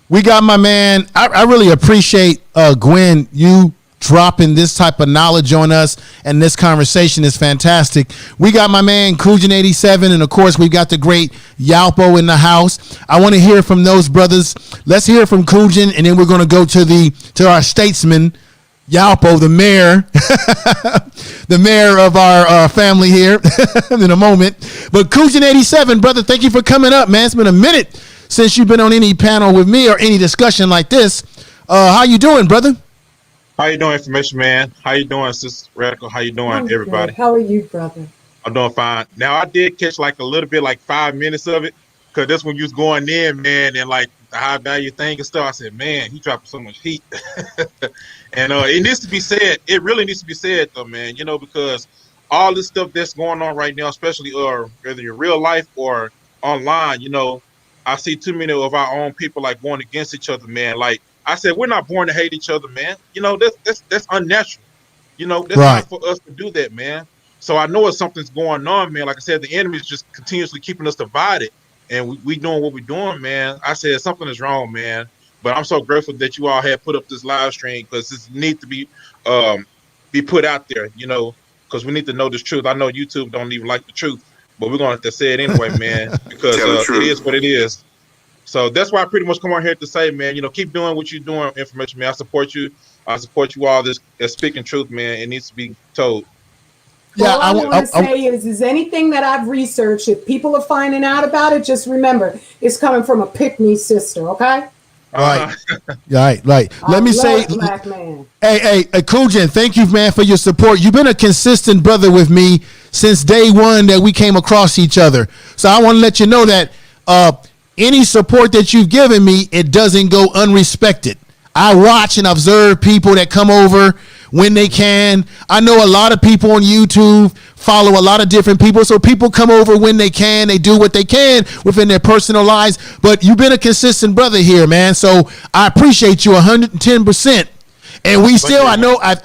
We got my man. I really appreciate Gwen, you dropping this type of knowledge on us, and this conversation is fantastic. We got my man Kujin87, and of course we got the great Yalpo in the house. I want to hear from those brothers. Let's hear from Kujin, and then we're going to go to our statesman, Yalpo, the mayor, the mayor of our family here in a moment. But Kujin87, brother, thank you for coming up, man. It's been a minute since you've been on any panel with me or any discussion like this. How you doing, brother? How you doing, Information Man? How you doing, Sister Radical? How you doing, everybody? Good. How are you, brother? I'm doing fine. Now, I did catch like a little bit, like 5 minutes of it, because that's when you was going in, man, and like the high value thing and stuff. I said, man, he dropping so much heat. And it needs to be said. It really needs to be said, though, man, you know, because all this stuff that's going on right now, especially whether in real life or online, you know, I see too many of our own people like going against each other, man. Like I said, we're not born to hate each other, man. You know, that's unnatural. You know, that's Right. not for us to do that, man. So I know something's going on, man. Like I said, the enemy is just continuously keeping us divided, and we doing what we're doing, man. I said something is wrong, man. But I'm so grateful that you all had put up this live stream, because this needs to be put out there, you know, because we need to know this truth. I know YouTube don't even like the truth, but we're going to have to say it anyway, man, because it is what it is. So that's why I pretty much come on here to say, man, you know, keep doing what you're doing, Information Man. I support you. I support you all. This speaking truth, man. It needs to be told. Yeah, All I want to say is anything that I've researched, if people are finding out about it, just remember, it's coming from a pick-me sister, okay? Right. Right. Let me say, black man. Hey, Kujin, thank you, man, for your support. You've been a consistent brother with me since day one that we came across each other. So I want to let you know that any support that you've given me, it doesn't go unrespected. I watch and observe people that come over when they can. I know a lot of people on YouTube follow a lot of different people, so people come over when they can. They do what they can within their personal lives, but you've been a consistent brother here, man, so I appreciate you 110%. And we still, I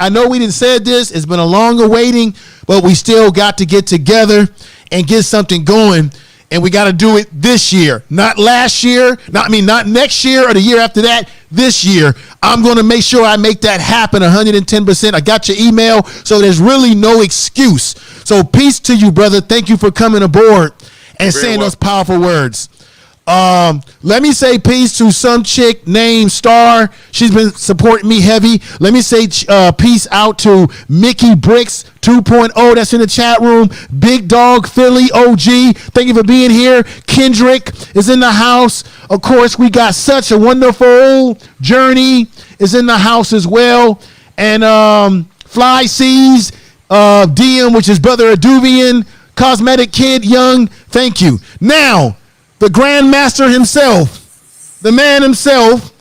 know we didn't said this, it's been a longer waiting, but we still got to get together and get something going. And we got to do it this year, not last year, not next year or the year after that, this year. I'm going to make sure I make that happen 110%. I got your email, so there's really no excuse. So peace to you, brother. Thank you for coming aboard and saying those powerful words. Let me say peace to some chick named Star. She's been supporting me heavy. Let me say peace out to Mickey Bricks 2.0 that's in the chat room. Big Dog Philly OG, thank you for being here. Kendrick is in the house. Of course, we got such a wonderful Journey is in the house as well. And Fly Seas, DM, which is Brother Aduvian, Cosmetic Kid Young, thank you. Now, the Grandmaster himself, the man himself,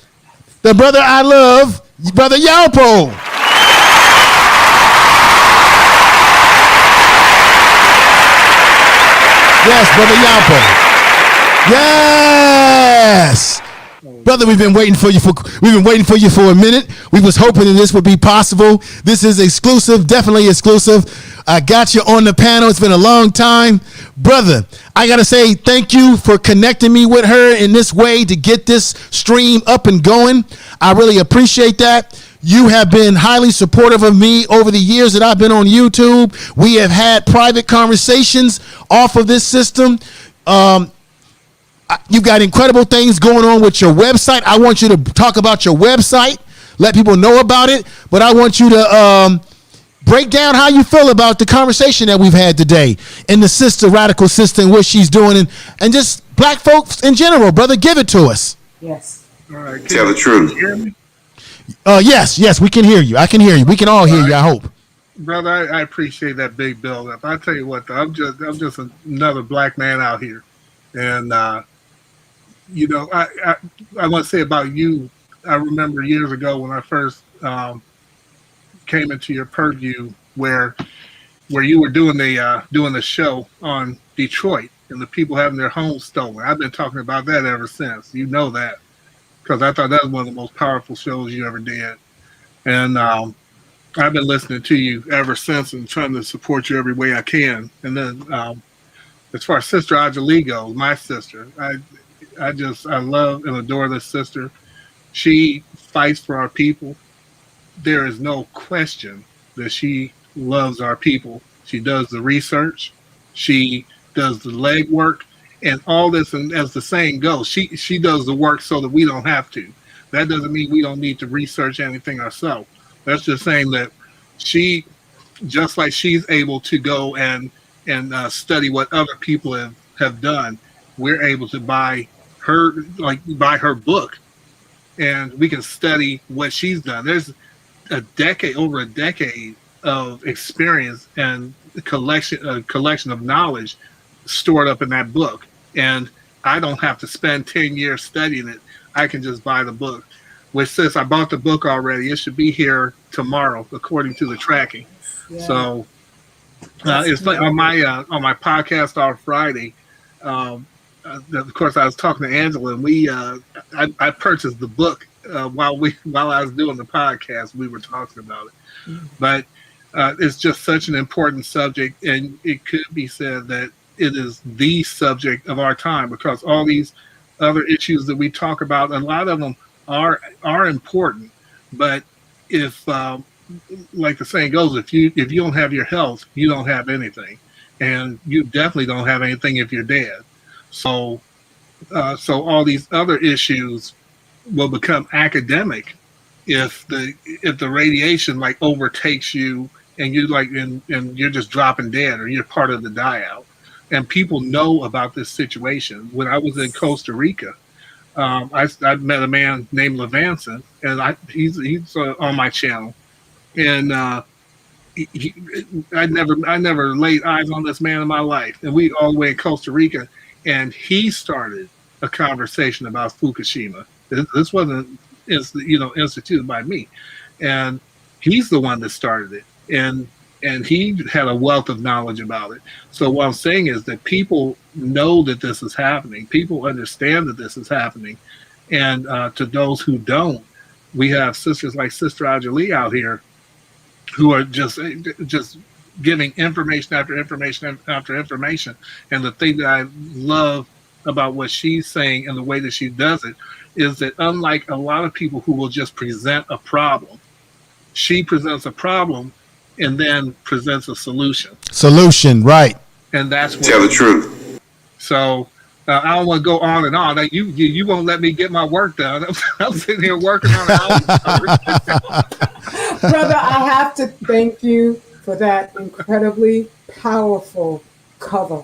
the brother I love, Brother Yalpo. Yes, Brother Yalpo. Yes. Brother, we've been waiting for you for a minute. We was hoping that this would be possible. This is exclusive, definitely exclusive. I got you on the panel. It's been a long time. Brother, I got to say thank you for connecting me with her in this way to get this stream up and going. I really appreciate that. You have been highly supportive of me over the years that I've been on YouTube. We have had private conversations off of this system. You've got incredible things going on with your website. I want you to talk about your website, let people know about it, but I want you to break down how you feel about the conversation that we've had today and the sister, radical sister, and what she's doing, and just black folks in general. Brother, give it to us. Yes. All right. Tell the truth. Can you hear me? Yes, we can hear you. I can hear you. We can all hear you, I hope. Brother, I appreciate that big build up. I tell you what, though, I'm just another black man out here. And you know, I want to say about you, I remember years ago when I first came into your purview where you were doing the show on Detroit and the people having their homes stolen. I've been talking about that ever since. You know that, because I thought that was one of the most powerful shows you ever did. And I've been listening to you ever since and trying to support you every way I can. And then as far as Sister Ajali goes, my sister, I love and adore this sister. She fights for our people. there is no question that she loves our people. She does the research, she does the legwork, and all this. And as the saying goes, she does the work so that we don't have to. That doesn't mean we don't need to research anything ourselves. That's just saying that she, just like she's able to go and study what other people have done, we're able to buy her book, and we can study what she's done. There's over a decade of experience and a collection of knowledge stored up in that book. And I don't have to spend 10 years studying it. I can just buy the book, which says I bought the book already. It should be here tomorrow, according to the tracking. Yeah. So it's like on my podcast on Friday. Of course, I was talking to Angela, and I purchased the book while I was doing the podcast. We were talking about it, but it's just such an important subject, and it could be said that it is the subject of our time, because all these other issues that we talk about, a lot of them are important, but if like the saying goes, if you don't have your health, you don't have anything, and you definitely don't have anything if you're dead. So all these other issues will become academic if the radiation like overtakes you, and and you're just dropping dead, or you're part of the die out. And people know about this situation. When I was in Costa Rica, I met a man named Levanson, and he's on my channel, and I never laid eyes on this man in my life, and we all the way in Costa Rica, and he started a conversation about Fukushima. This wasn't instituted by me, and he's the one that started it, and he had a wealth of knowledge about it. So what I'm saying is that people know that this is happening. People understand that this is happening. And to those who don't, we have sisters like Sister Ajali out here who are just giving information after information after information. And the thing that I love about what she's saying and the way that she does it is that, unlike a lot of people who will just present a problem, she presents a problem and then presents a solution. Solution, right? And that's what Tell the truth. So I don't want to go on and on. You won't let me get my work done. I'm sitting here working on it. Brother, I have to thank you for that incredibly powerful cover.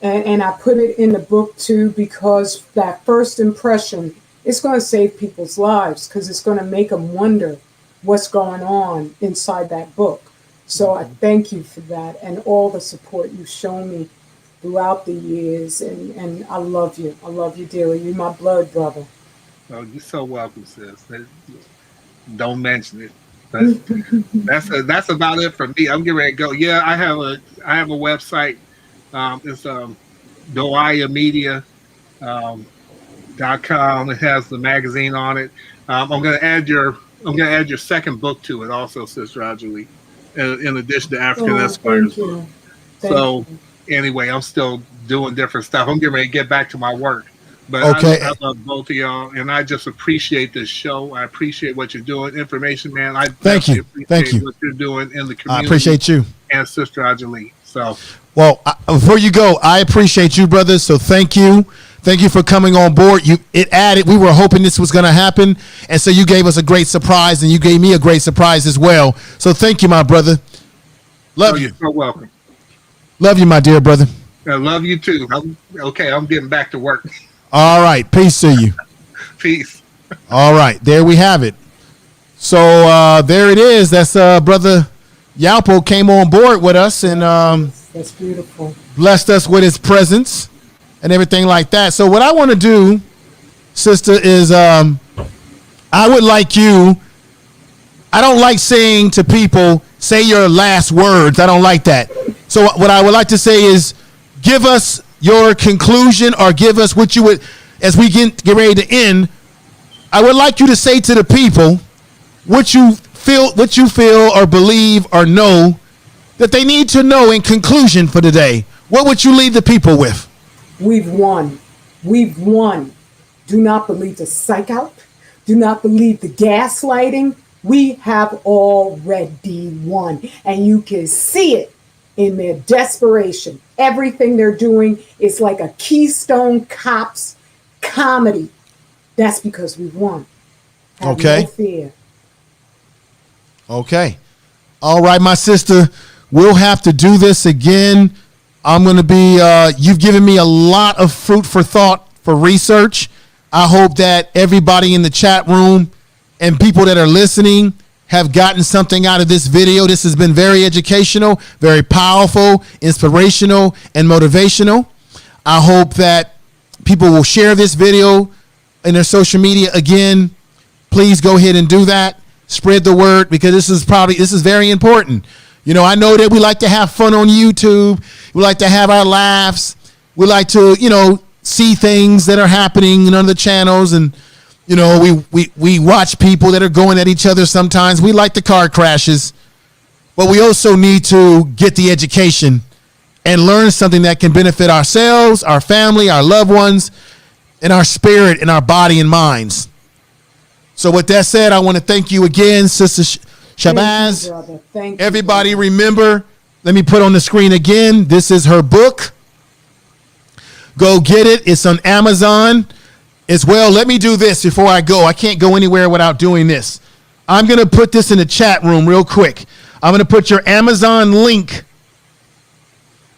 And I put it in the book too, because that first impression is going to save people's lives, because it's going to make them wonder what's going on inside that book. So I thank you for that, and all the support you've shown me throughout the years. And I love you. I love you dearly. You're my blood brother. Oh, you're so welcome, sis. Don't mention it. But that's about it for me. I'm getting ready to go. Yeah, I have a website. It's doayamedia.com. It has the magazine on it. I'm gonna add your second book to it also, Sister Ajali, in addition to African Esquire's book. So anyway, I'm still doing different stuff. I'm getting ready to get back to my work. But okay. I love both of y'all, and I just appreciate this show. I appreciate what you're doing. Information, man. I thank you. What you're doing in the community. I appreciate you. And Sister Ajali. So, well, before you go, I appreciate you, brother. So thank you. Thank you for coming on board. We were hoping this was going to happen, and so you gave us a great surprise, and you gave me a great surprise as well. So thank you, my brother. Love you. You're so welcome. Love you, my dear brother. I love you too. I'm getting back to work. All right. Peace to you. Peace. All right. There we have it. So there it is. That's Brother Yalpo came on board with us, and that's beautiful. Blessed us with his presence and everything like that. So what I want to do, sister, is I would like you. I don't like saying to people, say your last words. I don't like that. So what I would like to say is, give us your conclusion, or give us what you would, as we get ready to end. I would like you to say to the people what you feel or believe or know that they need to know in conclusion for today. What would you leave the people with? We've won. We've won. Do not believe the psych out. Do not believe the gaslighting. We have already won. And you can see it in their desperation. Everything they're doing is like a Keystone Cops comedy. That's because we won. Have no fear. Okay. All right, my sister. We'll have to do this again. I'm going to be, you've given me a lot of food for thought for research. I hope that everybody in the chat room and people that are listening have gotten something out of this video. This has been very educational, very powerful, inspirational, and motivational. I hope that people will share this video in their social media. Again, please go ahead and do that. Spread the word, because this is very important. You know, I know that we like to have fun on YouTube. We like to have our laughs. We like to, see things that are happening on the channels. And, we watch people that are going at each other sometimes. We like the car crashes. But we also need to get the education and learn something that can benefit ourselves, our family, our loved ones, and our spirit and our body and minds. So with that said, I want to thank you again, Sister Shabazz. Thank you, everybody, remember, let me put on the screen again. This is her book. Go get it. It's on Amazon as well. Let me do this before I go. I can't go anywhere without doing this. I'm going to put this in the chat room real quick. I'm going to put your Amazon link,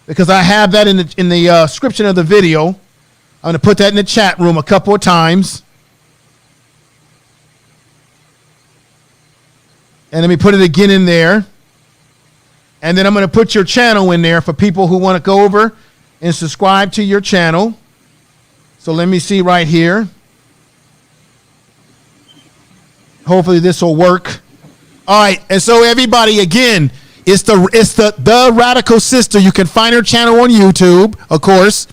because I have that in the description of the video. I'm going to put that in the chat room a couple of times. And let me put it again in there. And then I'm going to put your channel in there for people who want to go over and subscribe to your channel. So let me see right here. Hopefully this will work. All right. And so everybody, again, it's the Radical Sister. You can find her channel on YouTube, of course.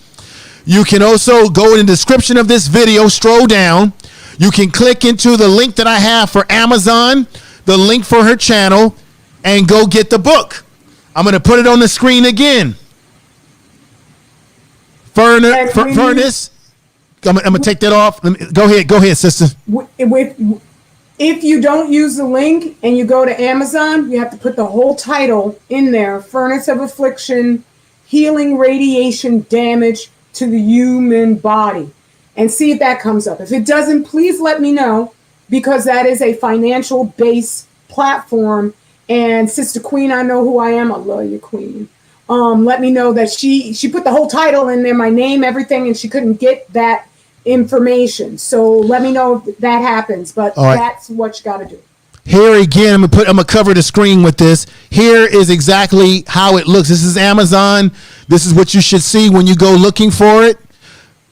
You can also go in the description of this video, scroll down. You can click into the link that I have for Amazon, the link for her channel, and go get the book. I'm going to put it on the screen again. Furnace. I'm going to take that off. Go ahead, sister. If you don't use the link and you go to Amazon, you have to put the whole title in there. Furnace of Affliction, Healing Radiation Damage to the Human Body. And see if that comes up. If it doesn't, please let me know, because that is a financial-based platform. And Sister Queen, I know who I am. I love you, Queen. Let me know that she put the whole title in there, my name, everything, and she couldn't get that information. So let me know if that happens. But that's what you got to do. Here again, I'm gonna cover the screen with this. Here is exactly how it looks. This is Amazon. This is what you should see when you go looking for it.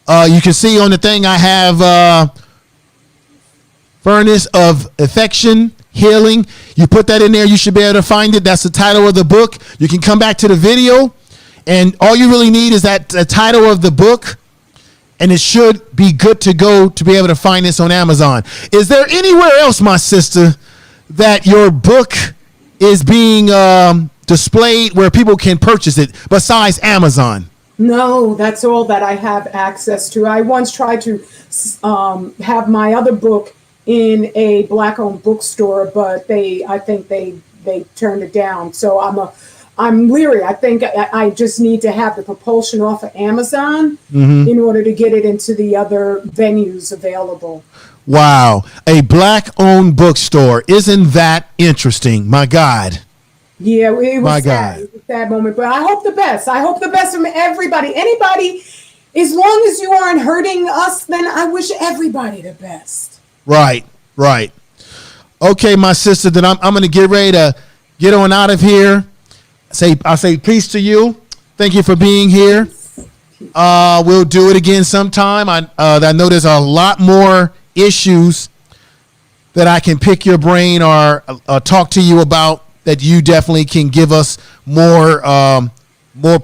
You can see on the thing I have Furnace of Affection, Healing. You put that in there, you should be able to find it. That's the title of the book. You can come back to the video, and all you really need is that the title of the book, and it should be good to go to be able to find this on Amazon. Is there anywhere else, my sister, that your book is being displayed where people can purchase it besides Amazon? No, that's all that I have access to. I once tried to have my other book in a Black-owned bookstore, but I think they turned it down. So I'm leery. I think I just need to have the propulsion off of Amazon in order to get it into the other venues available. Wow, a Black-owned bookstore. Isn't that interesting? My God. Yeah, it was sad. It was a sad moment, but I hope the best. I hope the best from everybody. Anybody, as long as you aren't hurting us, then I wish everybody the best. Right. Okay, my sister, then I'm going to get ready to get on out of here. I'll say peace to you. Thank you for being here. We'll do it again sometime. I know there's a lot more issues that I can pick your brain or talk to you about that you definitely can give us more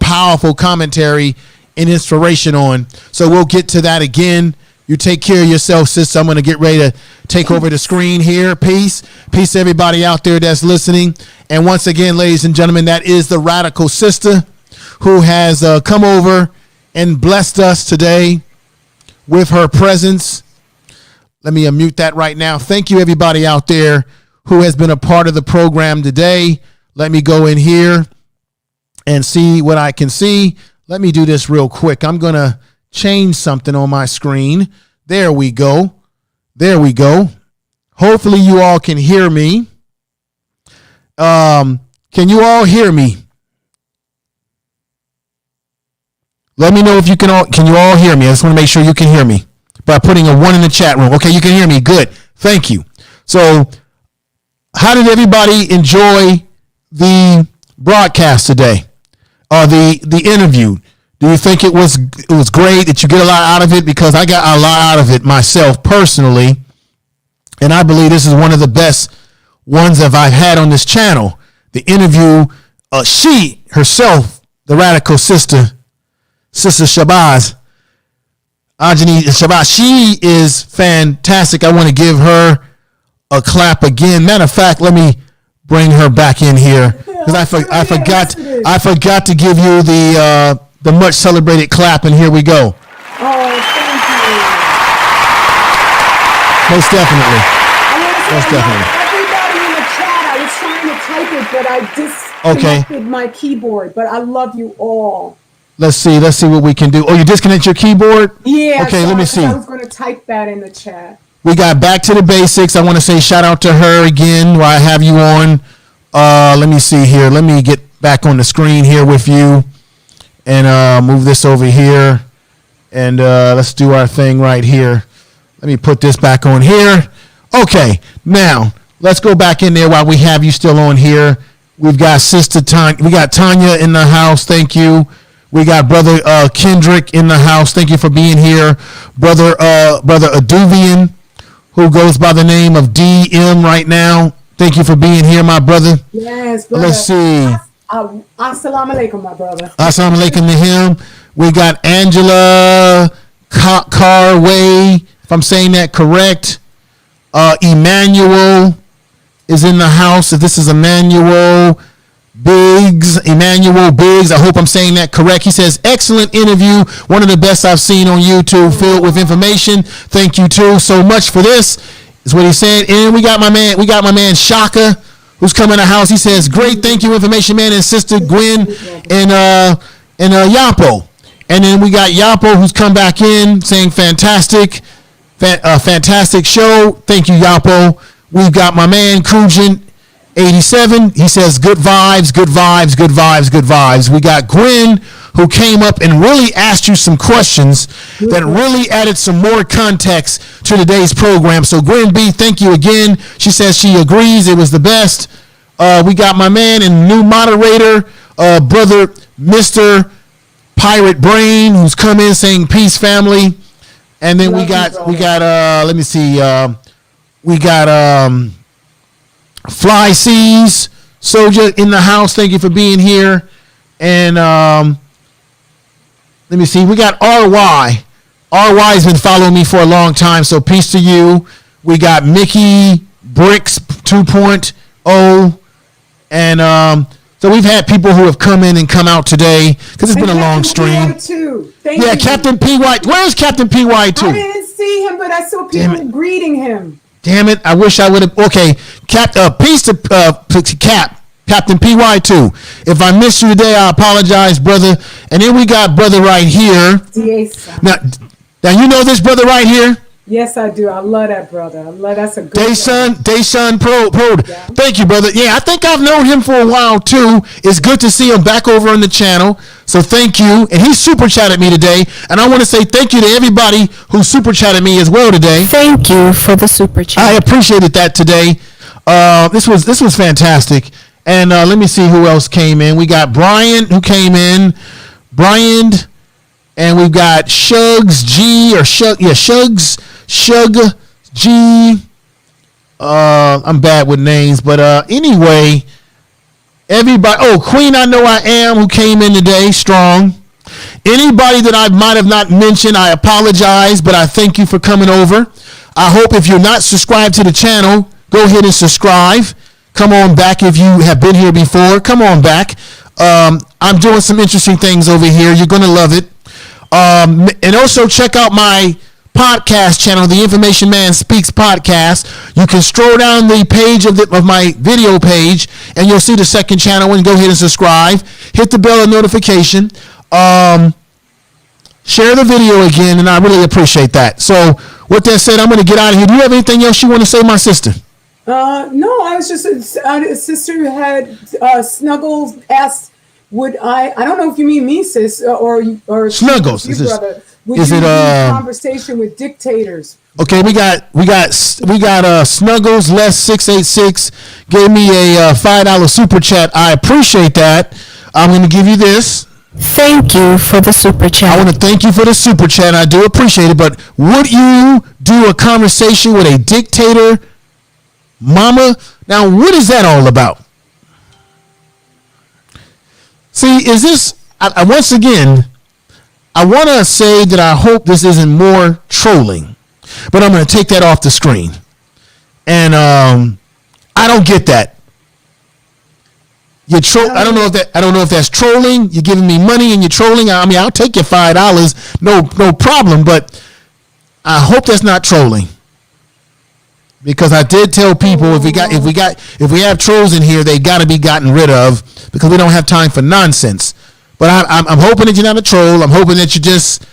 powerful commentary and inspiration on. So we'll get to that again. You take care of yourself, sister. I'm going to get ready to take over the screen here. Peace. Peace to everybody out there that's listening. And once again, ladies and gentlemen, that is the Radical Sister who has come over and blessed us today with her presence. Let me unmute that right now. Thank you, everybody out there who has been a part of the program today. Let me go in here and see what I can see. Let me do this real quick. I'm going to change something on my screen. There we go. There we go. Hopefully you all can hear me. Can you all hear me? Let me know if you can you all hear me? I just want to make sure you can hear me by putting a 1 in the chat room. Okay, you can hear me. Good. Thank you. So, how did everybody enjoy the broadcast today? The interview? Do you think it was great? Did you get a lot out of it? Because I got a lot out of it myself personally, and I believe this is one of the best ones that I've had on this channel. The interview, she herself, the radical sister Shabazz, Ajani Shabazz, she is fantastic. I want to give her a clap again. Matter of fact, let me bring her back in here because I forgot to give you the much celebrated clap, and here we go. Oh, thank you. Most definitely. Most definitely. Everybody in the chat, I was trying to type it, but I disconnected my keyboard. But I love you all. Let's see what we can do. Oh, you disconnect your keyboard? Yeah. Okay, let me see. I was going to type that in the chat. We got back to the basics. I want to say shout out to her again while I have you on. Let me see here. Let me get back on the screen here with you and move this over here. And let's do our thing right here. Let me put this back on here. Okay, now let's go back in there while we have you still on here. We've got Sister Tanya. We got Tanya in the house. Thank you. We got Brother Kendrick in the house. Thank you for being here. Brother Aduvian, who goes by the name of DM right now. Thank you for being here, my brother. Yes, brother. Let's see. Assalamu alaikum, my brother. Assalamu alaikum to him. We got Angela Carway, if I'm saying that correct. Emmanuel is in the house. If this is Emmanuel Biggs, I hope I'm saying that correct. He says, excellent interview. One of the best I've seen on YouTube, filled with information. Thank you too so much for this, is what he said. And we got my man Shaka, who's coming to the house. He says, great, thank you, information man, and Sister Gwen and Yapo. And then we got Yapo, who's come back in saying fantastic show. Thank you, Yapo. We've got my man Kujin 87. He says good vibes. We got Gwen, who came up and really asked you some questions that really added some more context to today's program. So Gwen B, thank you again. She says she agrees it was the best. We got my man and new moderator, brother Mr. Pirate Brain, who's come in saying peace, family. And then we got let me see, we got Fly Seas Soldier in the house. Thank you for being here. And let me see, we got RY. RY's been following me for a long time, so peace to you. We got Mickey Bricks 2.0. And so we've had people who have come in and come out today because it's been a long stream. Thank you. Captain PY. Where's Captain PY 2? I didn't see him, but I saw people greeting him. Damn it! I wish I would have. Okay, peace to Captain PY 2. If I missed you today, I apologize, brother. And then we got brother right here. Now you know this brother right here. Yes, I do. I love that brother. That's a good Dayson Pro. Yeah. Thank you, brother. Yeah, I think I've known him for a while too. It's good to see him back over on the channel. So thank you. And he super chatted me today. And I want to say thank you to everybody who super chatted me as well today. Thank you for the super chat. I appreciated that today. This was fantastic. And let me see who else came in. We got Brian who came in. Brian. And we've got Shugs G or Shugs G. I'm bad with names, but anyway, everybody. Oh, Queen, I know I am, who came in today, strong. Anybody that I might have not mentioned, I apologize, but I thank you for coming over. I hope if you're not subscribed to the channel, go ahead and subscribe. Come on back if you have been here before. Come on back. I'm doing some interesting things over here. You're gonna love it. And also check out my podcast channel, the Information Man Speaks podcast. You can scroll down the page of my video page, and you'll see the second channel, and go ahead and subscribe. Hit the bell of notification. Share the video again, and I really appreciate that. So with that said, I'm going to get out of here. Do you have anything else you want to say, my sister? No, I was just a sister who had Snuggles asked, would I don't know if you mean me, sis, or Snuggles. You, brother. Would is you it do conversation with dictators? Okay, we got Snuggles Les 686 gave me a $5 super chat. I appreciate that. I'm going to give you this. Thank you for the super chat. I want to thank you for the super chat. I do appreciate it. But would you do a conversation with a dictator, mama? Now, what is that all about? See, is this, once again, I want to say that I hope this isn't more trolling, but I'm going to take that off the screen. And I don't get that. I don't know if that's trolling. You're giving me money and you're trolling. I mean, I'll take your $5, no problem. But I hope that's not trolling, because I did tell people if we have trolls in here, they got to be gotten rid of, because we don't have time for nonsense. But I'm hoping that you're not a troll. I'm hoping that you're just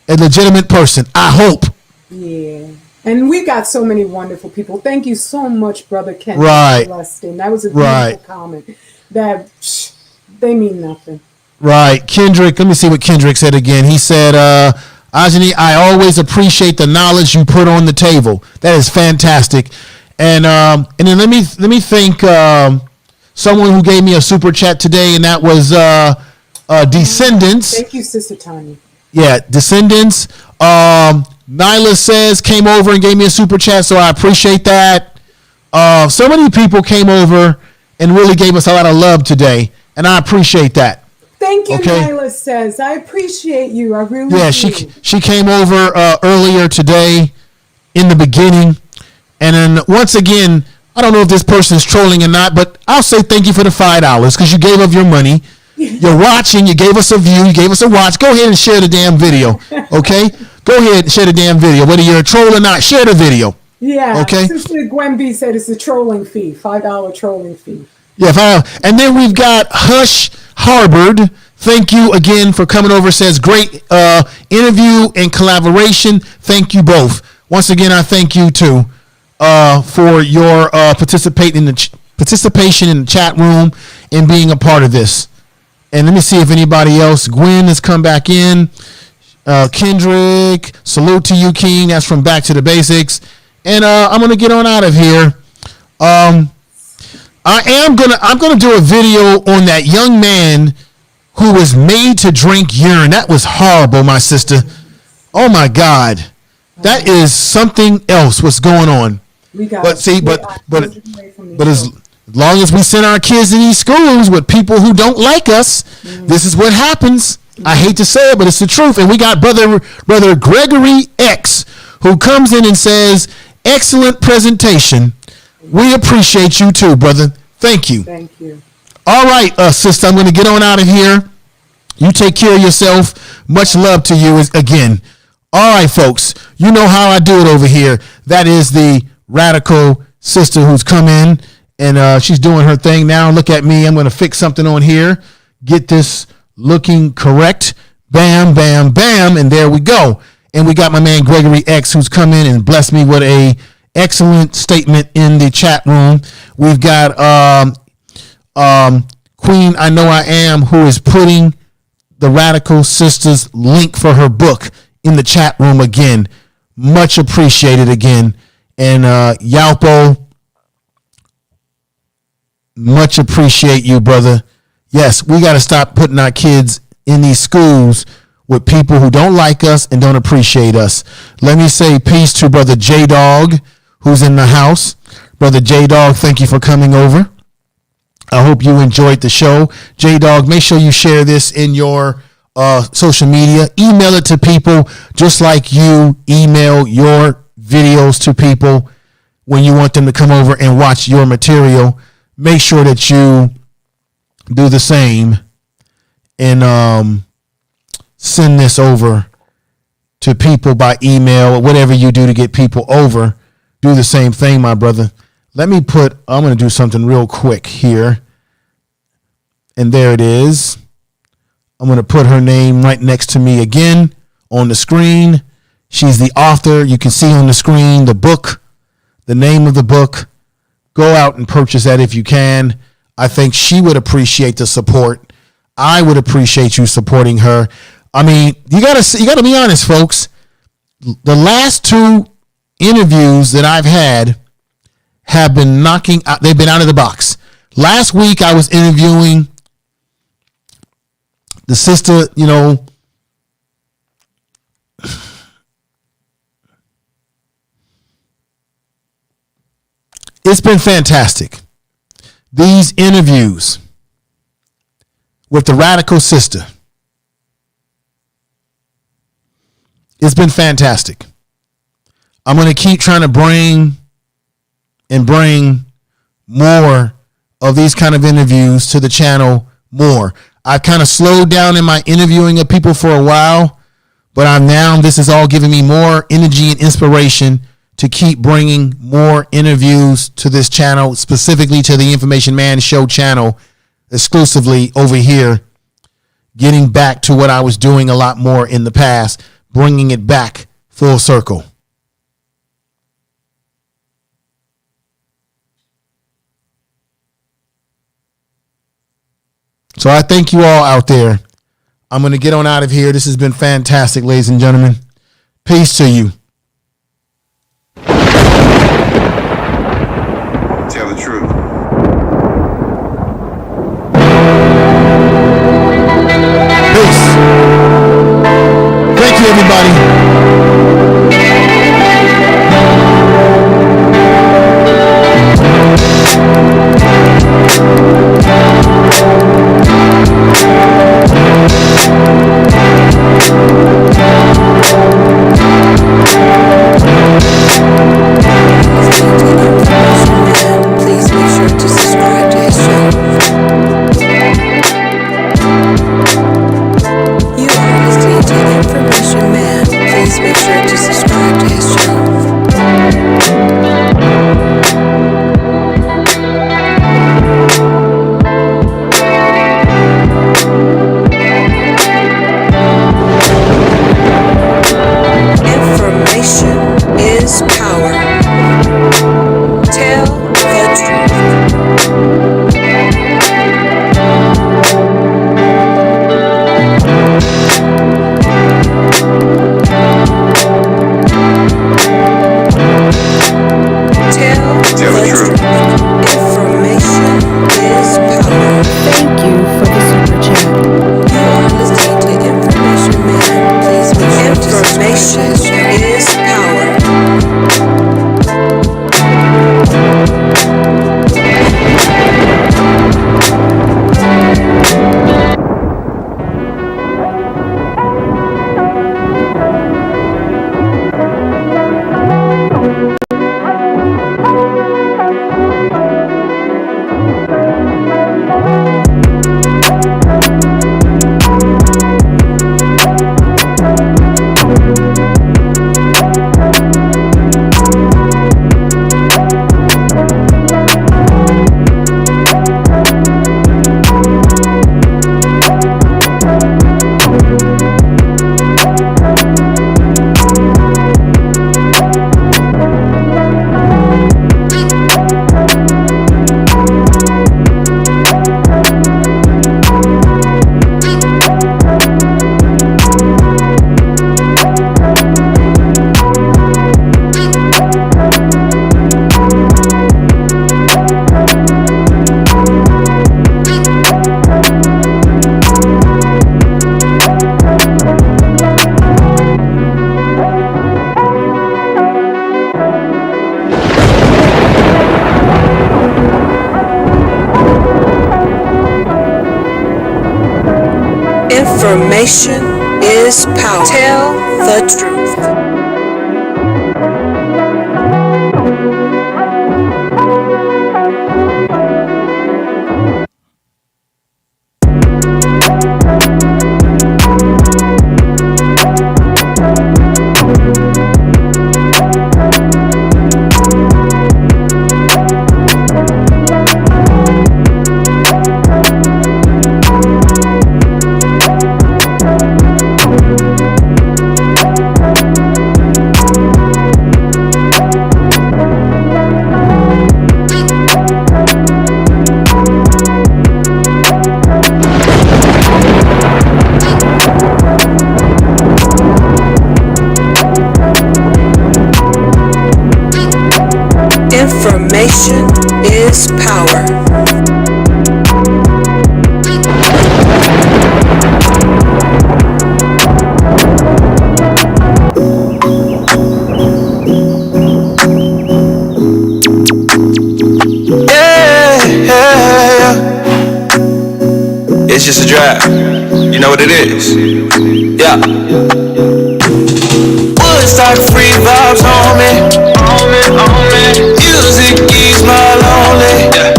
a legitimate person. I hope. Yeah. And we got so many wonderful people. Thank you so much, Brother Ken. Right. That was a beautiful comment. That they mean nothing. Right. Kendrick, let me see what Kendrick said again. He said, Ajani, I always appreciate the knowledge you put on the table. That is fantastic. And then let me thank someone who gave me a super chat today, and that was Descendants. Thank you, Sister Tanya. Yeah, Descendants. Nyla says came over and gave me a super chat, so I appreciate that. So many people came over and really gave us a lot of love today, and I appreciate that. Thank you, Nyla says. I appreciate you. I really do. She came over earlier today in the beginning, and then once again, I don't know if this person is trolling or not, but I'll say thank you for the $5 because you gave of your money. You're watching. You gave us a view. You gave us a watch. Go ahead and share the damn video, okay? Go ahead and share the damn video. Whether you're a troll or not, share the video. Yeah. Okay. Sister Gwen B said it's a trolling fee, $5 trolling fee. Yeah. And then we've got Hush Harbord. Thank you again for coming over. Says great interview and collaboration. Thank you both. Once again, I thank you too for your participation in the chat room and being a part of this. And let me see if anybody else. Gwen has come back in. Kendrick, salute to you, King. That's from Back to the Basics. And I'm gonna get on out of here. I'm gonna do a video on that young man who was made to drink urine. That was horrible, my sister. Oh my God, that is something else. What's going on? But as long as we send our kids to these schools with people who don't like us, this is what happens. I hate to say it, but it's the truth. And we got brother Gregory X, who comes in and says, excellent presentation. We appreciate you too, brother. Thank you. Thank you. All right, sister, I'm going to get on out of here. You take care of yourself. Much love to you again. All right, folks, you know how I do it over here. That is the radical sister who's come in, and she's doing her thing now. Look at me. I'm going to fix something on here. Get this looking correct. Bam, bam, bam, and there we go. And we got my man Gregory X, who's come in and blessed me with a excellent statement in the chat room. We've got Queen I Know I Am, who is putting the Radical Sisters link for her book in the chat room again. Much appreciated again. And Yalpo, much appreciate you, brother. Yes, we got to stop putting our kids in these schools with people who don't like us and don't appreciate us. Let me say peace to Brother J-Dog, who's in the house. Brother J-Dog, thank you for coming over. I hope you enjoyed the show. J-Dog, make sure you share this in your social media. Email it to people just like you email your videos to people when you want them to come over and watch your material. Make sure that you do the same and send this over to people by email or whatever you do to get people over. Do the same thing, my brother. I'm going to do something real quick here. And there it is. I'm going to put her name right next to me again on the screen. She's the author. You can see on the screen the book, the name of the book. Go out and purchase that if you can. I think she would appreciate the support. I would appreciate you supporting her. I mean, you gotta be honest, folks. The last 2 interviews that I've had have been they've been out of the box. Last week I was interviewing the sister, it's been fantastic. These interviews with the radical sister, it's been fantastic. I'm going to keep trying to bring more of these kind of interviews to the channel more. I've kind of slowed down in my interviewing of people for a while, but this is all giving me more energy and inspiration to keep bringing more interviews to this channel, specifically to the Information Man Show channel, exclusively over here, getting back to what I was doing a lot more in the past, bringing it back full circle. So I thank you all out there. I'm going to get on out of here. This has been fantastic, ladies and gentlemen. Peace to you. Tell the truth. Peace. Thank you, everybody. Please make sure to subscribe to his channel. You are listening to the Information Man. Please make sure to subscribe to his channel. Information is power. Tell the truth. Tell the truth. Information is power. Thank you for the super chat. You are listening to Information Man. Please make sure to subscribe to his channel. Is power. Information is power. Tell the truth. It's just a drive. You know what it is. Yeah. Woodstock free vibes on me. Music ease my lonely. Yeah.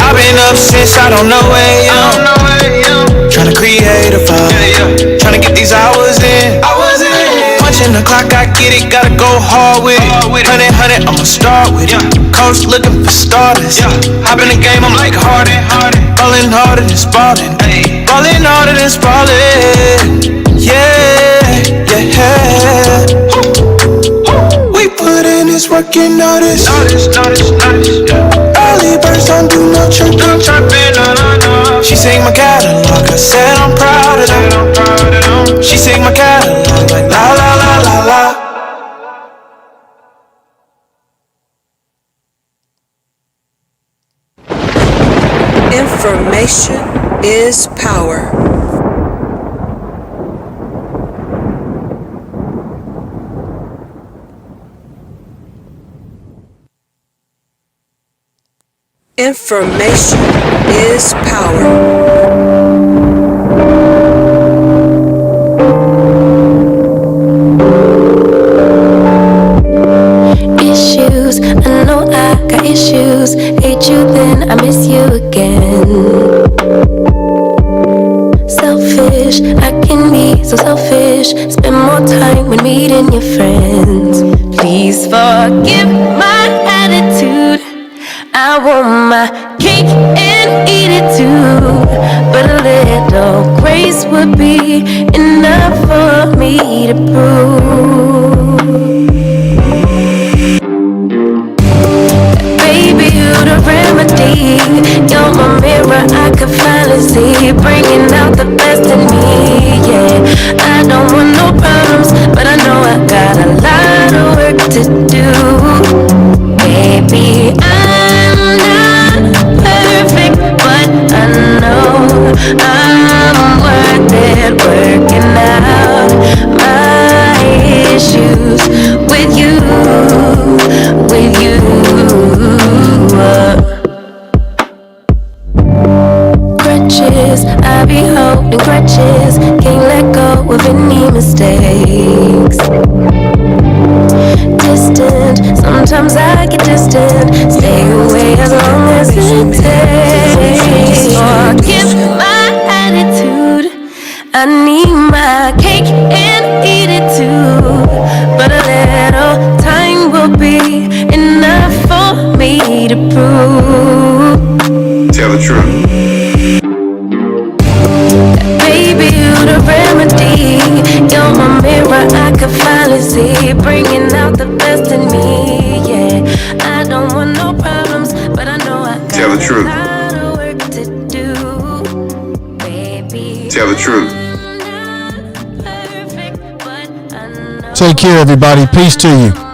I've been up since I don't know AM. Tryna create a vibe. Tryna get these hours in. Punching the clock, I get it. Gotta go hard with it. 100, I'ma start with it. Coach looking for starters. Hop in the game, I'm like Harden. Ballin' harder than Spalding. Ballin' harder than Spalding. Yeah. We put in this work, you know this. Early birds don't do no chirping. She sing my catalog, I said I'm proud of them. She sing my catalog like la la la la la. Information is power. Information is power. Issues, I know I got issues. Hate you then I miss you again. Selfish, I can be so selfish. Spend more time when meeting your friends. Please forgive my attitude. I want my cake and eat it too. But a little grace would be enough for me to prove. Baby, you're the remedy. You're my mirror, I could finally see. Bringing out the best in me, yeah. I don't want no problems, but I know I got a lot of work to do. Baby, I'm not perfect, but I know I'm worth it. Working out my issues with you, with you. Crutches, I be holding crutches. Can't let go of any mistakes. Distant, sometimes I get distant. Stay away as long as it takes. Forgive my attitude. I need my cake and eat it too. But a little time will be enough for me to prove. Tell the truth. Baby, you're the remedy. You're my mirror, I could finally see. Bringing out the best in me, yeah. I don't want no problems, but I know I got Tell the truth. a lot of work to do. Baby, Tell the truth. I'm not perfect, but I know Take care, everybody. Peace to you.